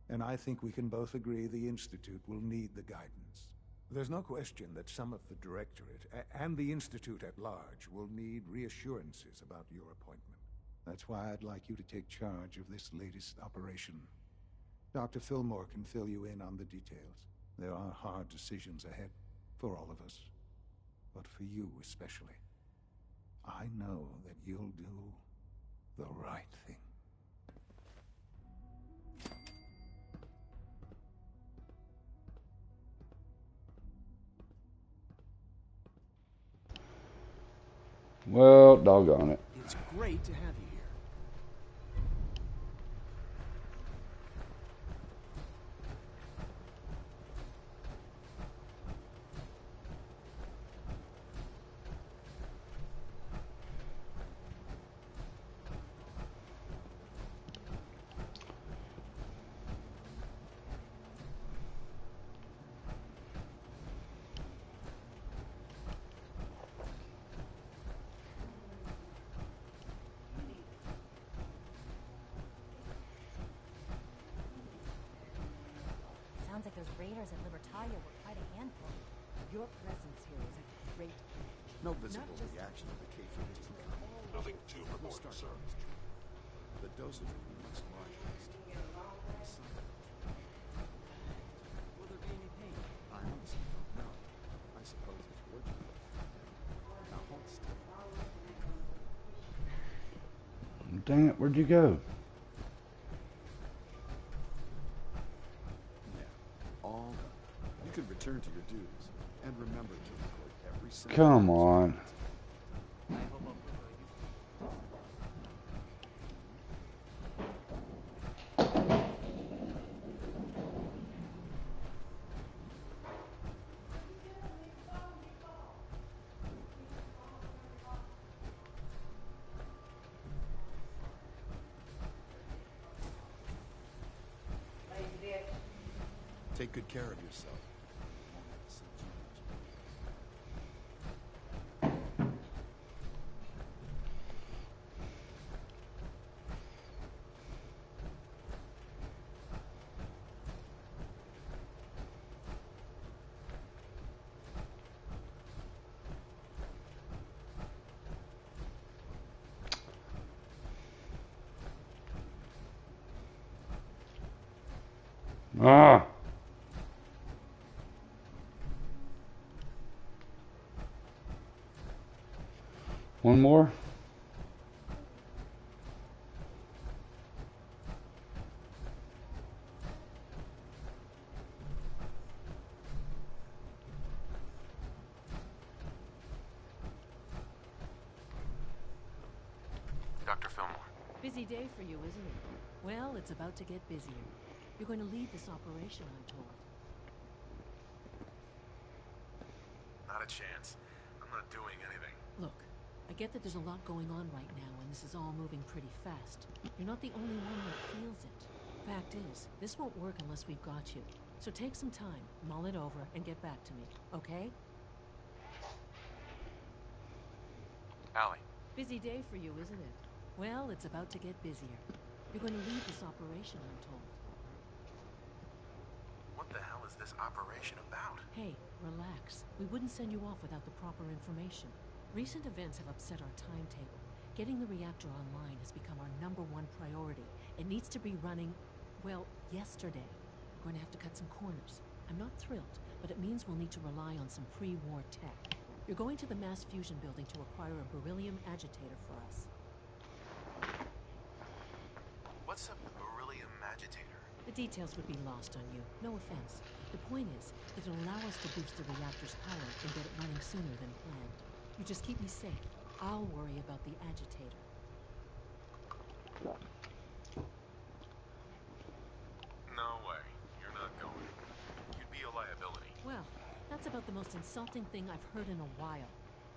And I think we can both agree the Institute will need the guidance. There's no question that some of the Directorate and the Institute at large will need reassurances about your appointment. That's why I'd like you to take charge of this latest operation. Dr. Fillmore can fill you in on the details. There are hard decisions ahead for all of us, but for you especially. I know that you'll do the right thing. Well, doggone it. It's great to have you here. Sounds like those raiders at Libertalia were quite a handful. Your presence here is a great... No visible reaction to the K-15 coming. Nothing to report, sir. The dosage will be much larger this time. Will there be any pain? I honestly don't know. I suppose it's working. Now hold still. Dang it, where'd you go? All done. You can return to your duties and remember to record every single. Come on. Take good care of yourself. Ah. One more. Dr. Fillmore. Busy day for you, isn't it? Well, it's about to get busier. You're going to lead this operation, I'm told. Not a chance. I'm not doing anything. Look, I get that there's a lot going on right now, and this is all moving pretty fast. You're not the only one that feels it. Fact is, this won't work unless we've got you. So take some time, mull it over, and get back to me, okay? Allie. Busy day for you, isn't it? Well, it's about to get busier. You're going to lead this operation, I'm told. What the hell is this operation about? Hey, relax. We wouldn't send you off without the proper information. Recent events have upset our timetable. Getting the reactor online has become our #1 priority. It needs to be running, well, yesterday. We're going to have to cut some corners. I'm not thrilled, but it means we'll need to rely on some pre-war tech. You're going to the mass fusion building to acquire a beryllium agitator for us. What's a beryllium agitator? The details would be lost on you. No offense. The point is, it'll allow us to boost the reactor's power and get it running sooner than planned. You just keep me safe. I'll worry about the agitator. No way. You're not going. You'd be a liability. Well, that's about the most insulting thing I've heard in a while.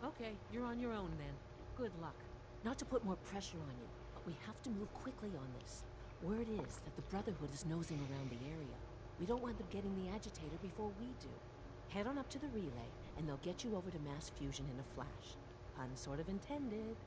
Okay, you're on your own then. Good luck. Not to put more pressure on you, but we have to move quickly on this. Word is that the Brotherhood is nosing around the area. We don't want them getting the agitator before we do. Head on up to the relay, and they'll get you over to mass fusion in a flash. Pun sort of intended.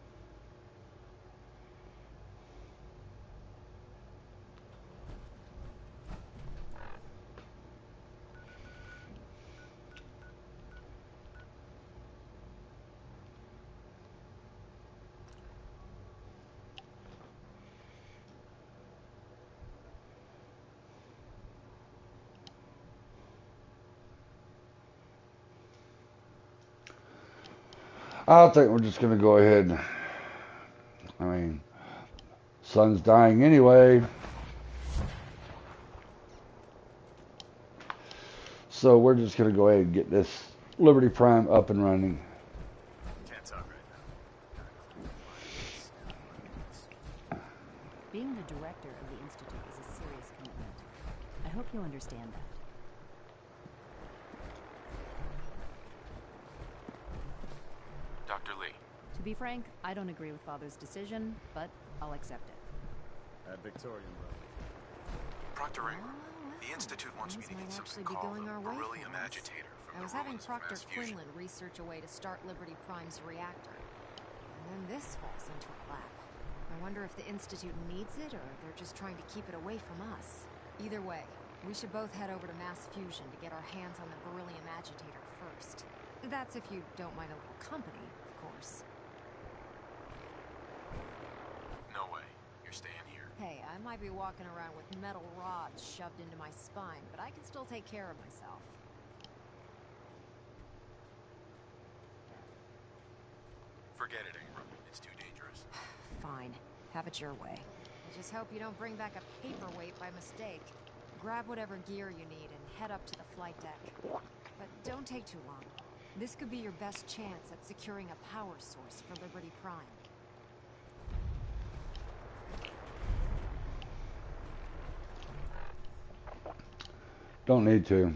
I think we're just gonna go ahead. I mean, sun's dying anyway. So we're just gonna go ahead and get this Liberty Prime up and running. Can't talk right now. Being the director of the Institute is a serious commitment. I hope you understand that. Dr. Lee. To be frank, I don't agree with Father's decision, but I'll accept it. At Victorian Road. Proctor Ingram. The Institute wants me to get something called a beryllium agitator from I was the having ruins of Proctor mass fusion. Quinlan research a way to start Liberty Prime's reactor. And then this falls into her lap. I wonder if the Institute needs it, or they're just trying to keep it away from us. Either way, we should both head over to mass fusion to get our hands on the beryllium agitator first. That's if you don't mind a little company, of course. No way. You're staying here. Hey, I might be walking around with metal rods shoved into my spine, but I can still take care of myself. Forget it, Ingram. It's too dangerous. Fine. Have it your way. I just hope you don't bring back a paperweight by mistake. Grab whatever gear you need and head up to the flight deck. But don't take too long. This could be your best chance at securing a power source for Liberty Prime. Don't need to.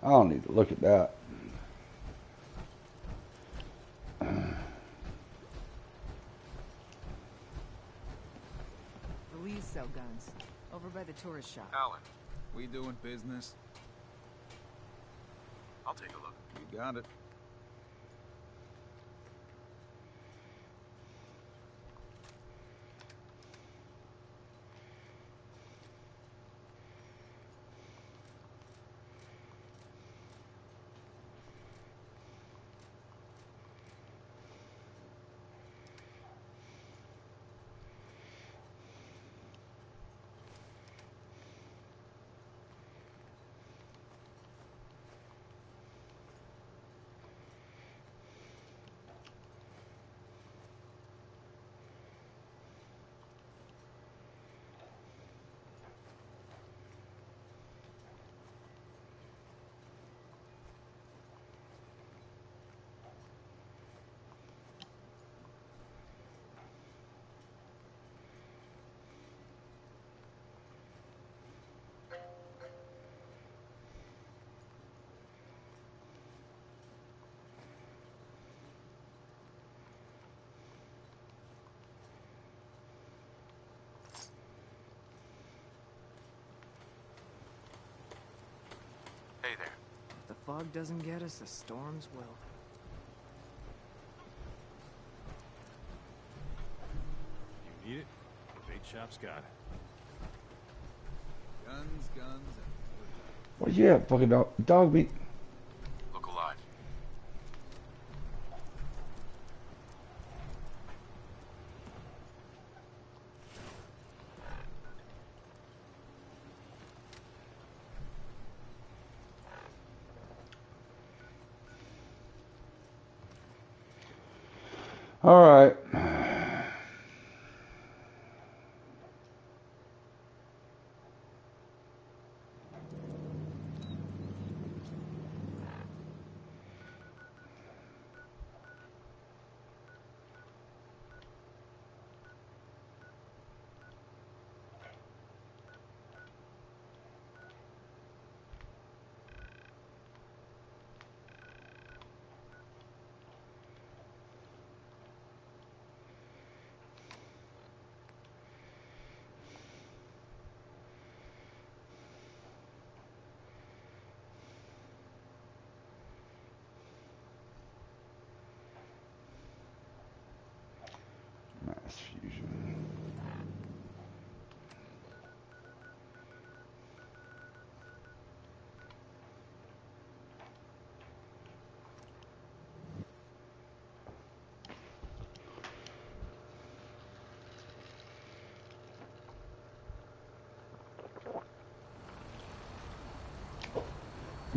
I don't need to look at that. The Lees sell guns. Over by the tourist shop. Alan, we doing business? I'll take a look. You got it. Hey there. If the fog doesn't get us, the storms will. You need it? The bait shop's got it. Guns, and... What'd you have? Fucking dog meat? Look alive. All right.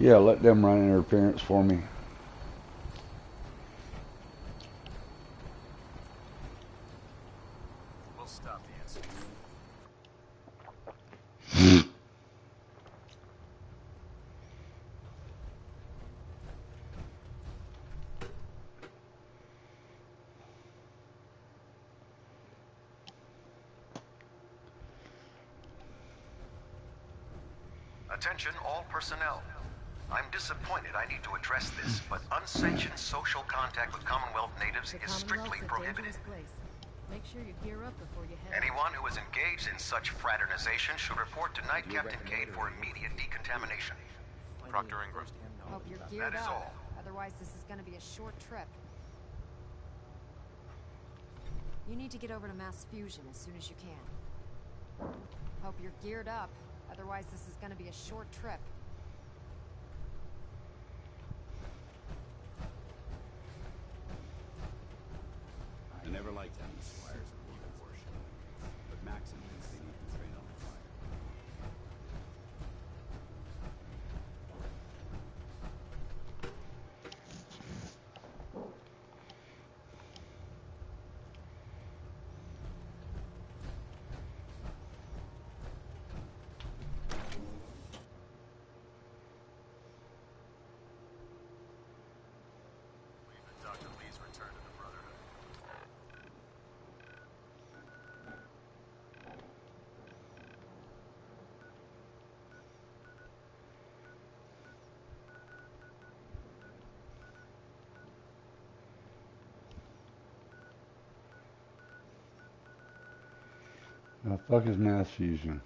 Yeah, let them run interference for me. We'll stop the incident. Attention all personnel. I'm disappointed I need to address this, but unsanctioned social contact with Commonwealth natives The is strictly Commonwealth's a prohibited. dangerous place. Make sure you gear up before you head. Anyone who is engaged in such fraternization should report to Night Captain Cade for immediate decontamination. Proctor Ingram. Hope you're That geared is up. all. Otherwise, this is going to be a short trip. You need to get over to Mass Fusion as soon as you can. Hope you're geared up. Otherwise, this is going to be a short trip. I never liked having squires in the warship, but Maxim thinks they need to train on the fire. Dr. Lee's return to the Brotherhood. The fuck is Mass Fusion?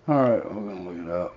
Alright, we're gonna look it up.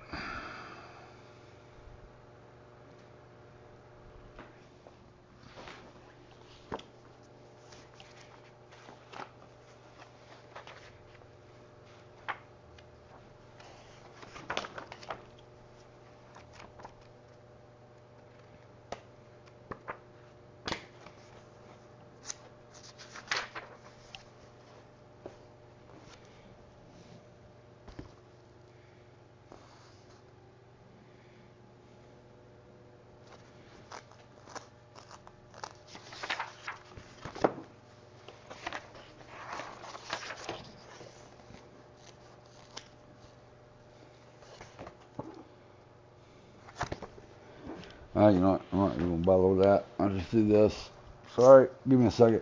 You know what? I'm not even gonna bother with that. I'll just do this. Sorry, give me a second.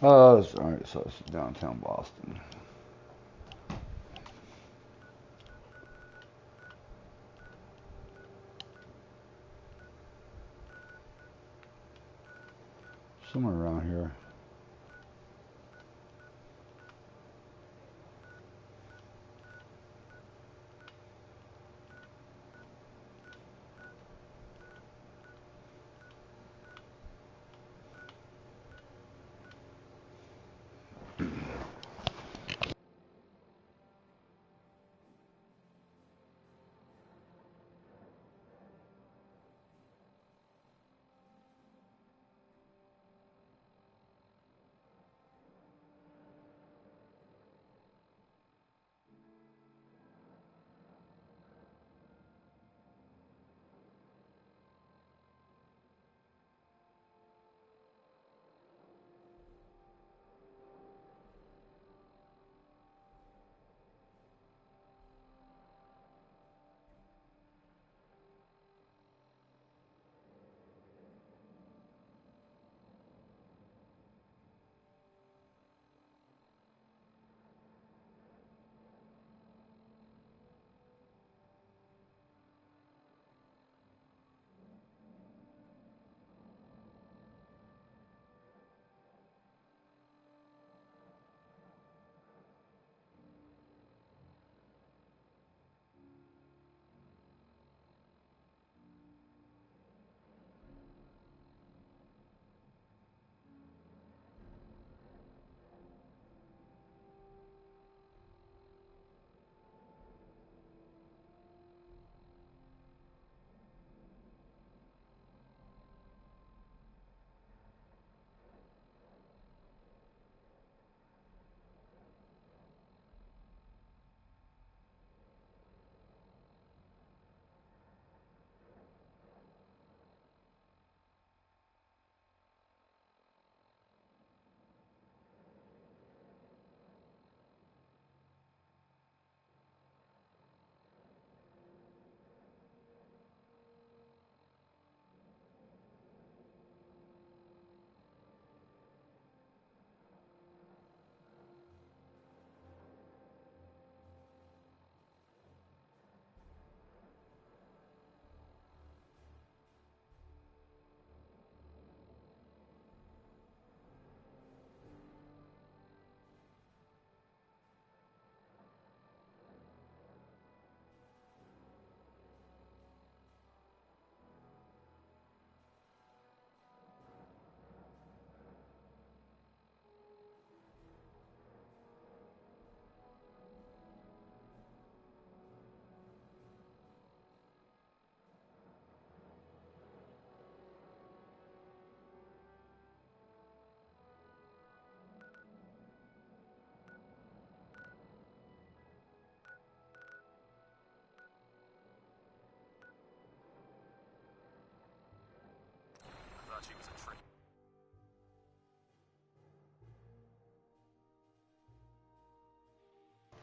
Alright, so it's downtown Boston. Somewhere around here.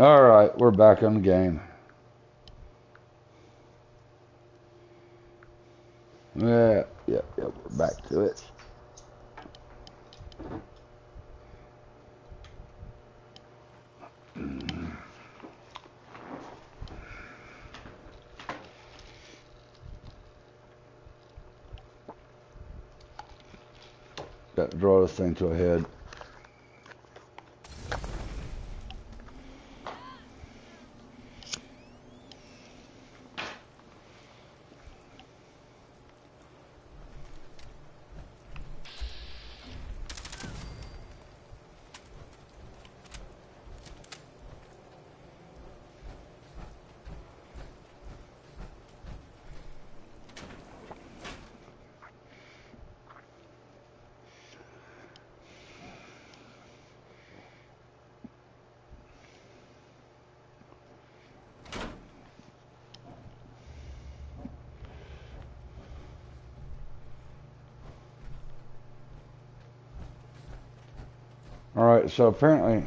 Alright, we're back on the game. Yeah, we're back to it. Got to draw this thing to a head. Alright, so apparently...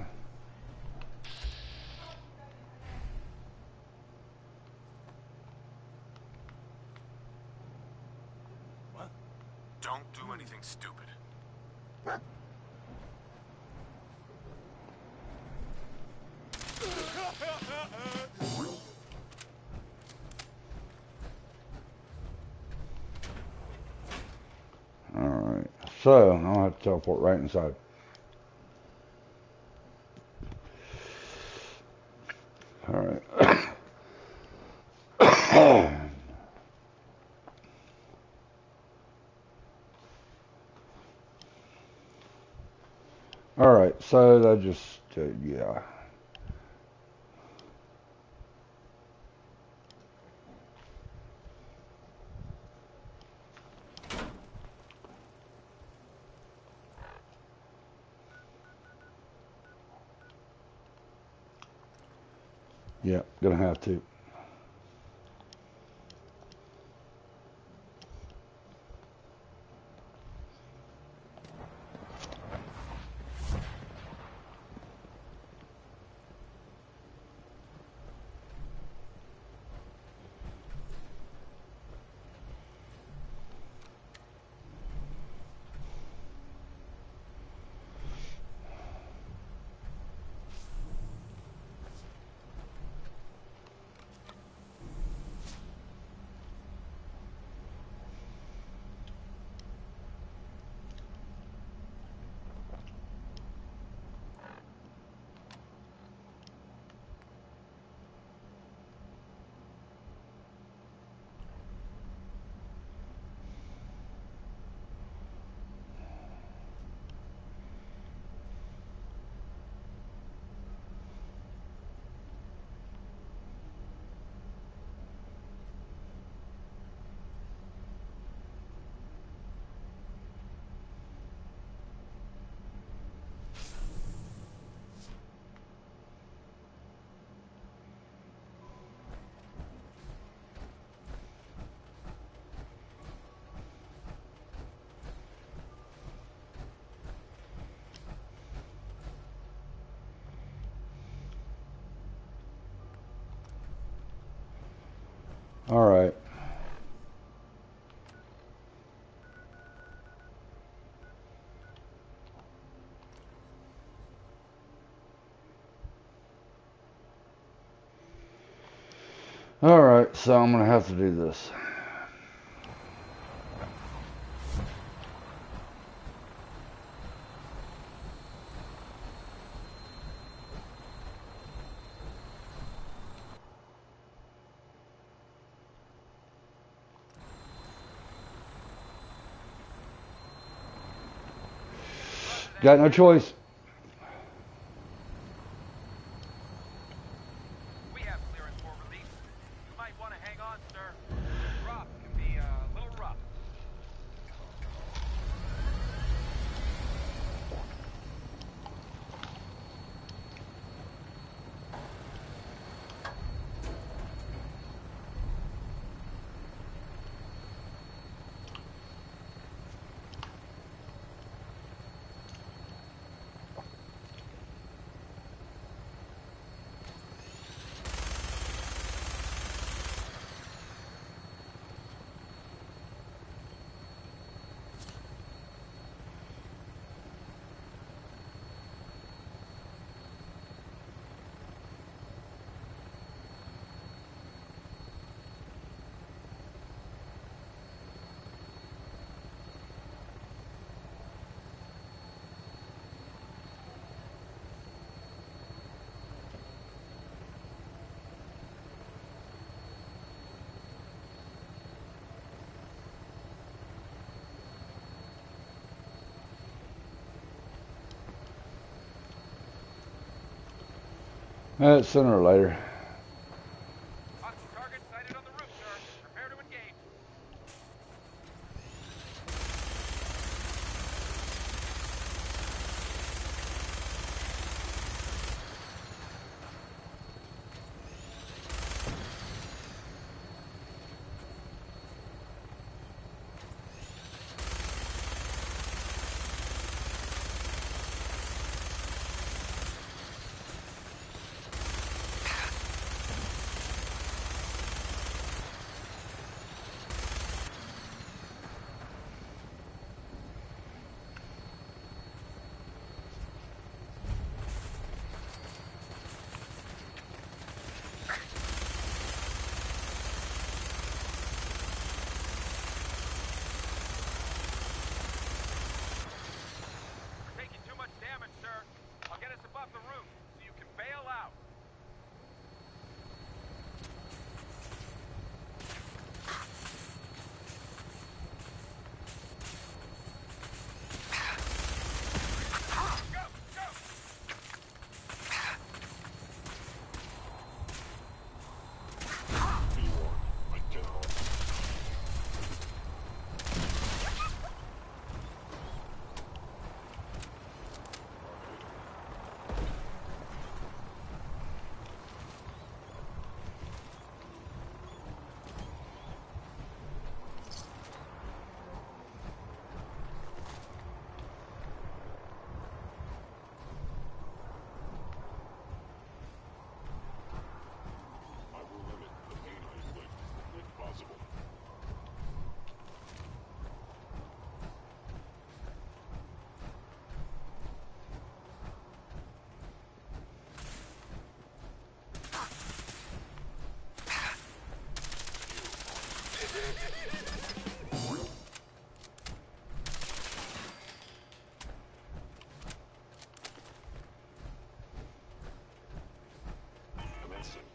Don't do anything stupid. Alright, so I'll have to teleport right inside. Alright. Alright, so that just, yeah. Yeah, gonna have to. Alright. Alright, so I'm gonna have to do this. Got no choice. We have clearance for release. You might want to hang on, sir. The drop can be a little rough. Sooner or later. Target sighted on the roof, sir. Prepare to engage.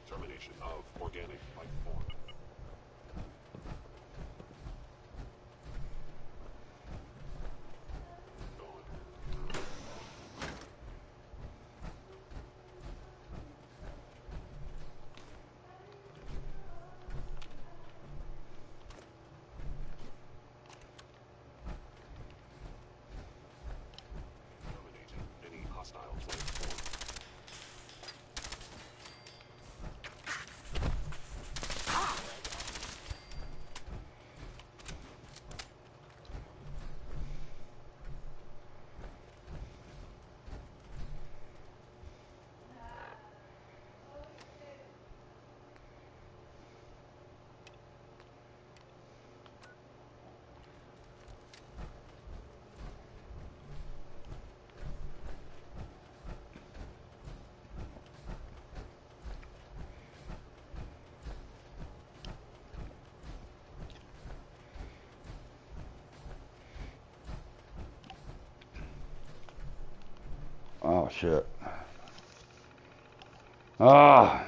Termination of organic life form. Terminating any hostile life form. Oh shit. Ah.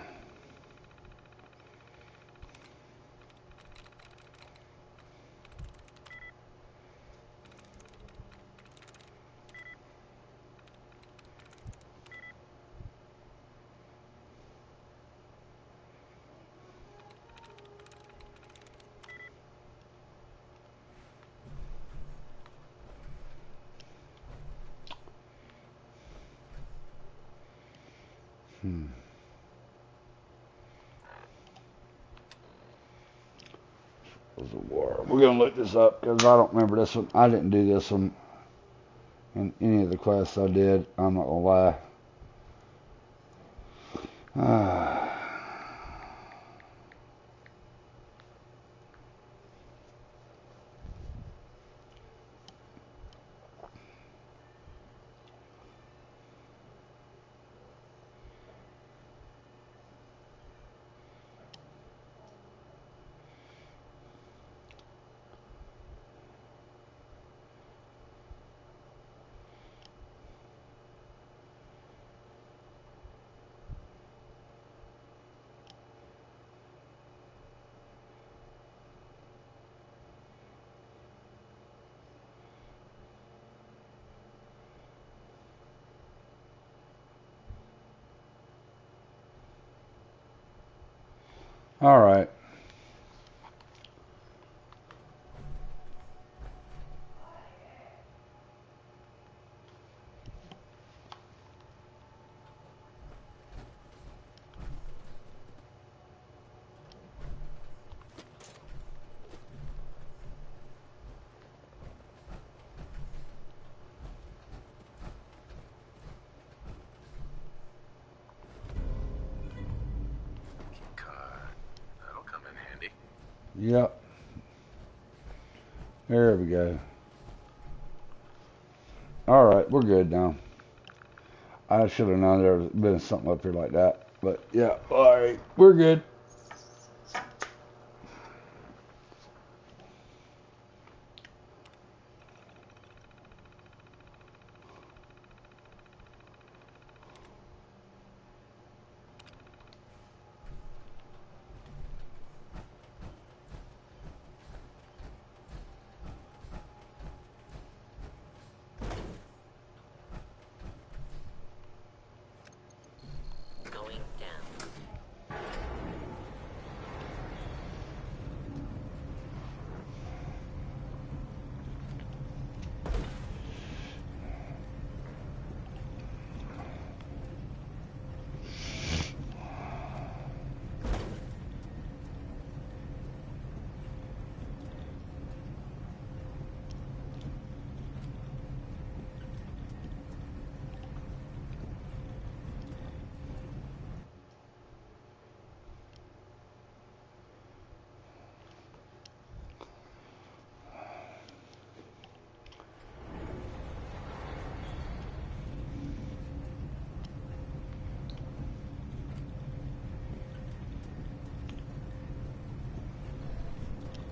Was a war. We're gonna look this up because I don't remember this one. I didn't do this one in any of the quests I did. I'm not gonna lie. All right. That'll come in handy. Yep. There we go. All right, we're good now. I should have known there was been something up here like that. But yeah, all right, we're good. Going down.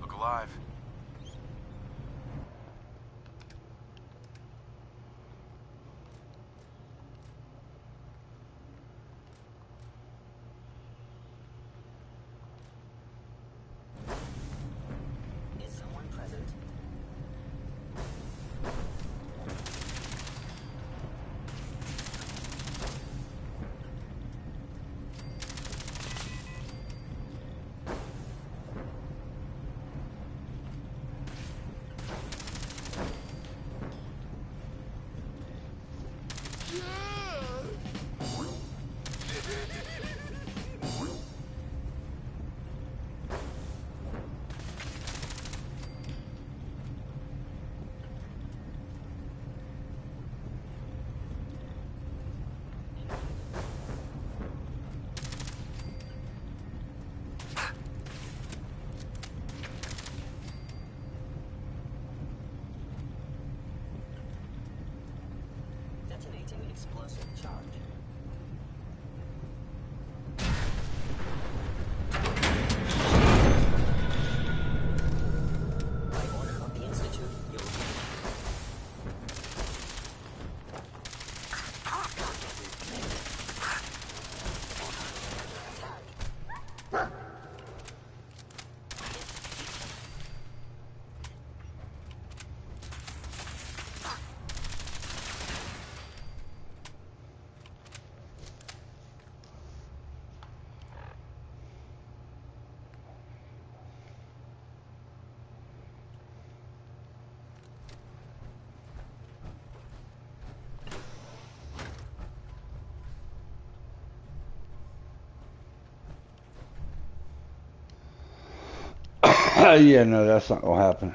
Look alive. Is someone present? Detonating explosive charge. By order of the Institute, you'll Yeah, no, that's not gonna happen.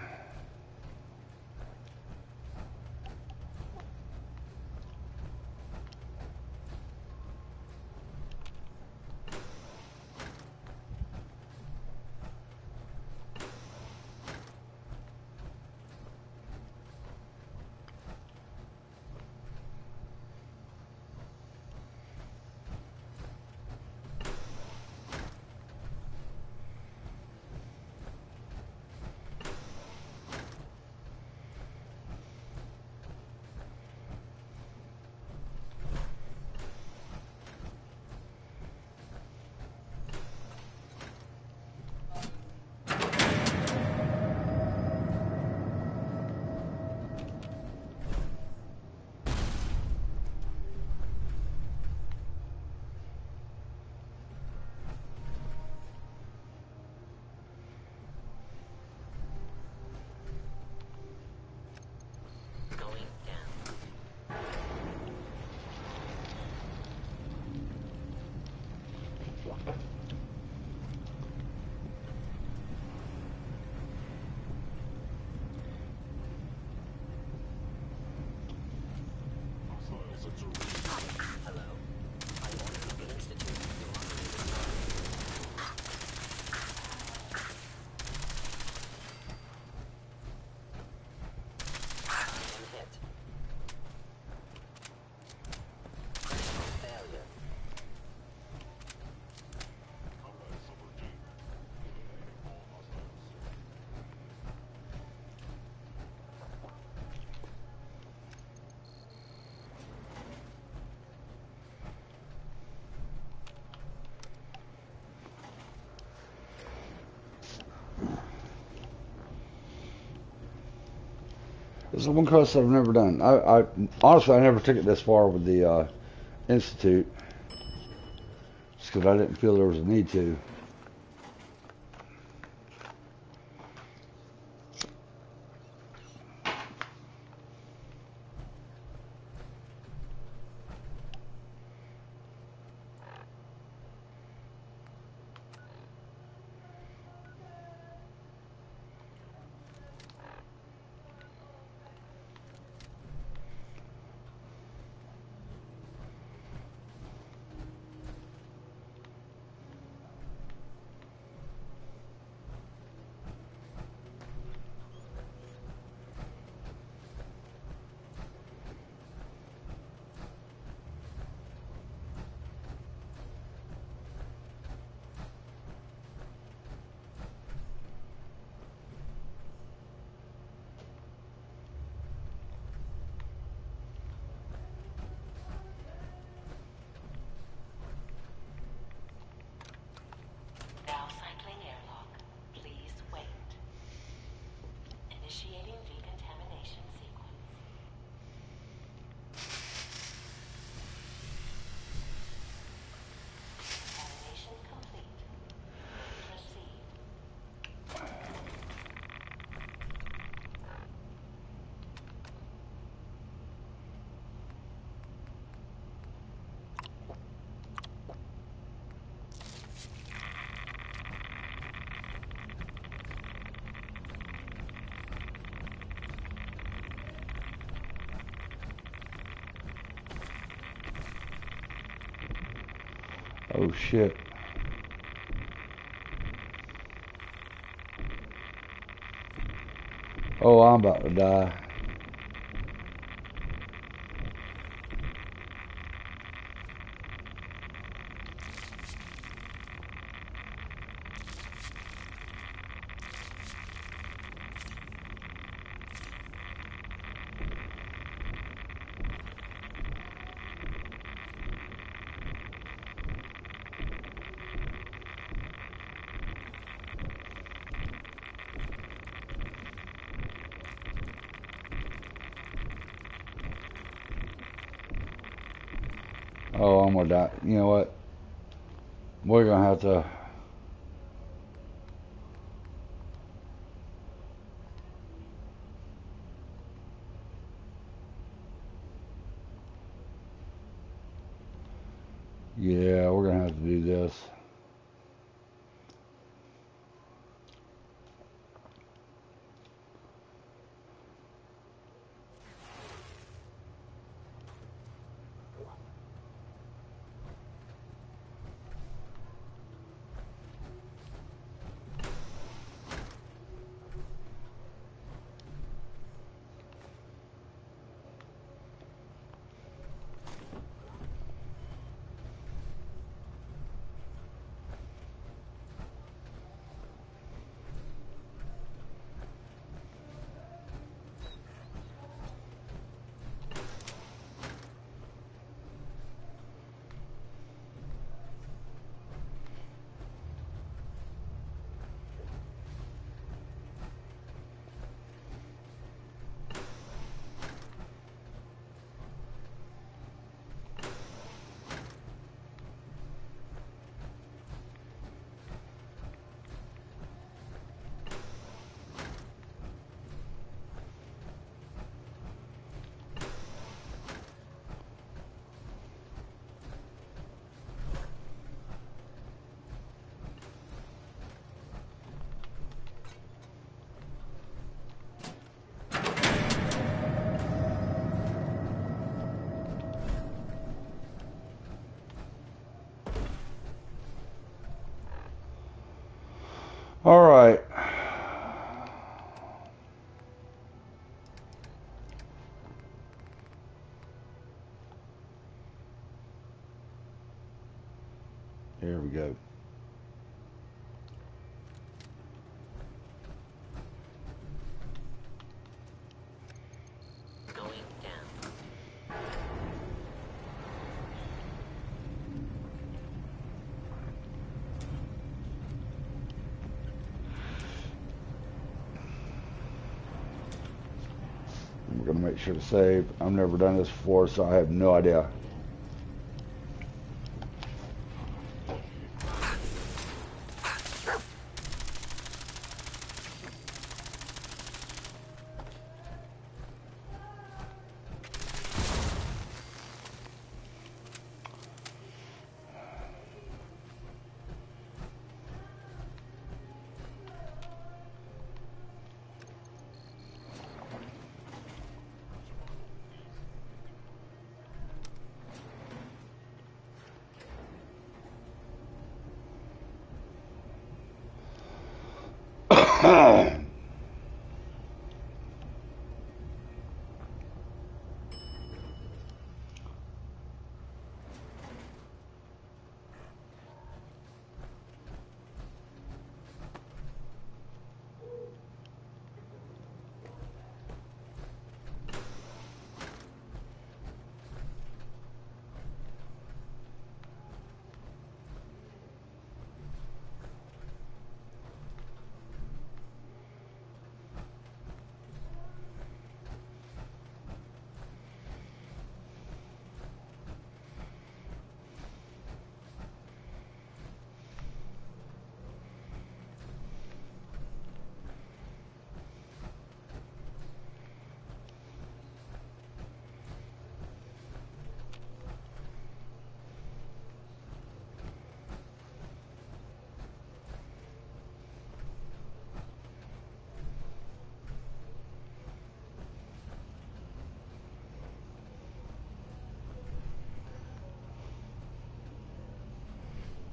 It's the one quest I've never done. I honestly, I never took it this far with the Institute. Just because I didn't feel there was a need to. Now cycling airlock. Please wait. Initiating decontamination sequence. Contamination complete. Proceed. Oh shit. Oh, I'm about to die. Oh, I'm gonna die. You know what? We're gonna have to. Yeah, we're gonna have to do this. All right. There we go. Going down. We're going to make sure to save. I've never done this before, so I have no idea.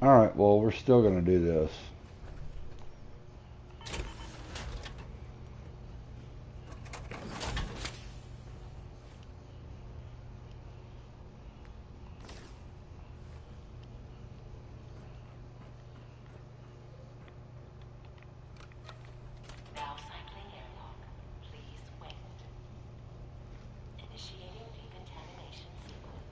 Alright, well, we're still going to do this. Now cycling airlock. Please wait. Initiating decontamination sequence.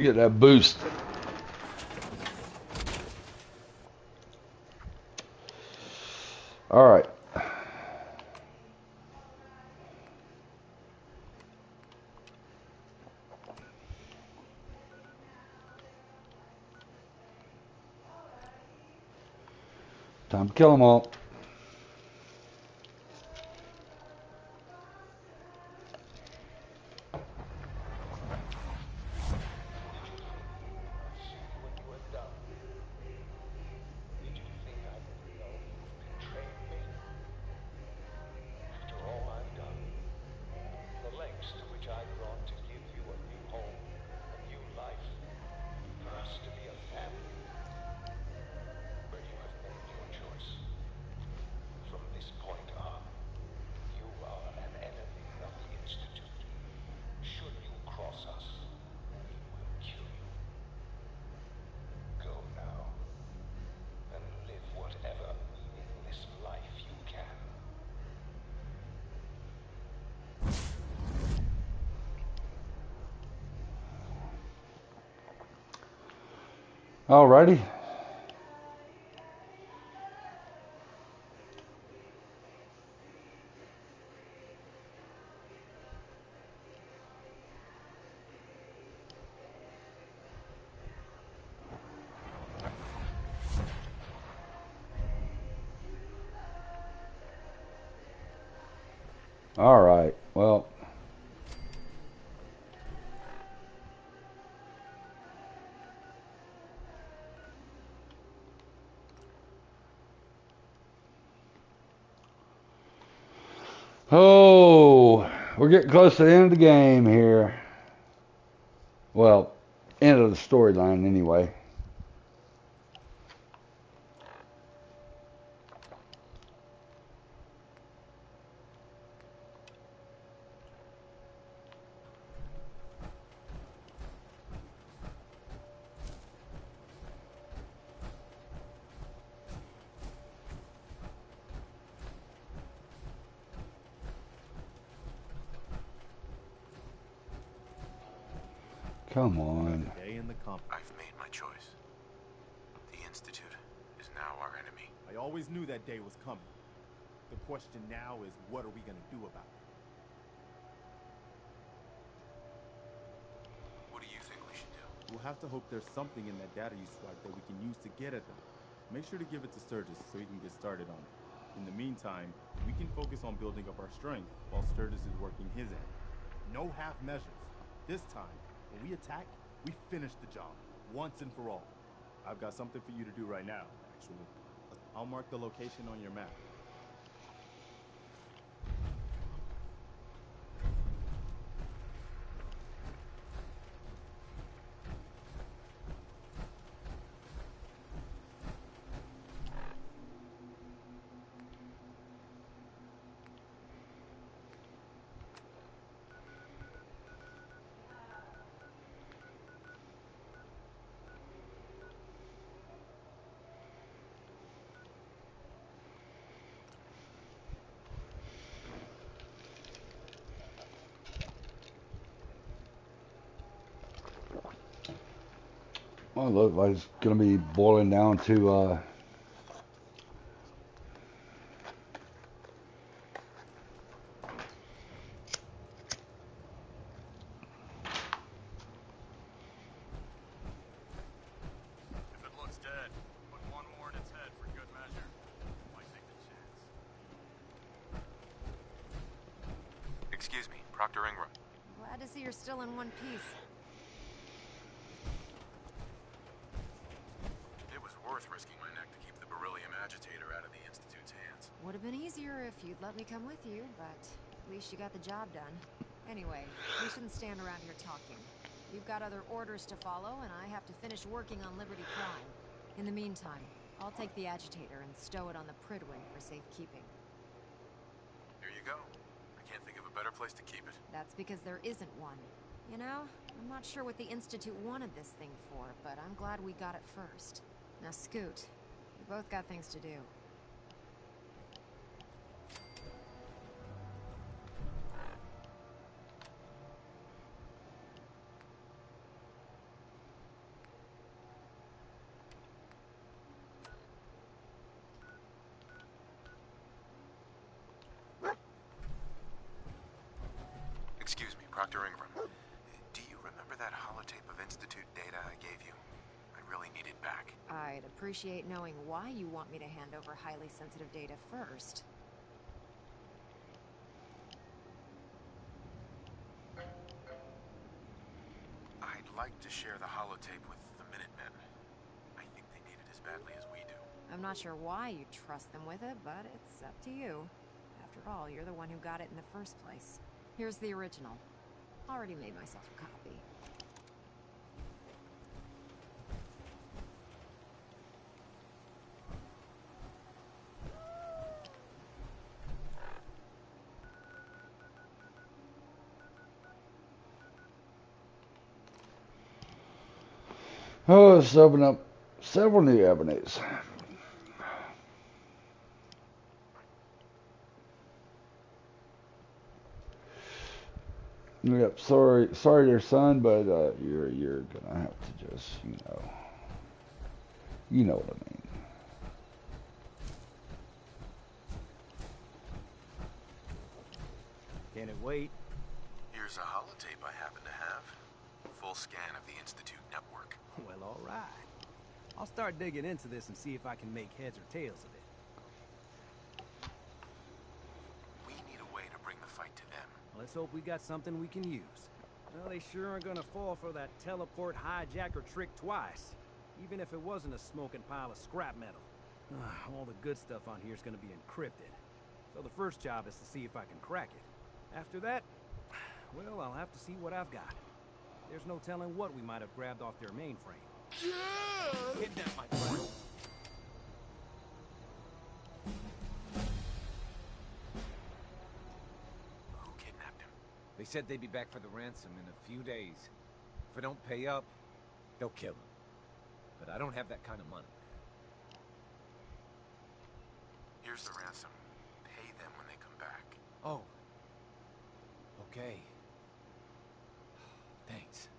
Get that boost. All right. Time to kill them all. Alrighty. All right. Well, oh, we're getting close to the end of the game here. Well, end of the storyline anyway. Come on. I've made my choice. The Institute is now our enemy. I always knew that day was coming. The question now is, what are we gonna do about it? What do you think we should do? We'll have to hope there's something in that data you swiped that we can use to get at them. Make sure to give it to Sturgis so he can get started on it. In the meantime, we can focus on building up our strength while Sturgis is working his end. No half measures. This time, when we attack, we finish the job, once and for all. I've got something for you to do right now, actually. I'll mark the location on your map. Well, it looks like it's going to be boiling down to If it looks dead, put one more in its head for good measure. Might take the chance. Excuse me, Proctor Ingram. Glad to see you're still in one piece. It was worth risking my neck to keep the beryllium agitator out of the Institute's hands. Would have been easier if you'd let me come with you, but at least you got the job done. Anyway, we shouldn't stand around here talking. You've got other orders to follow, and I have to finish working on Liberty Prime. In the meantime, I'll take the agitator and stow it on the Prydwen for safekeeping. Here you go. I can't think of a better place to keep it. That's because there isn't one. You know, I'm not sure what the Institute wanted this thing for, but I'm glad we got it first. Now scoot. We both got things to do. Proctor Ingram. Do you remember that holotape of Institute data I gave you? I really need it back. I'd appreciate knowing why you want me to hand over highly sensitive data first. I'd like to share the holotape with the Minutemen. I think they need it as badly as we do. I'm not sure why you trust them with it, but it's up to you. After all, you're the one who got it in the first place. Here's the original. Already made myself a copy. Oh, let's open up several new avenues. Yep, sorry there, son, but you're gonna have to just, you know what I mean. Can it wait? Here's a holotape I happen to have. Full scan of the Institute network. Well, all right. I'll start digging into this and see if I can make heads or tails of it. We need a way to bring the fight to them. Let's hope we got something we can use. Well, they sure aren't gonna fall for that teleport hijacker trick twice. Even if it wasn't a smoking pile of scrap metal. All the good stuff on here is gonna be encrypted. So the first job is to see if I can crack it. After that, well, I'll have to see what I've got. There's no telling what we might have grabbed off their mainframe. Hit that, my friend. Who kidnapped him? They said they'd be back for the ransom in a few days. If I don't pay up, they'll kill him. But I don't have that kind of money. Here's the ransom. Pay them when they come back. Oh. Okay. Thanks.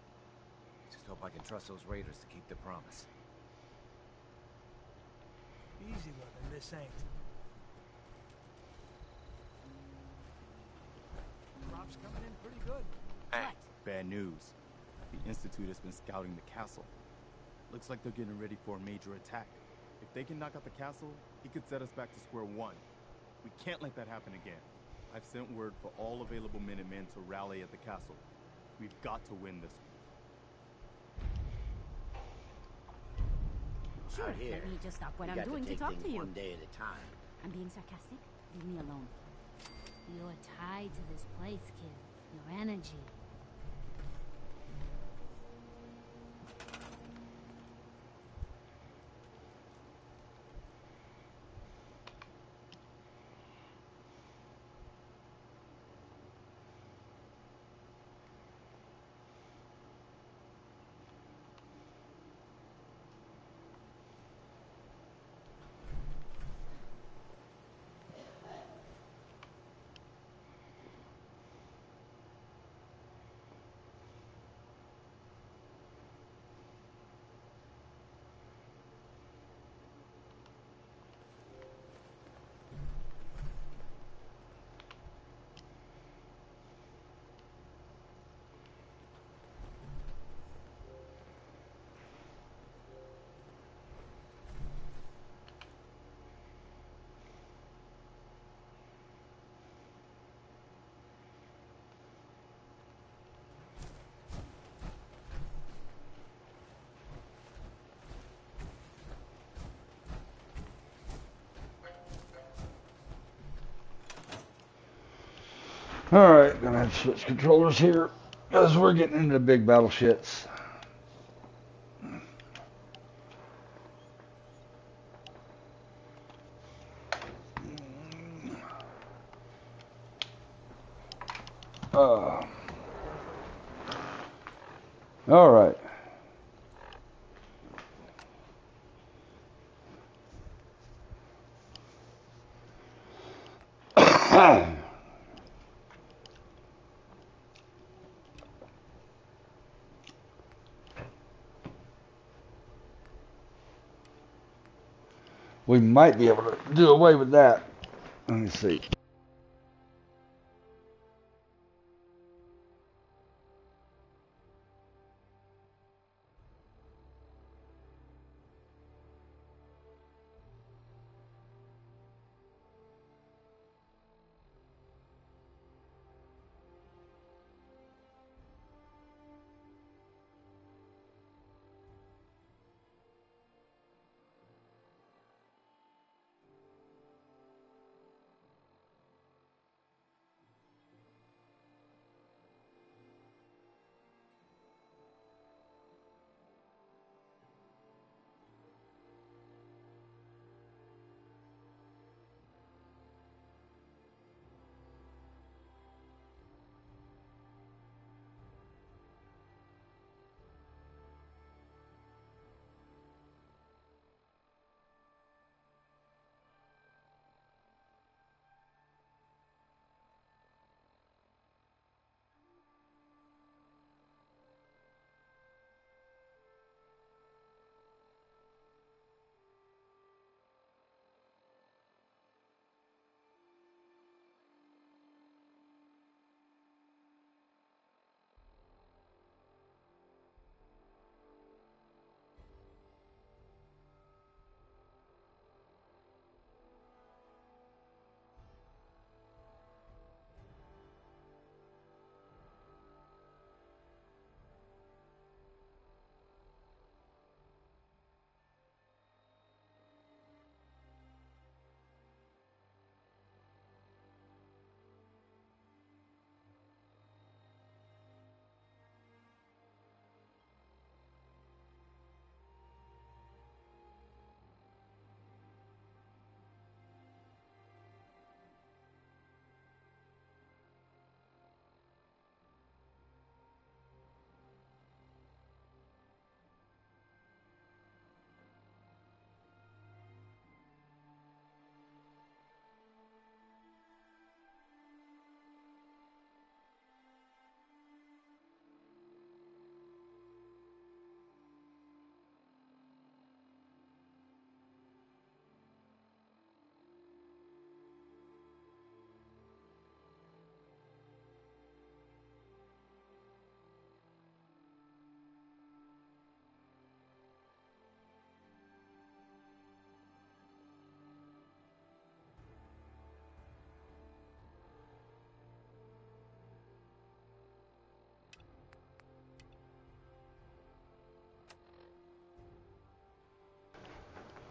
Just hope I can trust those raiders to keep their promise. Easy living, this ain't. Crops coming in pretty good. Hey. Bad news. The Institute has been scouting the castle. Looks like they're getting ready for a major attack. If they can knock out the castle, it could set us back to square one. We can't let that happen again. I've sent word for all available Minutemen to rally at the castle. We've got to win this one. Sure, Out here, let me just stop what we I'm got doing to take talk things to you. one day at a time. I'm being sarcastic. Leave me alone. You're tied to this place, kid. Your energy. Alright, gonna have to switch controllers here as we're getting into the big battle shits. Alright. We might be able to do away with that. Let me see.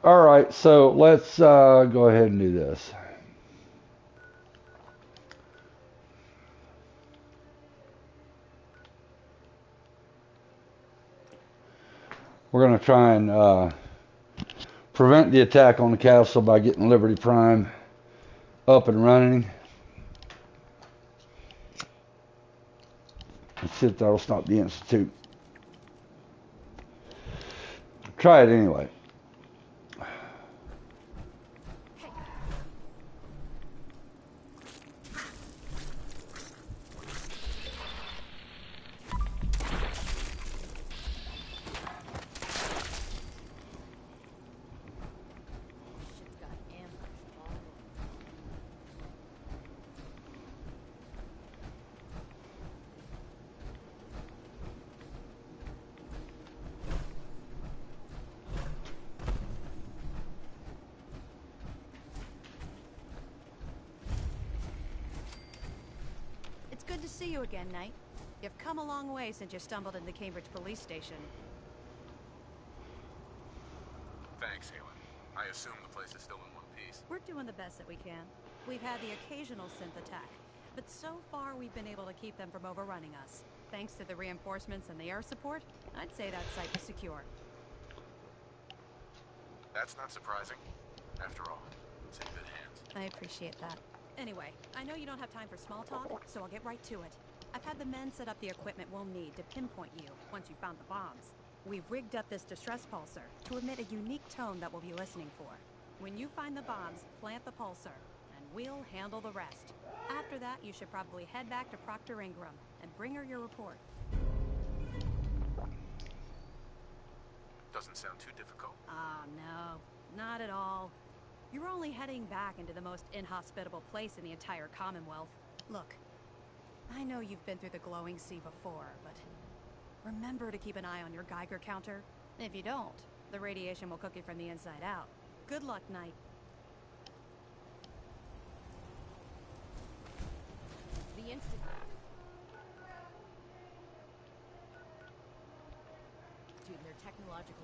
Alright, so let's go ahead and do this. We're going to try and prevent the attack on the castle by getting Liberty Prime up and running. And see if that'll stop the Institute. Try it anyway. It's good to see you again, Knight. You've come a long way since you stumbled into Cambridge Police Station. Thanks, Halen. I assume the place is still in one piece. We're doing the best that we can. We've had the occasional synth attack, but so far we've been able to keep them from overrunning us. Thanks to the reinforcements and the air support, I'd say that site is secure. That's not surprising. After all, it's in good hands. I appreciate that. Anyway, I know you don't have time for small talk, so I'll get right to it. I've had the men set up the equipment we'll need to pinpoint you once you found the bombs. We've rigged up this distress pulsar to emit a unique tone that we'll be listening for. When you find the bombs, plant the pulsar, and we'll handle the rest. After that, you should probably head back to Proctor Ingram and bring her your report. Doesn't sound too difficult. Ah, no, not at all. You're only heading back into the most inhospitable place in the entire Commonwealth. Look, I know you've been through the glowing sea before, but remember to keep an eye on your Geiger counter. If you don't, the radiation will cook you from the inside out. Good luck, Knight. The Institute. Dude, their technological...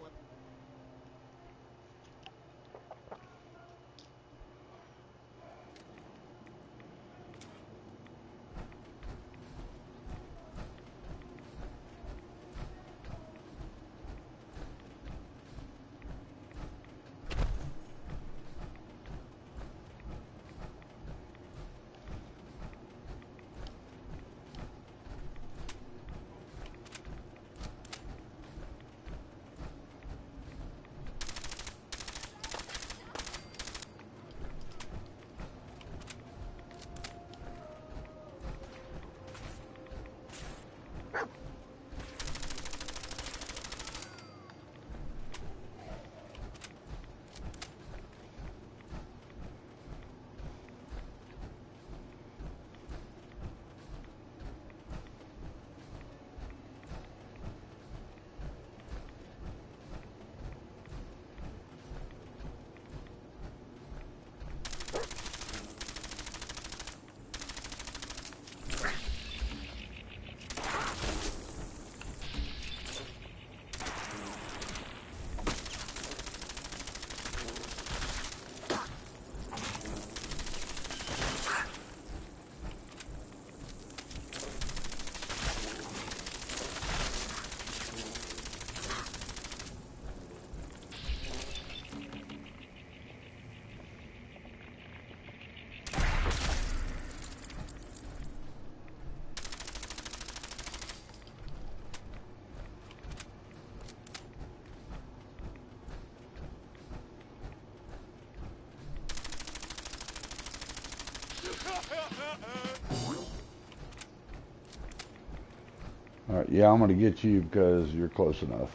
Alright, yeah, I'm going to get you because you're close enough.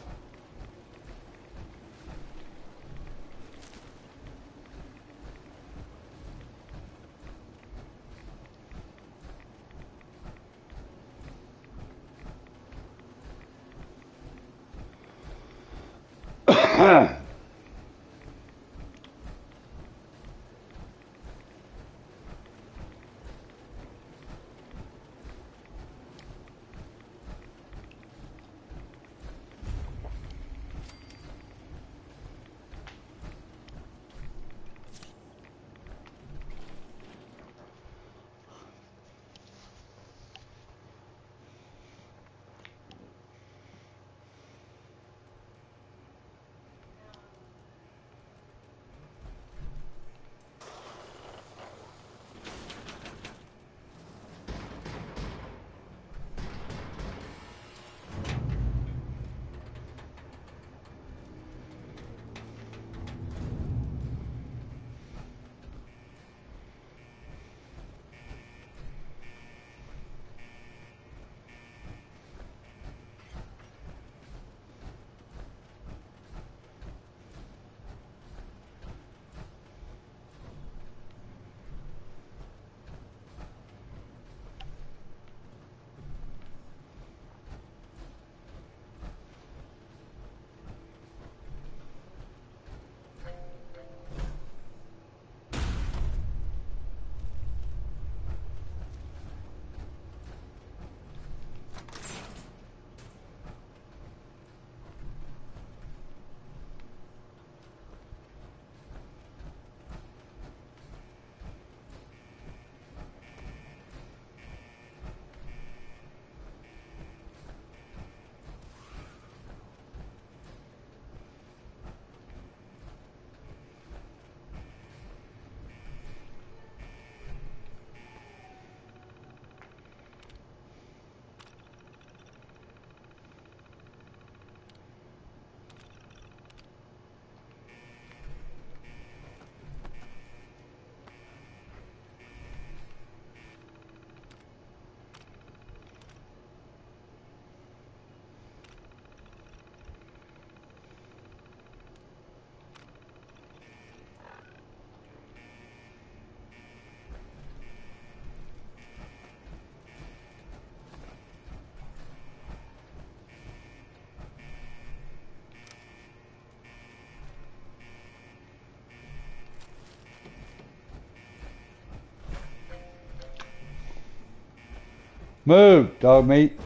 Move, dog meat.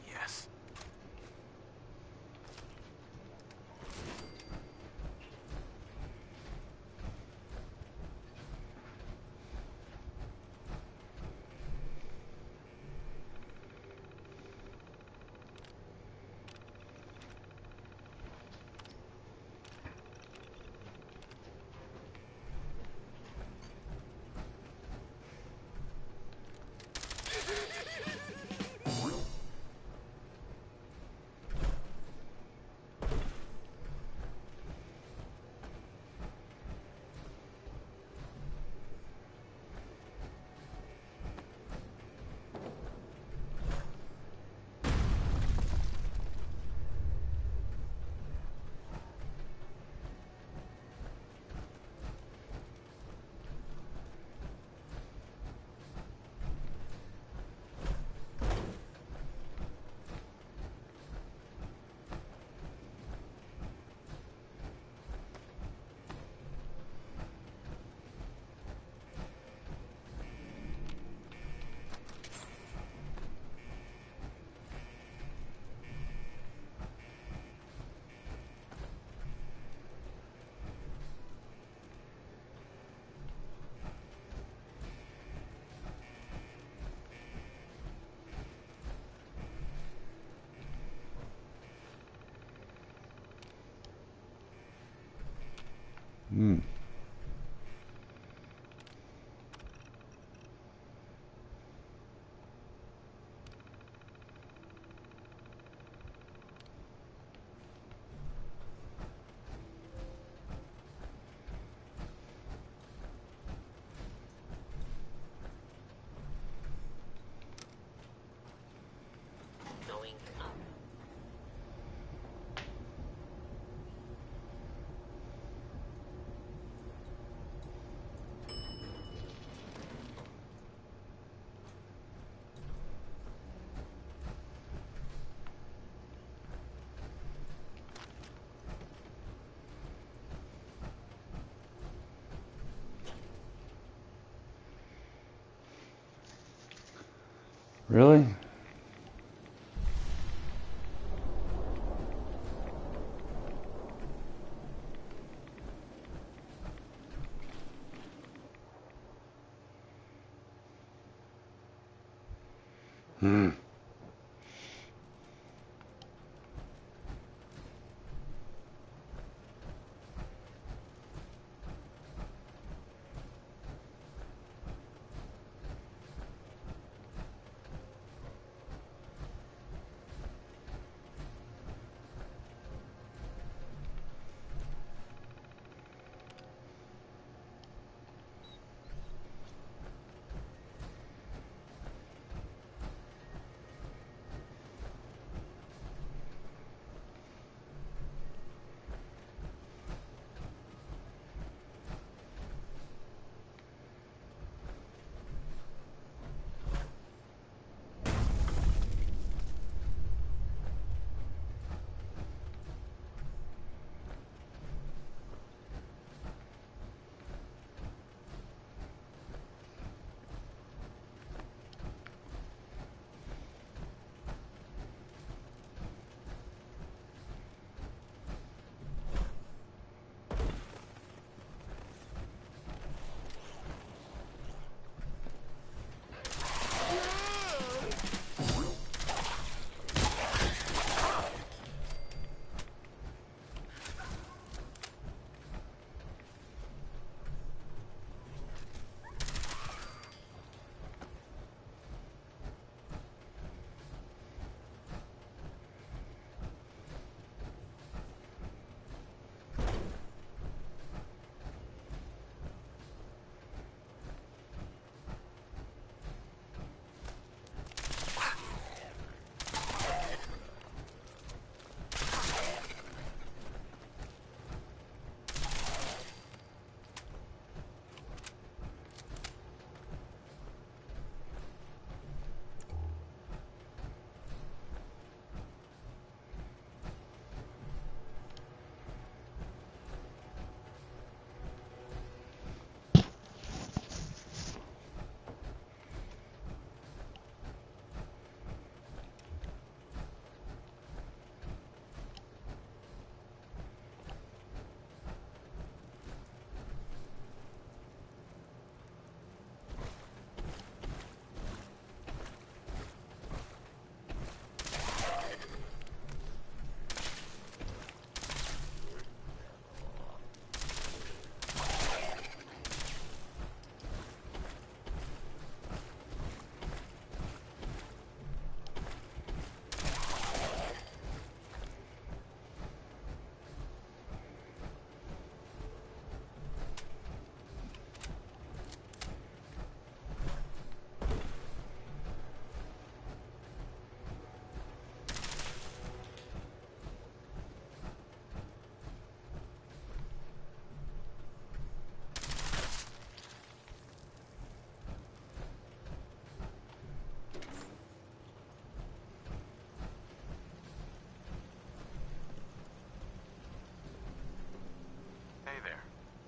Yes. Hmm. Going up. Really? Hmm.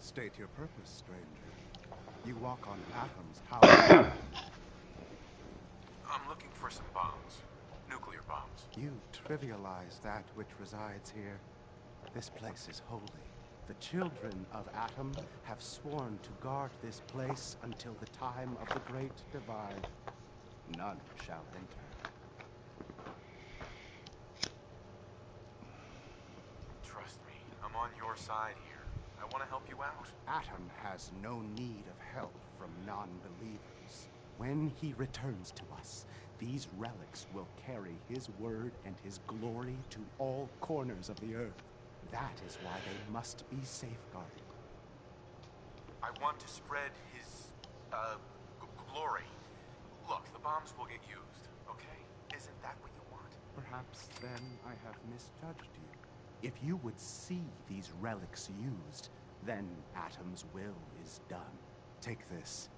State your purpose, stranger. You walk on atoms. How? I'm looking for some bombs. Nuclear bombs. You trivialize that which resides here. This place is holy. The children of Atom have sworn to guard this place until the time of the Great Divide. None shall enter. Trust me, I'm on your side here. I want to help you out. Atom has no need of help from non-believers. When he returns to us, these relics will carry his word and his glory to all corners of the earth. That is why they must be safeguarded. I want to spread his, glory. Look, the bombs will get used, okay? Isn't that what you want? Perhaps then I have misjudged you. If you would see these relics used, then Atom's will is done. Take this,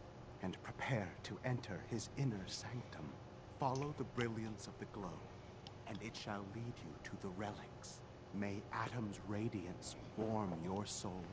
and prepare to enter his inner sanctum. Follow the brilliance of the glow, and it shall lead you to the relics. May Atom's radiance warm your soul.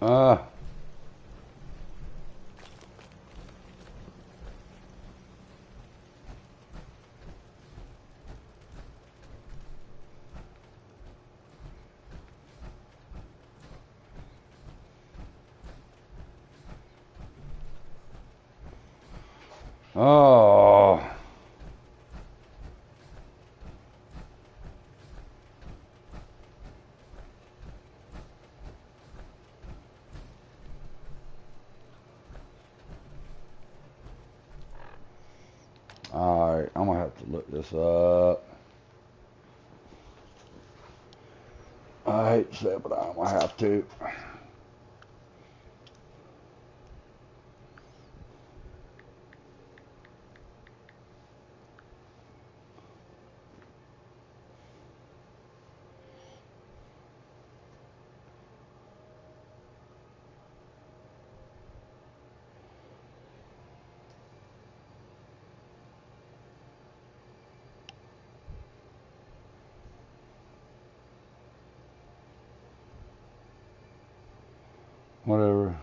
Oh. Alright, I'm gonna have to look this up. I hate to say it, but I'm gonna have to. Whatever.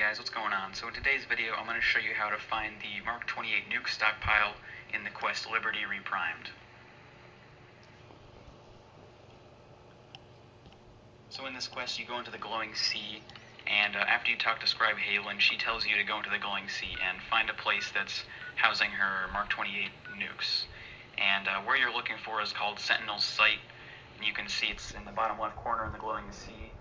guys, what's going on? So in today's video, I'm going to show you how to find the Mark 28 nuke stockpile in the quest Liberty Reprimed. So in this quest, you go into the Glowing Sea, and after you talk to Scribe Haylen, she tells you to go into the Glowing Sea and find a place that's housing her Mark 28 nukes. And where you're looking for is called Sentinel's Site, and you can see it's in the bottom left corner in the Glowing Sea.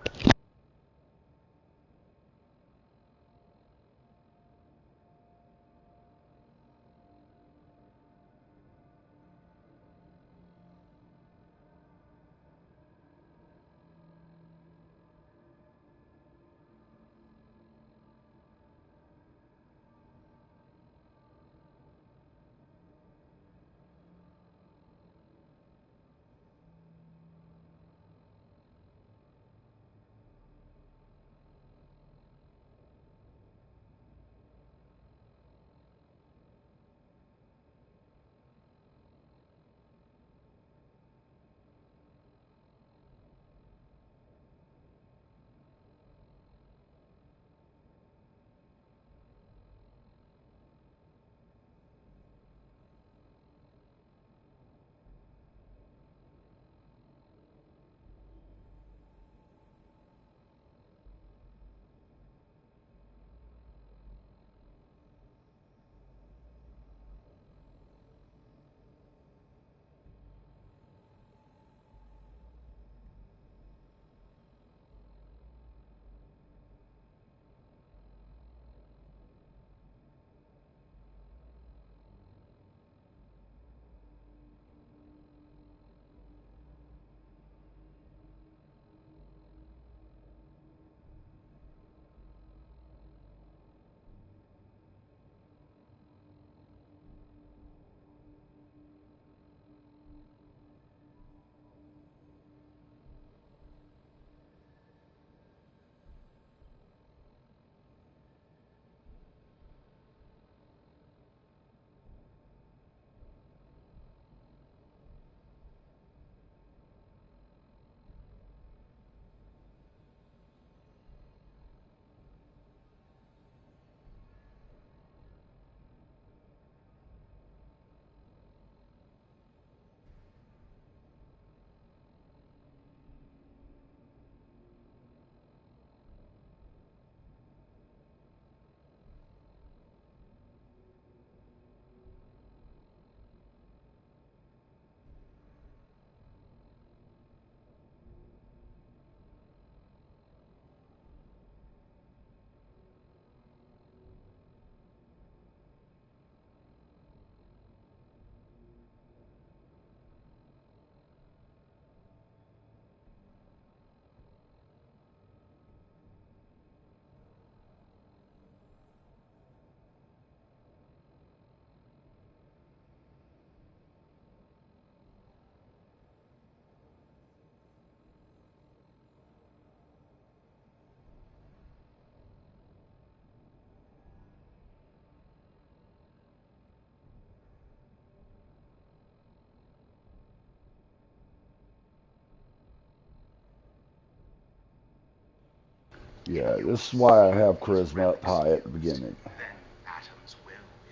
Yeah, this is why I have charisma up high at the beginning.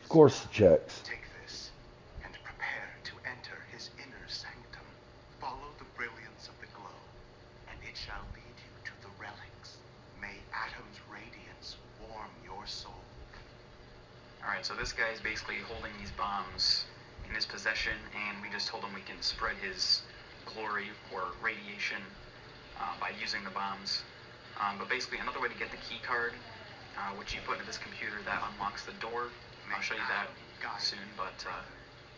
Of course, it checks. Take this and prepare to enter his inner sanctum. Follow the brilliance of the glow, and it shall lead you to the relics. May Atom's radiance warm your soul. Alright, so this guy is basically holding these bombs in his possession, and we just told him we can spread his glory or radiation by using the bombs. But basically, another way to get the key card, which you put into this computer that unlocks the door. I'll show you that soon, but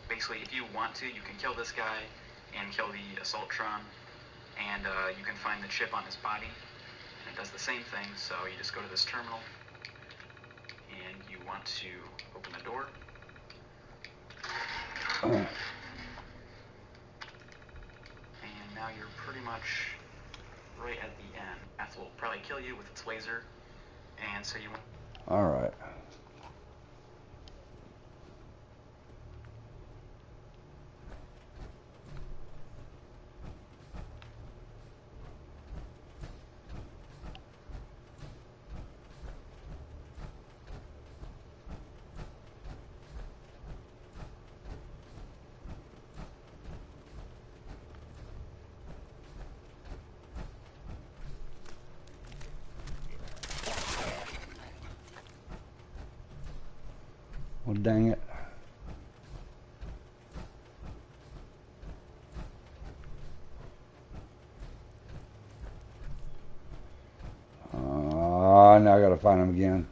basically, if you want to, you can kill this guy and kill the Assaultron, and you can find the chip on his body, and it does the same thing. So you just go to this terminal, and you want to open the door. And now you're pretty much right at the end. That will probably kill you with its laser, and so you want... Alright. Oh, dang it. Now I gotta find him again.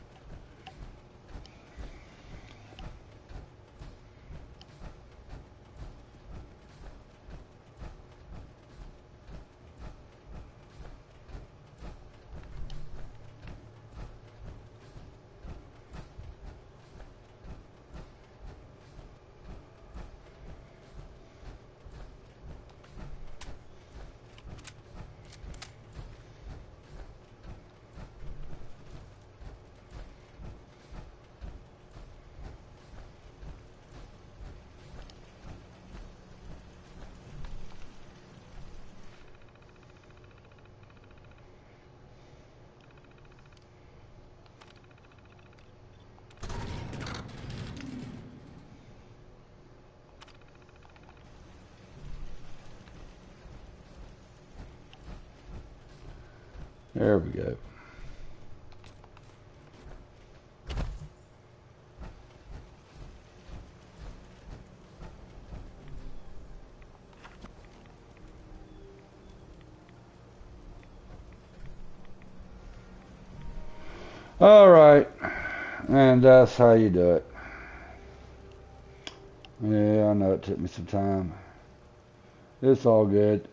There we go. All right, and that's how you do it. Yeah, I know it took me some time. It's all good.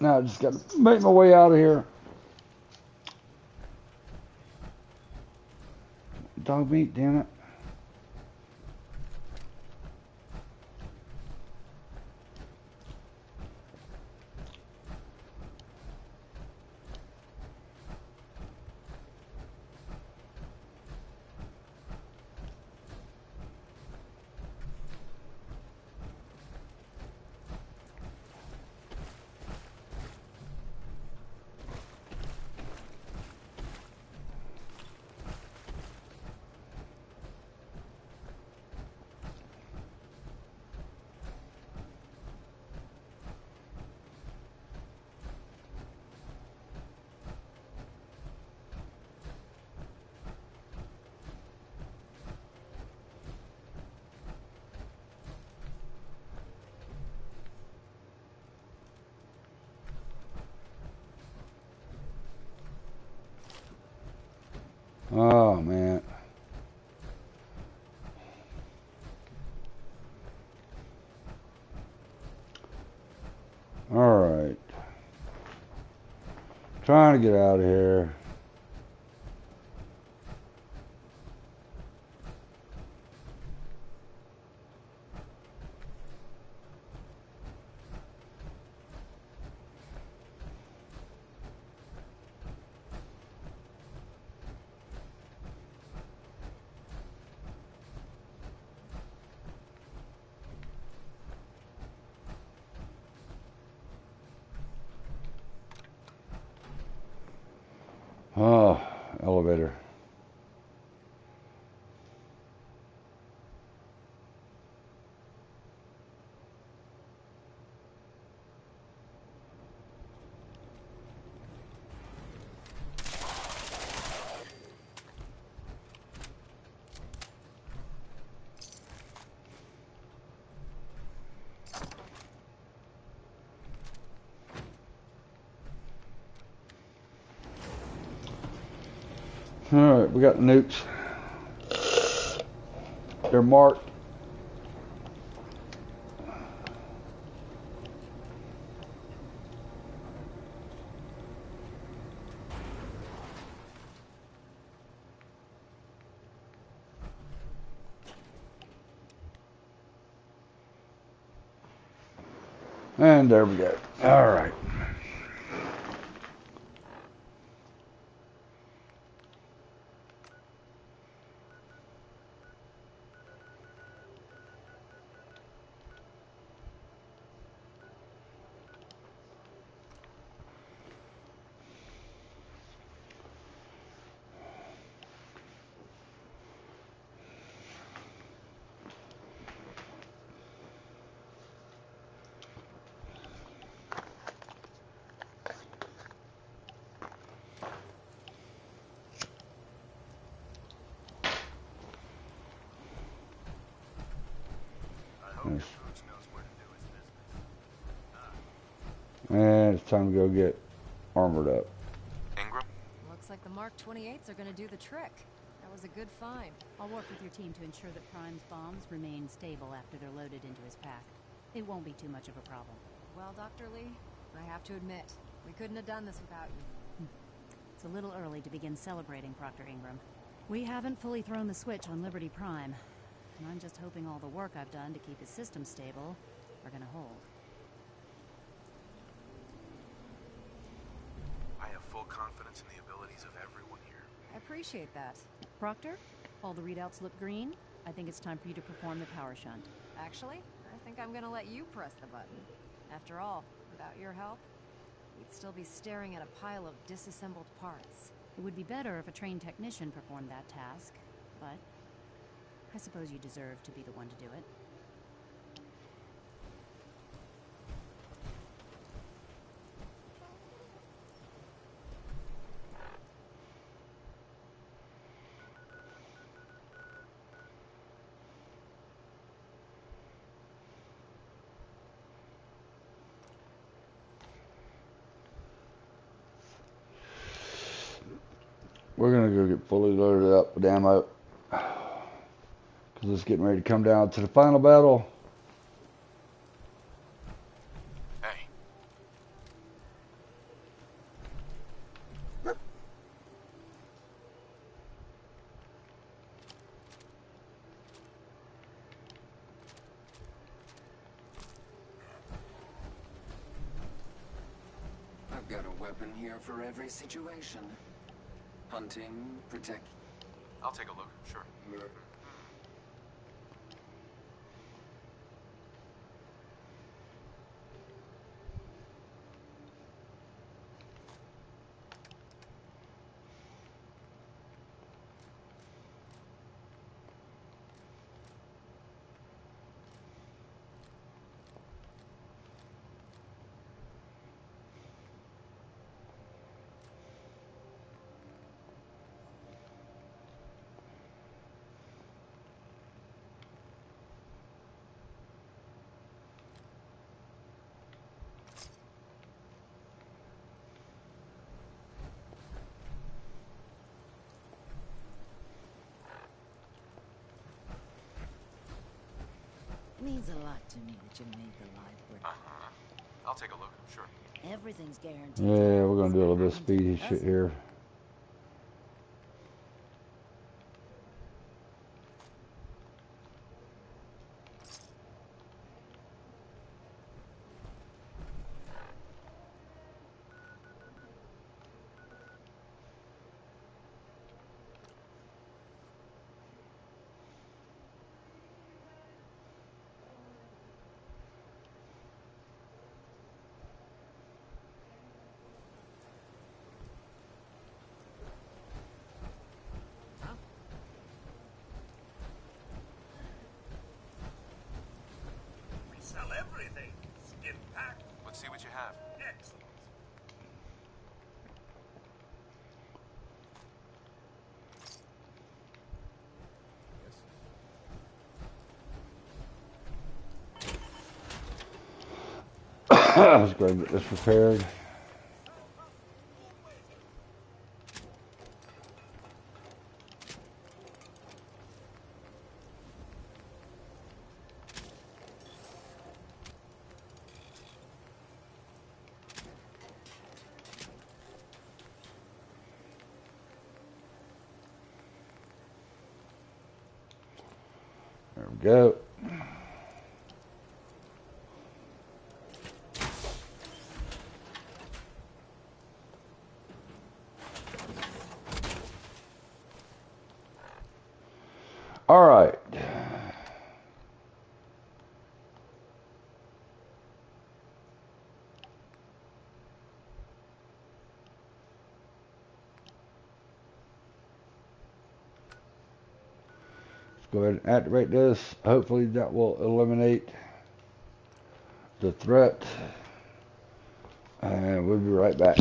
Now I just got to make my way out of here. Dog meat, damn it. Oh, man. All right. Trying to get out of here. Oh, elevator. All right, we got nukes. They're marked. And there we go. All right. it's time to go get armored up. Ingram? Looks like the Mark 28s are gonna do the trick. That was a good find. I'll work with your team to ensure that Prime's bombs remain stable after they're loaded into his pack. It won't be too much of a problem. Well, Dr. Lee, I have to admit, we couldn't have done this without you. It's a little early to begin celebrating, Proctor Ingram. We haven't fully thrown the switch on Liberty Prime, and I'm just hoping all the work I've done to keep his system stable are gonna hold. I have full confidence in the abilities of everyone here. I appreciate that. Proctor, all the readouts look green. I think it's time for you to perform the power shunt. Actually, I think I'm gonna let you press the button. After all, without your help, we'd still be staring at a pile of disassembled parts. It would be better if a trained technician performed that task, but I suppose you deserve to be the one to do it. We're gonna go get fully loaded up with ammo. Cause it's getting ready to come down to the final battle. Hey. I've got a weapon here for every situation. Hunting, protect. I'll take a look, sure. Means a lot to me that you made the library. I'll take a look, sure. Everything's guaranteed. Yeah, we're gonna do a little bit of speedy shit here. We sell everything. Skin pack. Let's see what you have. Excellent. Let's go get this prepared. There we go. All right. Let's go ahead and activate this. Hopefully that will eliminate the threat. And we'll be right back.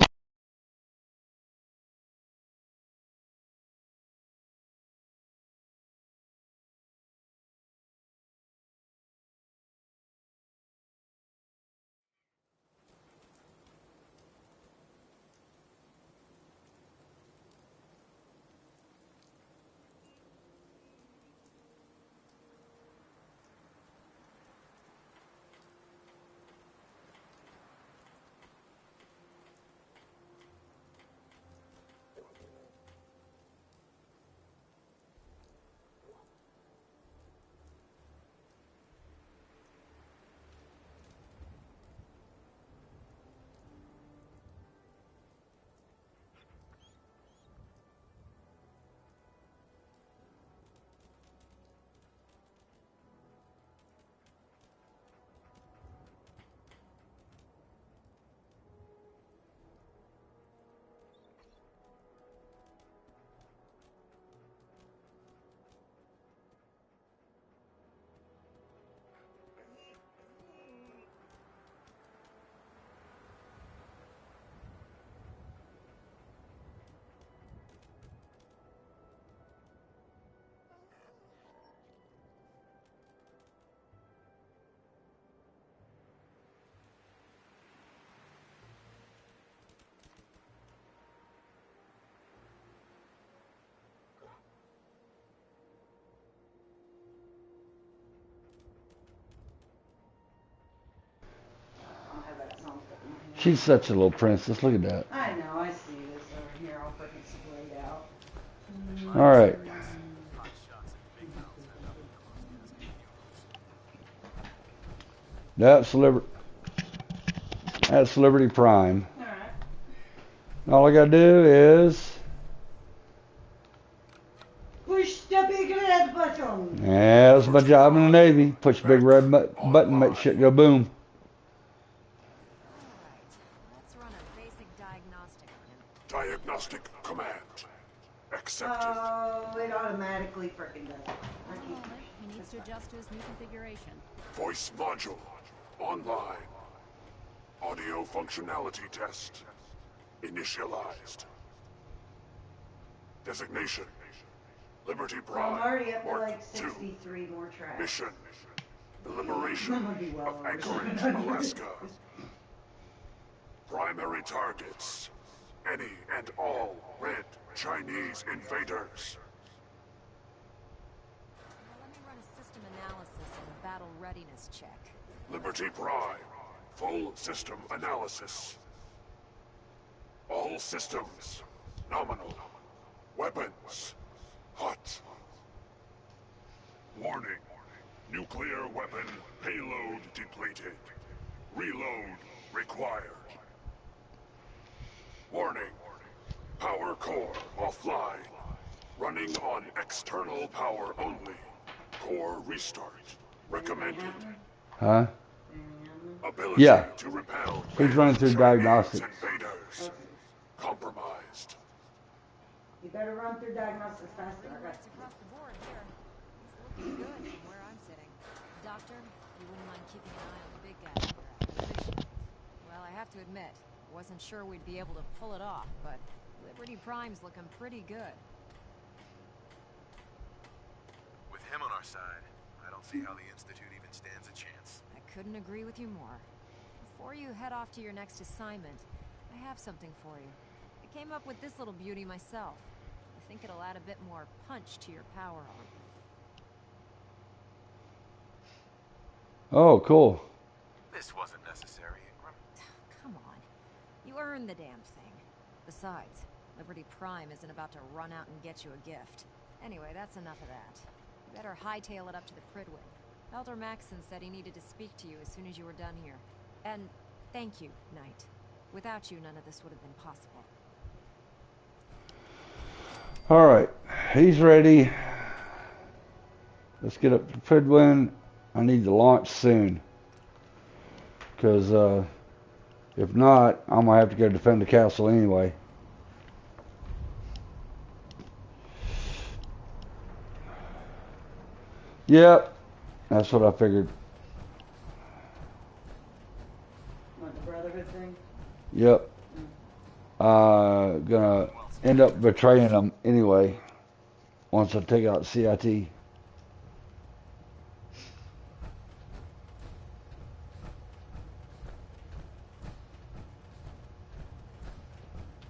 She's such a little princess. Look at that. I know, I see this over here all freaking splayed out. All right. That's Liberty Prime. Alright. All I gotta do is Push the big red button. yeah, that's my job in the Navy. Push the big red button, make shit go boom. Let's run a basic diagnostic on him. Diagnostic command. Accepted. Oh, it automatically freaking does. He needs to adjust to his new configuration. Voice module. Online. Audio functionality test. Initialized. Designation. Liberty I'm Prime. already up to Mark like 2. 63 more tracks. Mission. The liberation I'm gonna be well of over Anchorage, 700. Alaska. Primary targets. Any and all red Chinese invaders. Let me run a system analysis and a battle readiness check. Liberty Prime. Full system analysis. All systems. Nominal. Weapons. Hot. Warning. Nuclear weapon payload depleted. Reload required. Warning. Power core offline. Running on external power only. Core restart. Recommended. Huh? Ability Yeah. to repel He's running through diagnostics. invaders. Compromised. You better run through diagnostics faster. Across the board here. He's looking good from where I'm sitting. Doctor, you wouldn't mind keeping an eye on the big guy here. I'd appreciate it. Well, I have to admit, wasn't sure we'd be able to pull it off, but Liberty Prime's looking pretty good. With him on our side, I don't see how the Institute even stands a chance. I couldn't agree with you more. Before you head off to your next assignment, I have something for you. I came up with this little beauty myself. I think it'll add a bit more punch to your power armor. Oh, cool. This wasn't necessary, Ingram. Come on. You earned the damn thing. Besides, Liberty Prime isn't about to run out and get you a gift. Anyway, that's enough of that. You better hightail it up to the Pridwin. Elder Maxson said he needed to speak to you as soon as you were done here. And thank you, Knight. Without you, none of this would have been possible. All right, he's ready. Let's get up to Pridwin. I need to launch soon, because if not, I'm gonna have to go defend the castle anyway. Yep, that's what I figured. What, the Brotherhood thing? Yep. Gonna end up betraying them anyway once I take out CIT.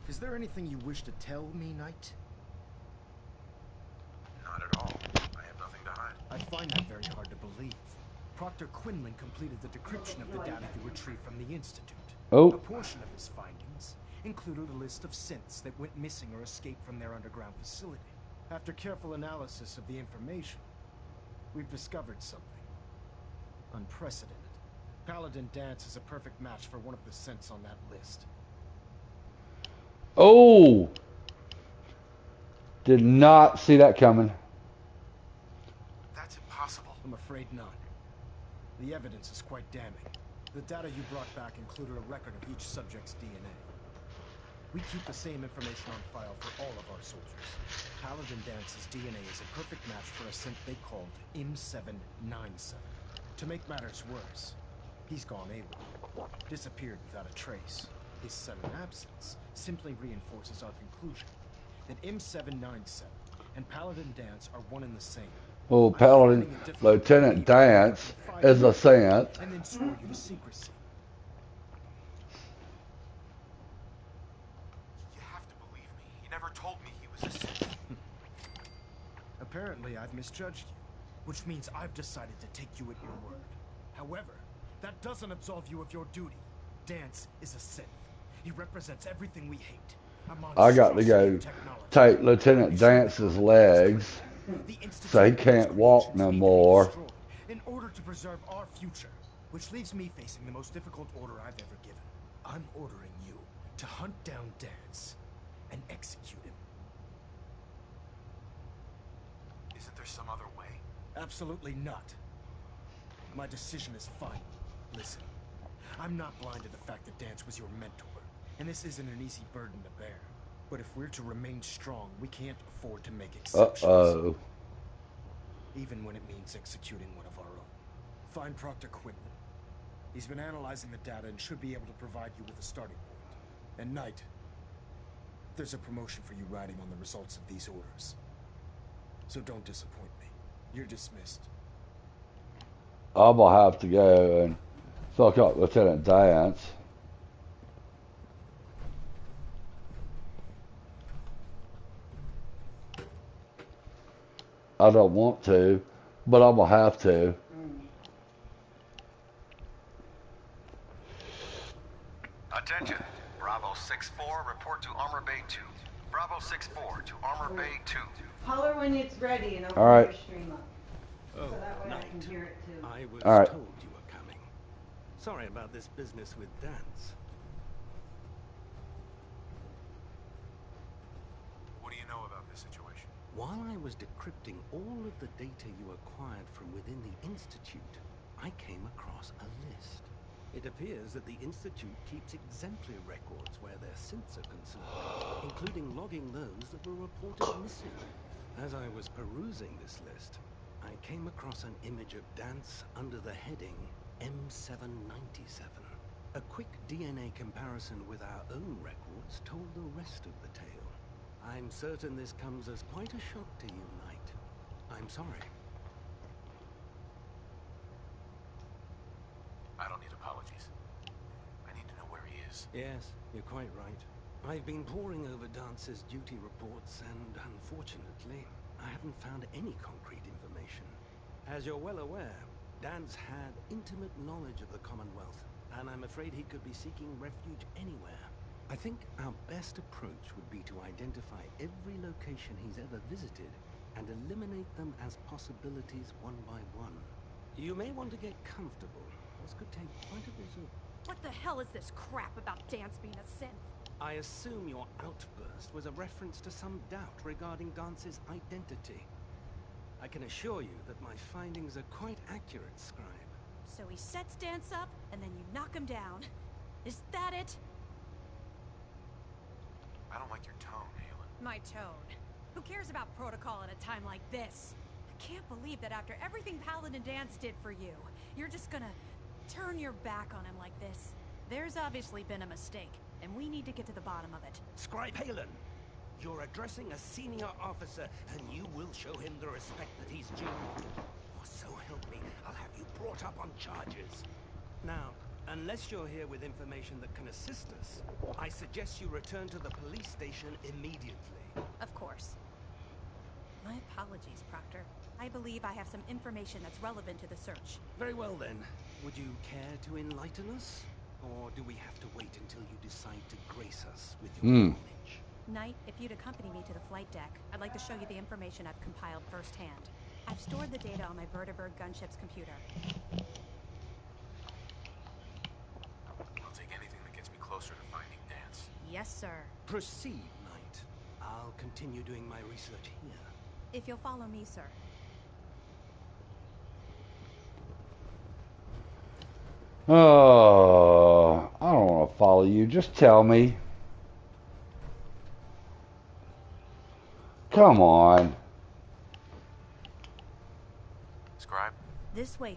Is there anything you wish to tell me, Knight? Not at all. I have nothing to hide. I find that very hard to believe. Proctor Quinlan completed the decryption of the data you retrieved from the Institute. Oh. A portion of his findings included a list of synths that went missing or escaped from their underground facility. After careful analysis of the information, we've discovered something unprecedented. Paladin Dance is a perfect match for one of the synths on that list. Oh! Did not see that coming. That's impossible. I'm afraid not. The evidence is quite damning. The data you brought back included a record of each subject's DNA. We keep the same information on file for all of our soldiers. Paladin Dance's DNA is a perfect match for a synth they called M797. To make matters worse, he's gone AWOL. Disappeared without a trace. His sudden absence simply reinforces our conclusion that M797 and Paladin Dance are one and the same. Well, Paladin, Lieutenant Dance is a saint. And then swore you to secrecy. You have to believe me. He never told me he was a Sith. Apparently, I've misjudged you, which means I've decided to take you at your word. However, that doesn't absolve you of your duty. Dance is a synth. He represents everything we hate. I got to go take Lieutenant Dance's legs so he can't walk no more. In order to preserve our future, which leaves me facing the most difficult order I've ever given. I'm ordering you to hunt down Dance and execute him. Isn't there some other way? Absolutely not. My decision is final. Listen, I'm not blind to the fact that Dance was your mentor, and this isn't an easy burden to bear. But if we're to remain strong, we can't afford to make exceptions. Uh-oh. Even when it means executing one of our own. Find Proctor Quinlan. He's been analyzing the data and should be able to provide you with a starting point. And Knight, there's a promotion for you riding on the results of these orders. So don't disappoint me. You're dismissed. I'm gonna have to go and fuck up Lieutenant Dance. I don't want to, but I'm gonna have to. Attention, Bravo 6-4, report to Armor Bay 2. Bravo 6-4 to Armor Bay 2. Holler when it's ready and open All right. your stream up. Oh, So that way I can Knight. hear it too. I was All right. told you were coming. Sorry about this business with Dance. What do you know about this situation? While I was decrypting all of the data you acquired from within the Institute, I came across a list. It appears that the Institute keeps exemplary records where their synths are concerned, including logging those that were reported missing. As I was perusing this list, I came across an image of Dance under the heading M797. A quick DNA comparison with our own records told the rest of the tale. I'm certain this comes as quite a shock to you, Knight. I'm sorry. I don't need apologies. I need to know where he is. Yes, you're quite right. I've been poring over Dance's duty reports, and unfortunately, I haven't found any concrete information. As you're well aware, Dance had intimate knowledge of the Commonwealth, and I'm afraid he could be seeking refuge anywhere. I think our best approach would be to identify every location he's ever visited and eliminate them as possibilities one by one. You may want to get comfortable. This could take quite a bit of... What the hell is this crap about Dance being a synth? I assume your outburst was a reference to some doubt regarding Dance's identity. I can assure you that my findings are quite accurate, Scribe. So he sets Dance up, and then you knock him down. Is that it? I don't like your tone, Halen. My tone. Who cares about protocol at a time like this? I can't believe that after everything Paladin Dance did for you, you're just gonna turn your back on him like this. There's obviously been a mistake, and we need to get to the bottom of it. Scribe Halen, you're addressing a senior officer, and you will show him the respect that he's due. Or so help me, I'll have you brought up on charges. Now, unless you're here with information that can assist us, I suggest you return to the police station immediately. Of course. My apologies, Proctor. I believe I have some information that's relevant to the search. Very well then. Would you care to enlighten us? Or do we have to wait until you decide to grace us with your knowledge? Knight, if you'd accompany me to the flight deck, I'd like to show you the information I've compiled firsthand. I've stored the data on my Vertibird gunship's computer. I'll take anything that gets me closer to finding Dance. Yes, sir. Proceed, Knight. I'll continue doing my research here. If you'll follow me, sir. Oh, I don't want to follow you. Just tell me. Come on. Scribe? This way.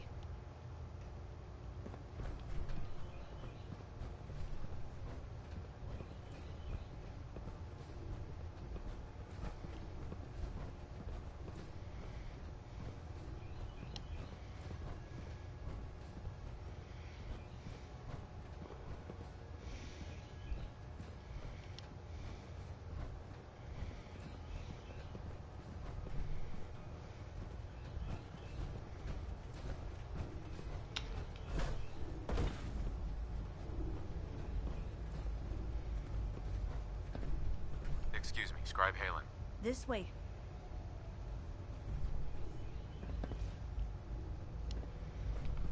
Excuse me, Scribe Halen. This way.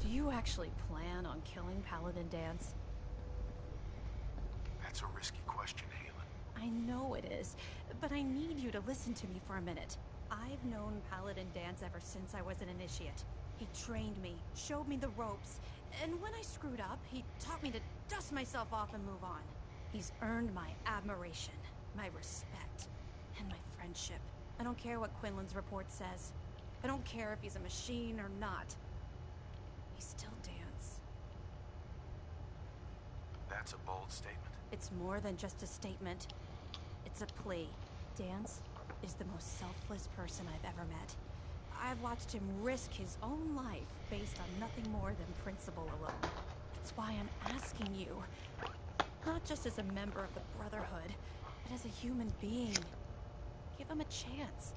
Do you actually plan on killing Paladin Danse? That's a risky question, Halen. I know it is, but I need you to listen to me for a minute. I've known Paladin Danse ever since I was an initiate. He trained me, showed me the ropes, and when I screwed up, he taught me to dust myself off and move on. He's earned my admiration, my respect, and my friendship. I don't care what Quinlan's report says. I don't care if he's a machine or not. He's still Danse. That's a bold statement. It's more than just a statement. It's a plea. Danse is the most selfless person I've ever met. I've watched him risk his own life based on nothing more than principle alone. That's why I'm asking you, not just as a member of the Brotherhood, but as a human being. Give him a chance.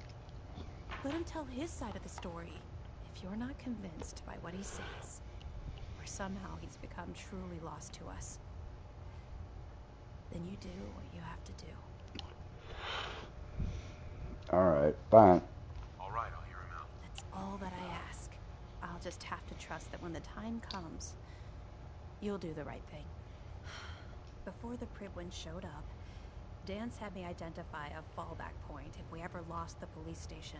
Let him tell his side of the story. If you're not convinced by what he says, or somehow he's become truly lost to us, then you do what you have to do. Alright, fine. All right, I'll hear him out. That's all that I ask. I'll just have to trust that when the time comes, you'll do the right thing. Before the Pribwin showed up, Danse had me identify a fallback point if we ever lost the police station.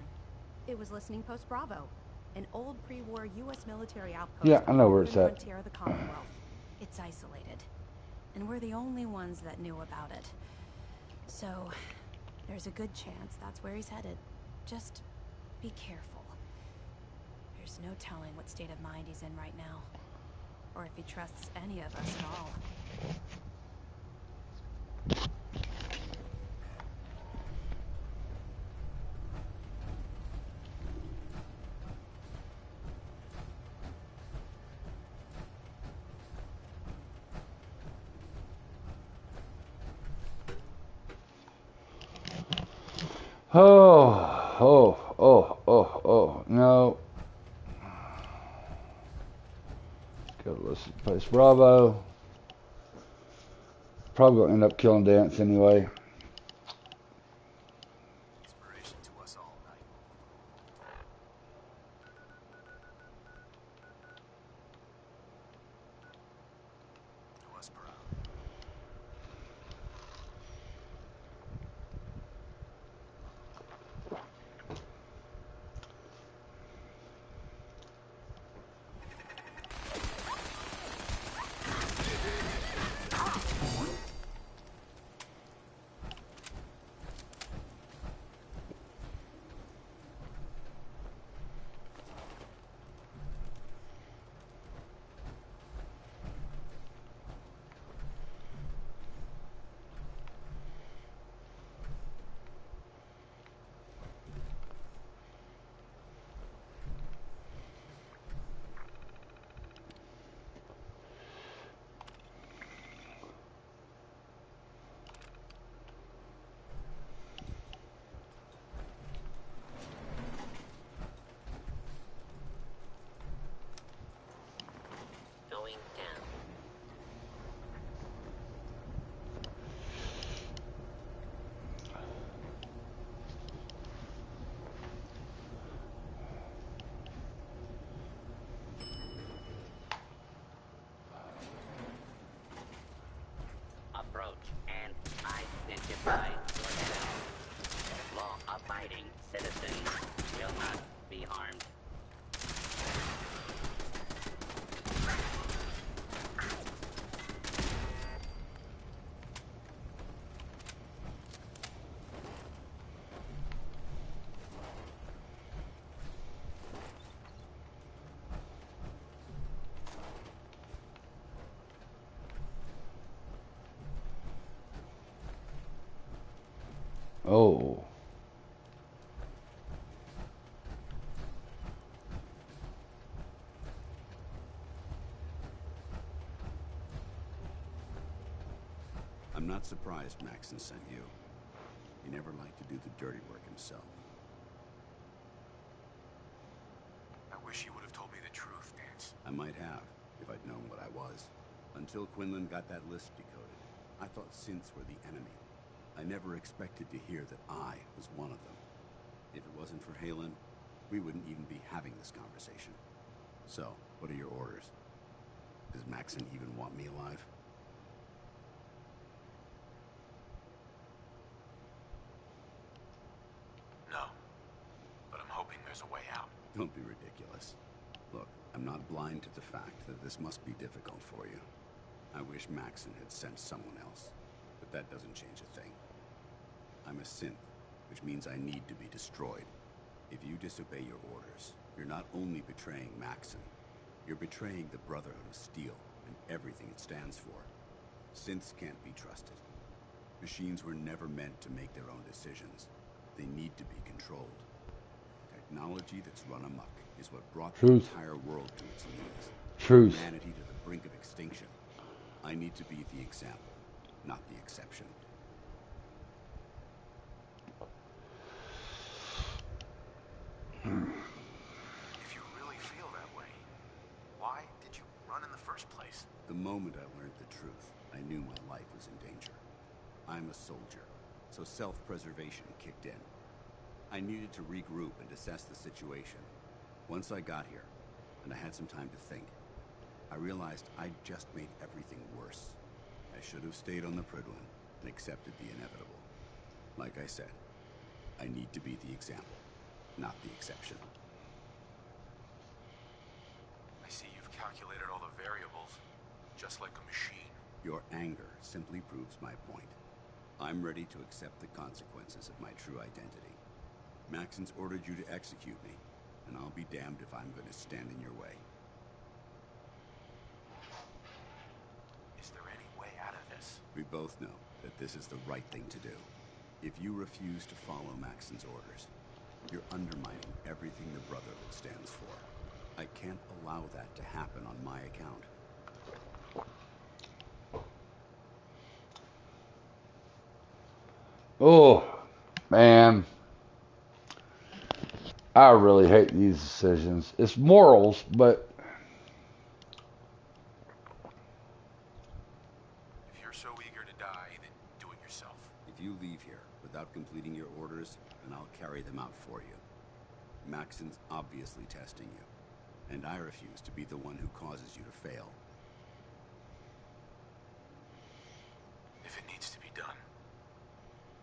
It was Listening Post Bravo, an old pre-war U.S. military outpost Yeah, I know on where the it's at. frontier of the Commonwealth. It's isolated, and we're the only ones that knew about it. So, there's a good chance that's where he's headed. Just be careful. There's no telling what state of mind he's in right now, or if he trusts any of us at all. No. Go to Listen Post Bravo. Probably gonna end up killing Danse anyway. Inspiration to us all night. To us proud. Going down. Approach and identify yourself. Law-abiding citizens will not be harmed. Oh. I'm not surprised Maxson sent you. He never liked to do the dirty work himself. I wish you would have told me the truth, Danse. I might have, if I'd known what I was. Until Quinlan got that list decoded, I thought synths were the enemy. I never expected to hear that I was one of them. If it wasn't for Halen, we wouldn't even be having this conversation. So, what are your orders? Does Maxson even want me alive? No. But I'm hoping there's a way out. Don't be ridiculous. Look, I'm not blind to the fact that this must be difficult for you. I wish Maxson had sent someone else, but that doesn't change a thing. I'm a synth, which means I need to be destroyed. If you disobey your orders, you're not only betraying Maxson, you're betraying the Brotherhood of Steel and everything it stands for. Synths can't be trusted. Machines were never meant to make their own decisions. They need to be controlled. Technology that's run amok is what brought the entire world to its knees. Humanity to the brink of extinction. I need to be the example, not the exception. If you really feel that way, why did you run in the first place? The moment I learned the truth, I knew my life was in danger. I'm a soldier, so self-preservation kicked in. I needed to regroup and assess the situation. Once I got here, and I had some time to think, I realized I'd just made everything worse. I should have stayed on the Prydwen and accepted the inevitable. Like I said, I need to be the example, not the exception. I see you've calculated all the variables, just like a machine. Your anger simply proves my point. I'm ready to accept the consequences of my true identity. Maxson's ordered you to execute me, and I'll be damned if I'm going to stand in your way. Is there any way out of this? We both know that this is the right thing to do. If you refuse to follow Maxson's orders, you're undermining everything the Brotherhood stands for. I can't allow that to happen on my account. Oh, man. I really hate these decisions. It's morals, but... If you're so eager to die, then do it yourself. If you leave here without completing your orders, then I'll carry them out for you. Maxson's obviously testing you, and I refuse to be the one who causes you to fail. If it needs to be done,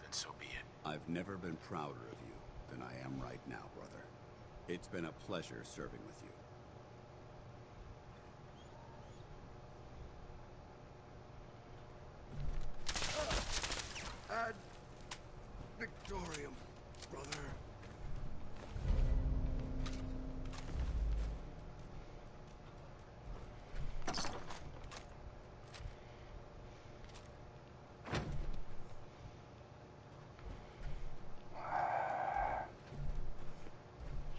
then so be it. I've never been prouder of you than I am right now, brother. It's been a pleasure serving with you. Ad Victorium, brother.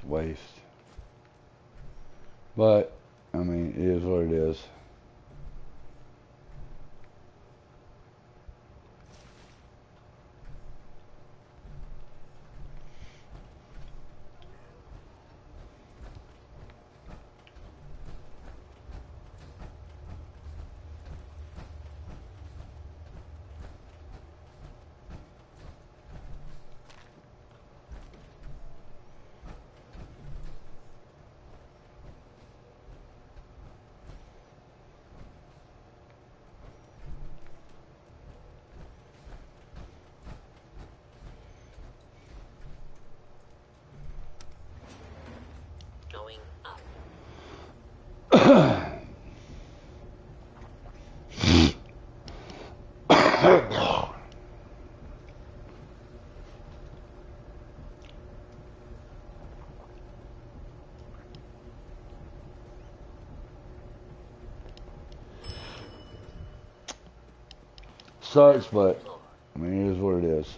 Waste. But, I mean, it is what it is. Going up. Sucks, but I mean, it is what it is.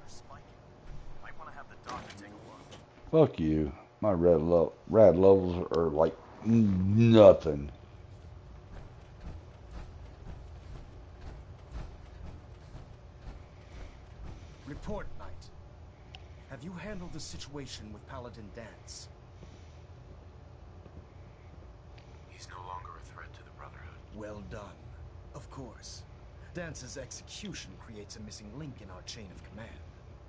are spiking. Might want to have the doctor take a look. Fuck you. My rad levels are like nothing. Report, Knight. Have you handled the situation with Paladin Danse? He's no longer a threat to the Brotherhood. Well done. Of course. Dance's execution creates a missing link in our chain of command.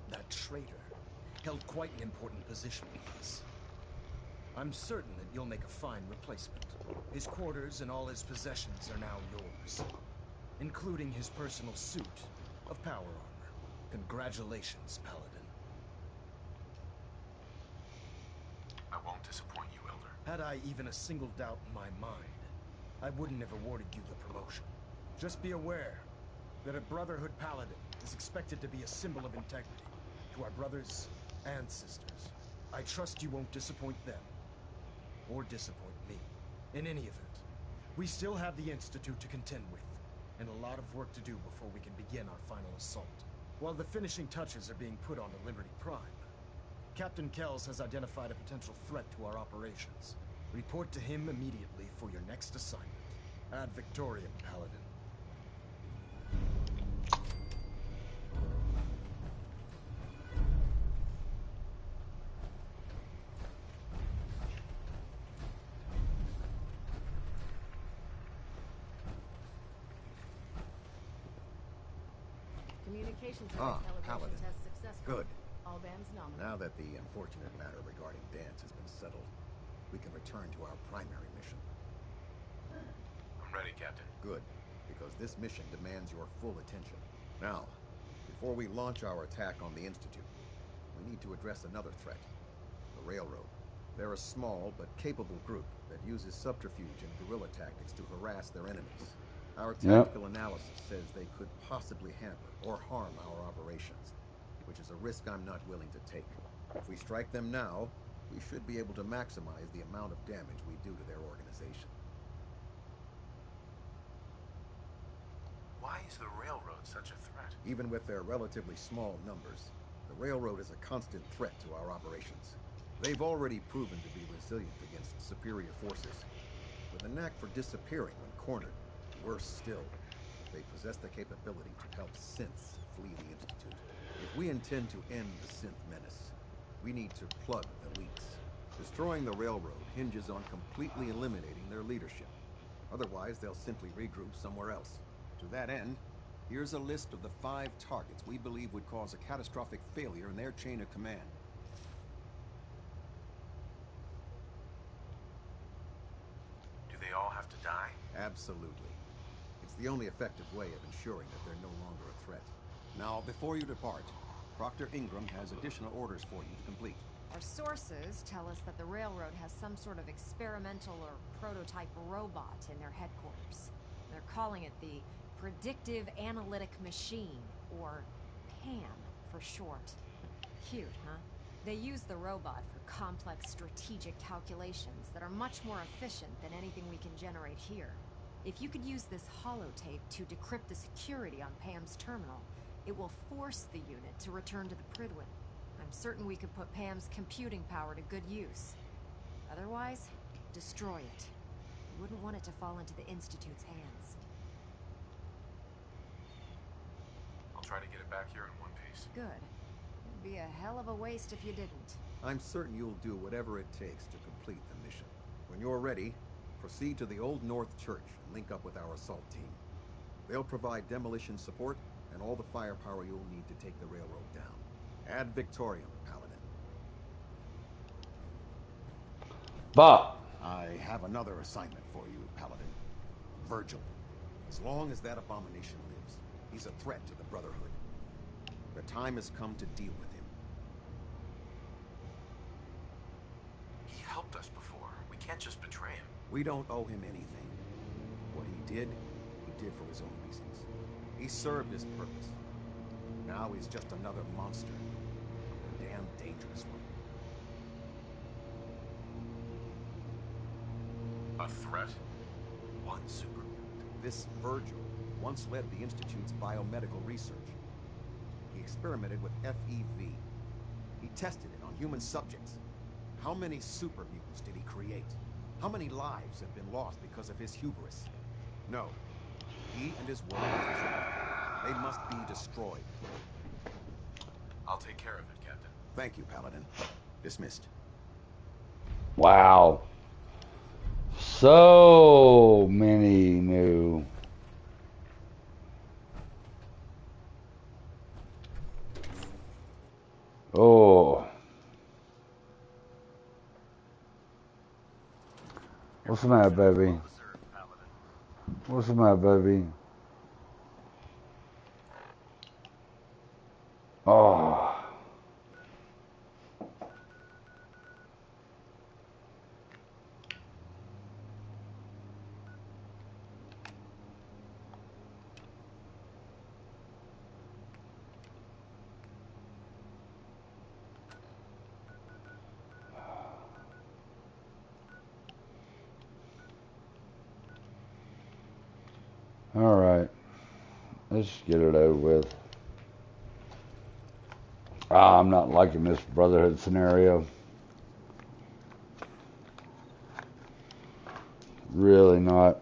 That traitor held quite an important position with us. I'm certain that you'll make a fine replacement. His quarters and all his possessions are now yours, including his personal suit of power armor. Congratulations, Paladin. I won't disappoint you, Elder. Had I even a single doubt in my mind, I wouldn't have awarded you the promotion. Just be aware that a Brotherhood Paladin is expected to be a symbol of integrity to our brothers and sisters. I trust you won't disappoint them, or disappoint me. In any event, we still have the Institute to contend with, and a lot of work to do before we can begin our final assault. While the finishing touches are being put onto Liberty Prime, Captain Kells has identified a potential threat to our operations. Report to him immediately for your next assignment. Ad Victoriam, Paladin. Communications Ah, intelligence Paladin. test successful. Good. All bands nominal. Now that the unfortunate matter regarding Danse has been settled, we can return to our primary mission. I'm ready, Captain. Good, because this mission demands your full attention. Now, before we launch our attack on the Institute, we need to address another threat, the Railroad. They're a small but capable group that uses subterfuge and guerrilla tactics to harass their enemies. Our tactical analysis says they could possibly hamper or harm our operations, which is a risk I'm not willing to take. If we strike them now, we should be able to maximize the amount of damage we do to their organization. Why is the Railroad such a threat? Even with their relatively small numbers, the Railroad is a constant threat to our operations. They've already proven to be resilient against superior forces, with a knack for disappearing when cornered. Worse still, they possess the capability to help synths flee the Institute. If we intend to end the synth menace, we need to plug the leaks. Destroying the Railroad hinges on completely eliminating their leadership. Otherwise, they'll simply regroup somewhere else. To that end, here's a list of the 5 targets we believe would cause a catastrophic failure in their chain of command. Do they all have to die? Absolutely. It's the only effective way of ensuring that they're no longer a threat. Now, before you depart, Proctor Ingram has additional orders for you to complete. Our sources tell us that the Railroad has some sort of experimental or prototype robot in their headquarters. They're calling it the Predictive Analytic Machine, or PAM for short. Cute, huh? They use the robot for complex strategic calculations that are much more efficient than anything we can generate here. If you could use this holotape to decrypt the security on Pam's terminal, it will force the unit to return to the Prydwen. I'm certain we could put Pam's computing power to good use. Otherwise, destroy it. We wouldn't want it to fall into the Institute's hands. I'll try to get it back here in one piece. Good. It'd be a hell of a waste if you didn't. I'm certain you'll do whatever it takes to complete the mission. When you're ready, proceed to the Old North Church and link up with our assault team. They'll provide demolition support and all the firepower you'll need to take the railroad down. Ad Victoriam, Paladin. Bob! I have another assignment for you, Paladin. Virgil. As long as that abomination lives, he's a threat to the Brotherhood. The time has come to deal with him. He helped us before. We can't just betray him. We don't owe him anything. What he did for his own reasons. He served his purpose. Now he's just another monster. A damn dangerous one. A threat? One supermutant. This Virgil once led the Institute's biomedical research. He experimented with FEV. He tested it on human subjects. How many super mutants did he create? How many lives have been lost because of his hubris? No. He and his work are trapped. They must be destroyed. I'll take care of it, Captain. Thank you, Paladin. Dismissed. Wow. So many new. Oh. What's the matter, baby? What's the matter, baby? Oh. All right. Let's get it over with. I'm not liking this Brotherhood scenario. Really not.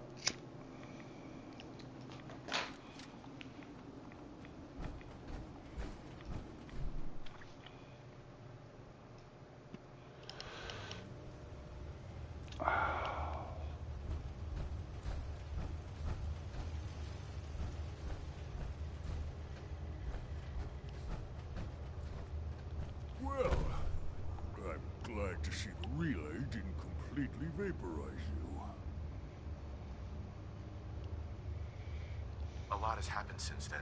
Well, I'm glad to see the relay didn't completely vaporize you. A lot has happened since then.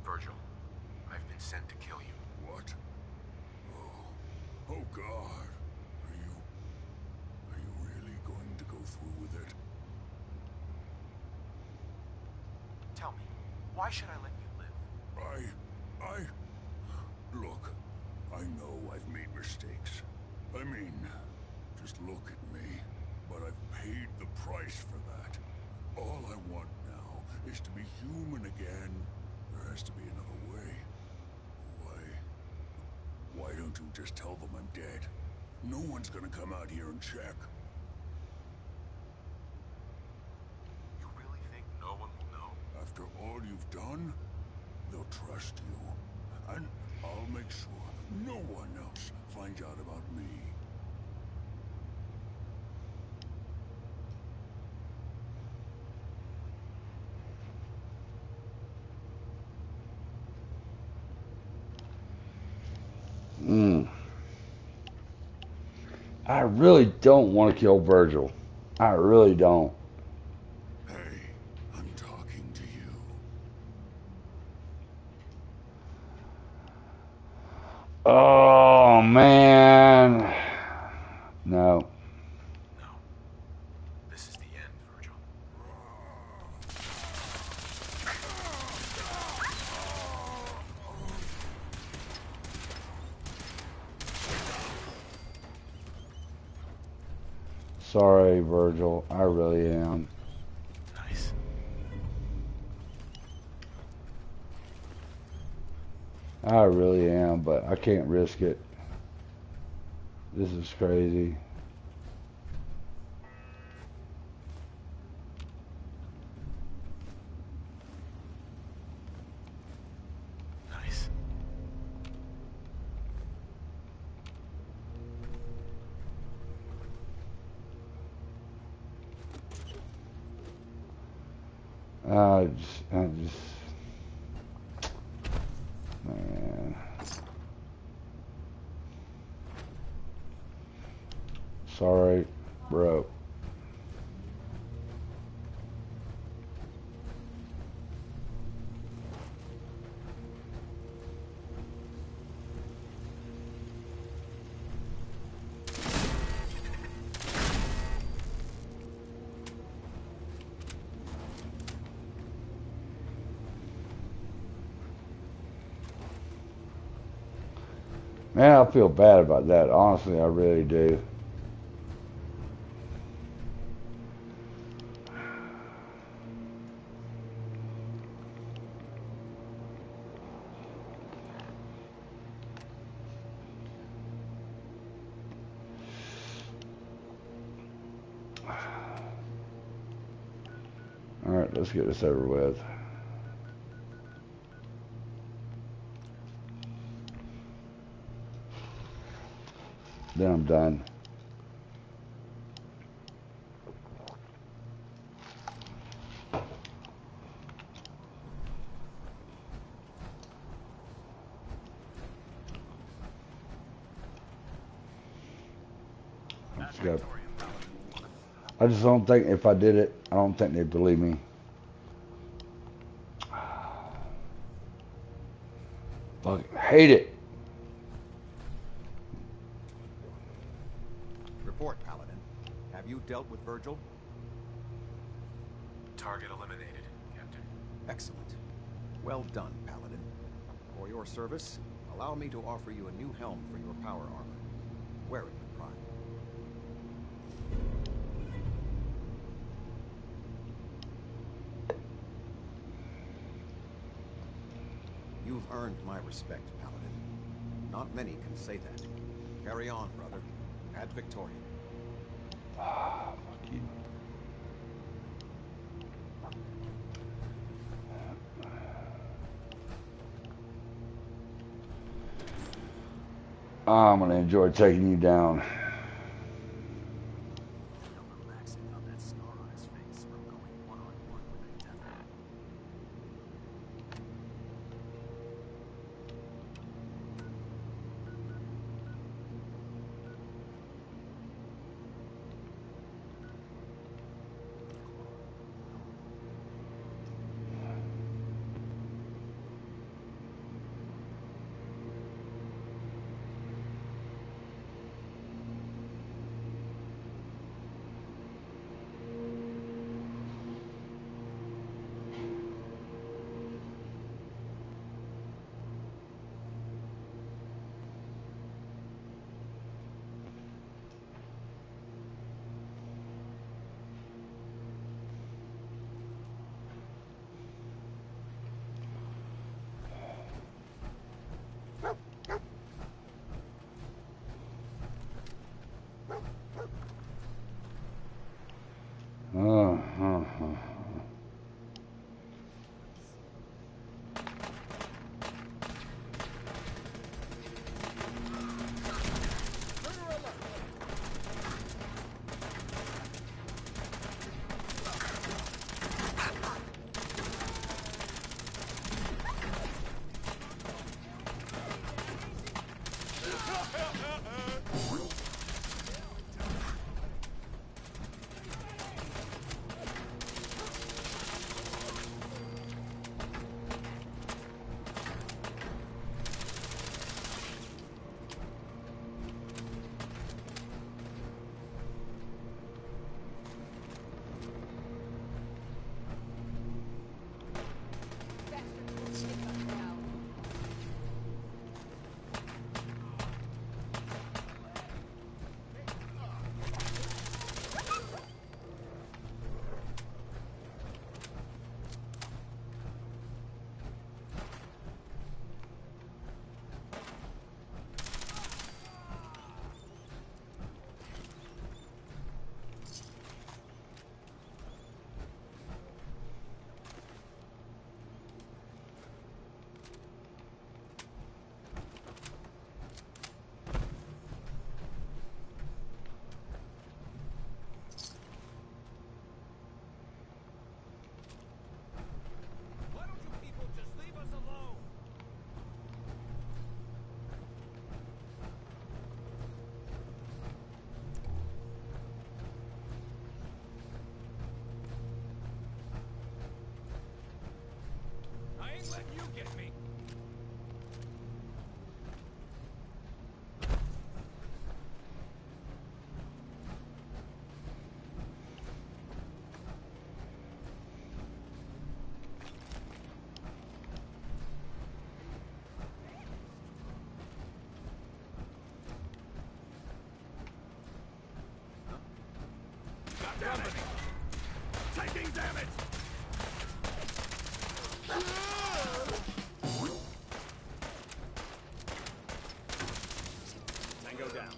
Virgil, I've been sent to kill you. What? Oh God. Are you really going to go through with it? Tell me, why should I let you live? Look, I know I've made mistakes. I mean, just look at me. But I've paid the price for that. All I want now is to be human again. There has to be another way. Why don't you just tell them I'm dead? No one's gonna come out here and check. You really think no one will know? After all you've done, they'll trust you. And I'll make sure no one else finds out about me. I really don't want to kill Virgil. I really don't. Hey, I'm talking to you. Oh, man. No. This is the end, Virgil. Sorry, Virgil. I really am. Nice. I really am, but I can't risk it. This is crazy. Nice. I just, man. Sorry, bro. Man, I feel bad about that. Honestly, I really do. Alright, let's get this over with. Then I'm done. I just don't think if I did it, I don't think they'd believe me. Fucking hate it. Report, Paladin. Have you dealt with Virgil? Target eliminated, Captain. Excellent. Well done, Paladin. For your service, allow me to offer you a new helm for your power armor. Wear it with pride. You've earned my respect, Paladin. Not many can say that. Carry on, brother. Ad Victoriam. Ah, fuck you. I'm gonna enjoy taking you down. Let you get me. Got damage. Taking damage. Tango down.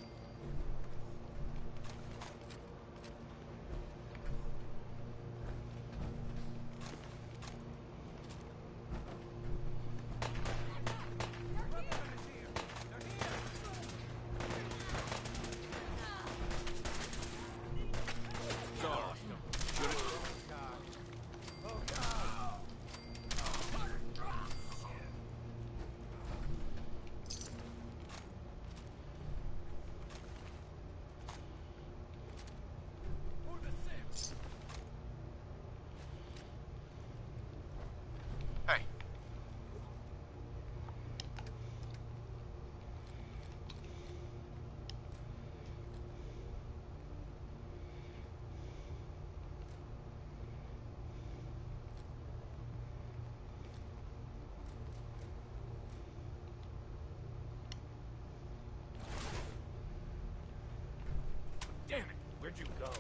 Where'd you go?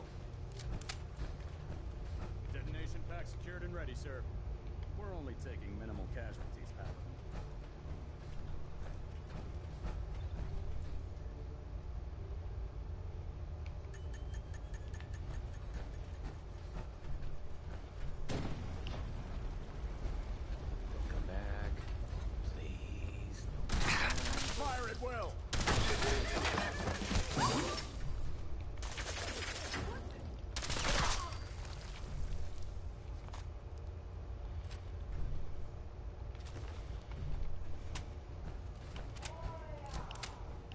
Detonation pack secured and ready, sir. We're only taking minimal casualties, Paladin. Come back. Please. Fire at will!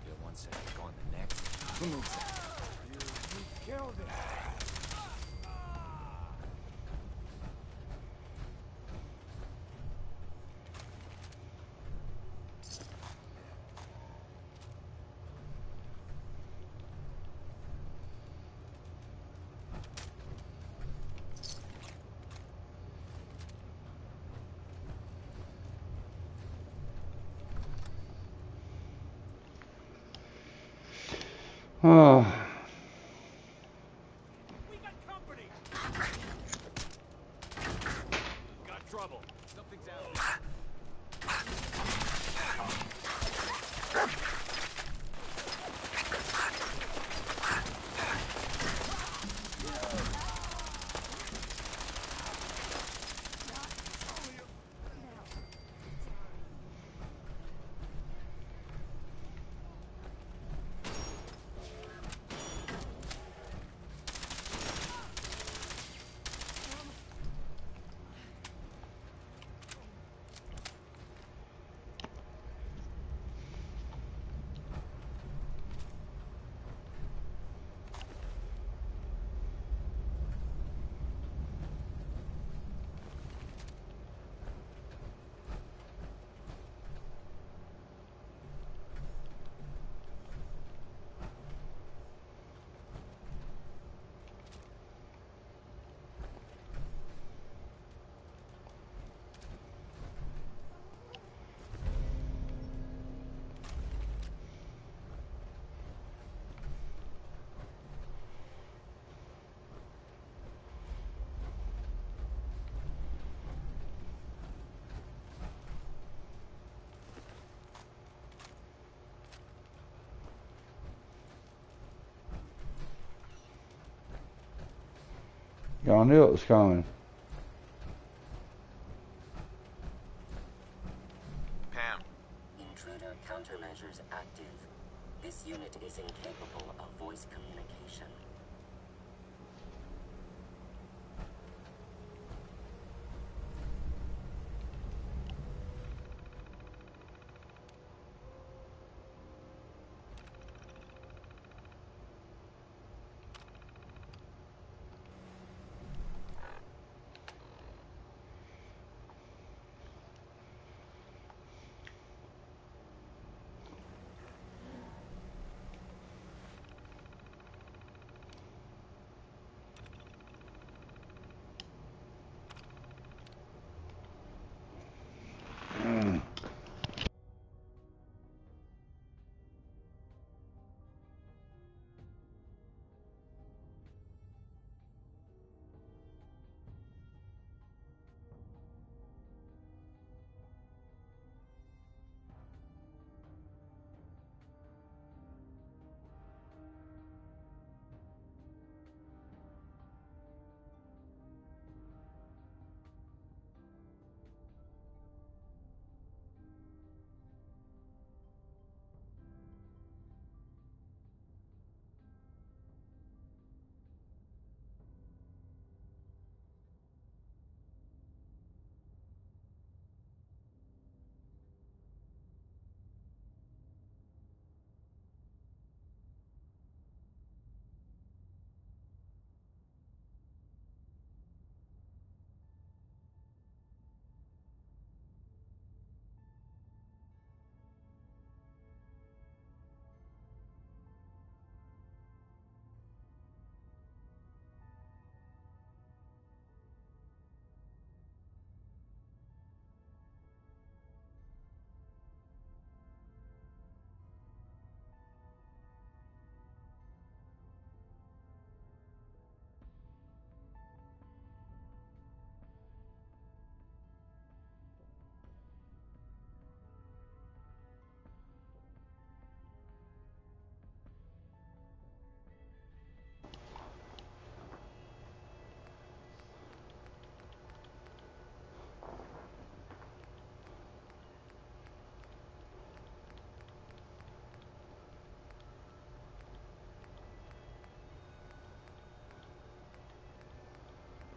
Get one second, go on the next. Who moves that? You killed it. Oh. We got company! Got trouble. Something's out there. Y'all knew it was coming. Pam. Intruder countermeasures active. This unit is incapable of voice communication.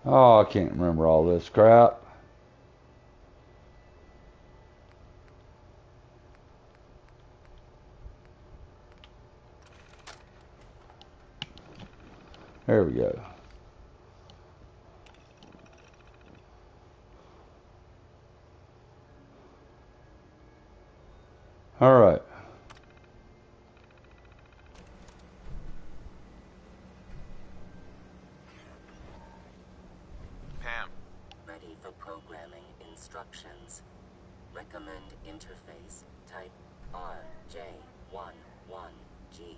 Oh, I can't remember all this crap. There we go. All right. Pam. Ready for programming instructions. Recommend interface type RJ11G.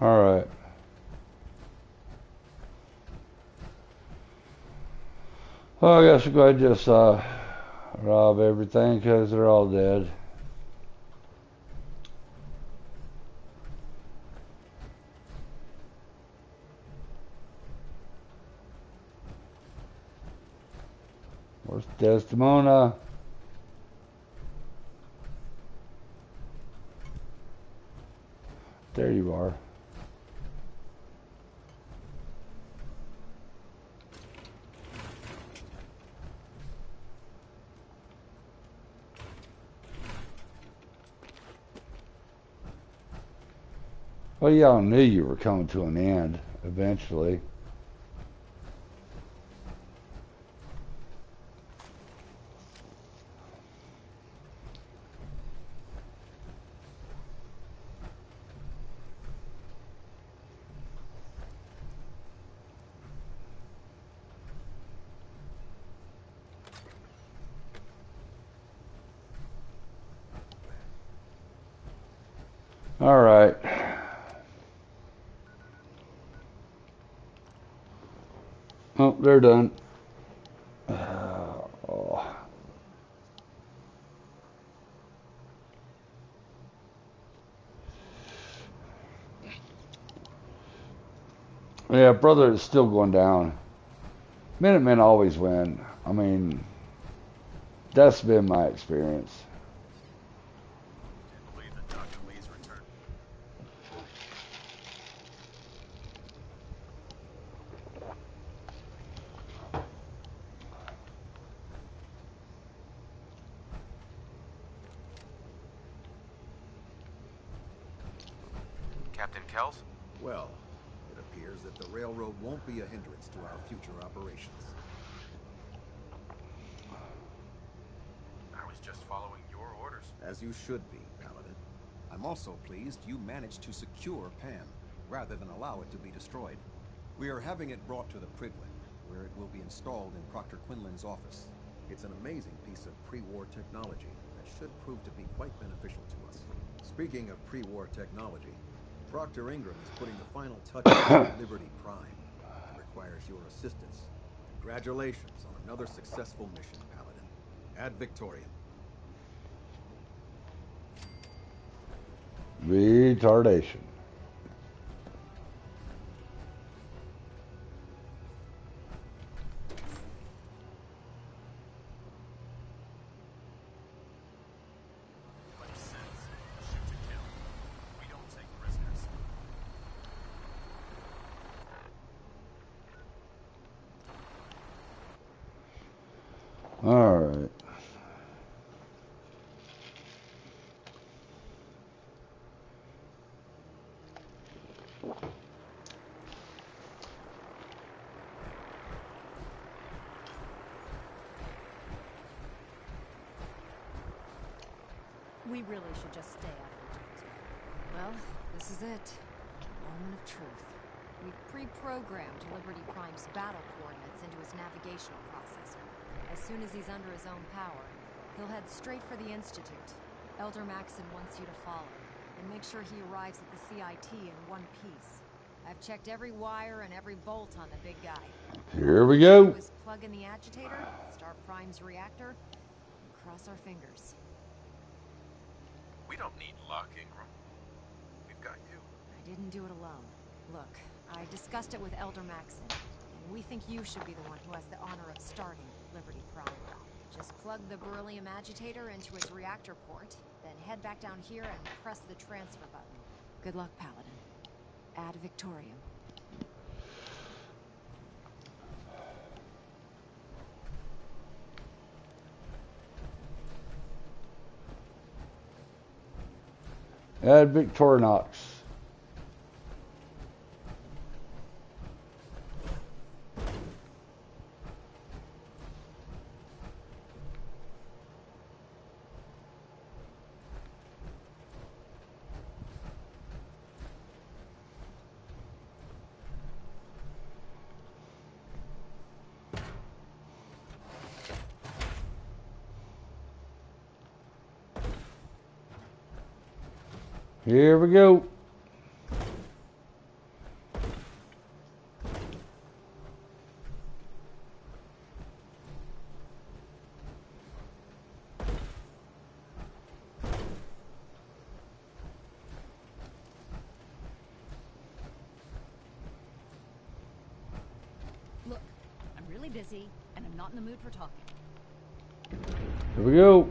All right. Well, I guess we'll go ahead and just rob everything because they're all dead. Where's Desdemona? There you are. Well, y'all knew you were coming to an end eventually. All right. Oh, they're done. Oh. Yeah, brother is still going down. Minutemen always win. I mean, that's been my experience. Captain Kells? Well, it appears that the railroad won't be a hindrance to our future operations. I was just following your orders. As you should be, Paladin. I'm also pleased you managed to secure Pam, rather than allow it to be destroyed. We are having it brought to the Prydwen, where it will be installed in Proctor Quinlan's office. It's an amazing piece of pre-war technology that should prove to be quite beneficial to us. Speaking of pre-war technology, Proctor Ingram is putting the final touches on Liberty Prime. It requires your assistance. Congratulations on another successful mission, Paladin. Ad Victoriam. Retardation. All right. We really should just stay out of each other's way. Well, this is it. Moment of truth. We've pre-programmed Liberty Prime's battle coordinates into his navigational processor. As soon as he's under his own power, he'll head straight for the Institute. Elder Maxon wants you to follow, and make sure he arrives at the CIT in one piece. I've checked every wire and every bolt on the big guy. Here we go. Just plug in the agitator, start Prime's reactor, and cross our fingers. We don't need luck, Ingram. We've got you. I didn't do it alone. Look, I discussed it with Elder Maxon, and we think you should be the one who has the honor of starting Liberty Prime. Just plug the beryllium agitator into its reactor port, then head back down here and press the transfer button. Good luck, Paladin. Ad Victoriam. Ad Victorinox. Here we go. Look, I'm really busy, and I'm not in the mood for talking. Here we go.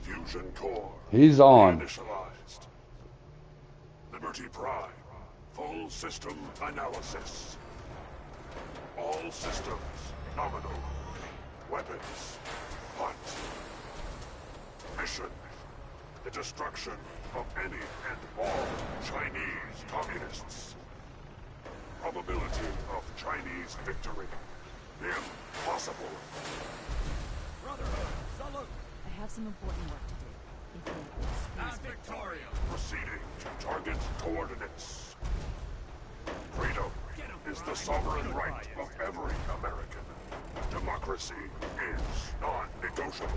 Fusion core. He's on. Initialized. Liberty Prime. Full system analysis. All systems nominal. Weapons hot. Mission: the destruction of any and all Chinese communists. Probability of Chinese victory: impossible. Brotherhood, salute! I have some important work to do. If you'll excuse me. Victoria. Proceeding to target coordinates. Freedom is the sovereign right of every American. Democracy is non-negotiable.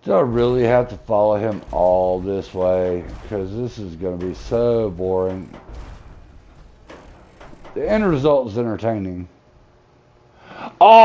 Do I really have to follow him all this way? Because this is going to be so boring. The end result is entertaining. Oh!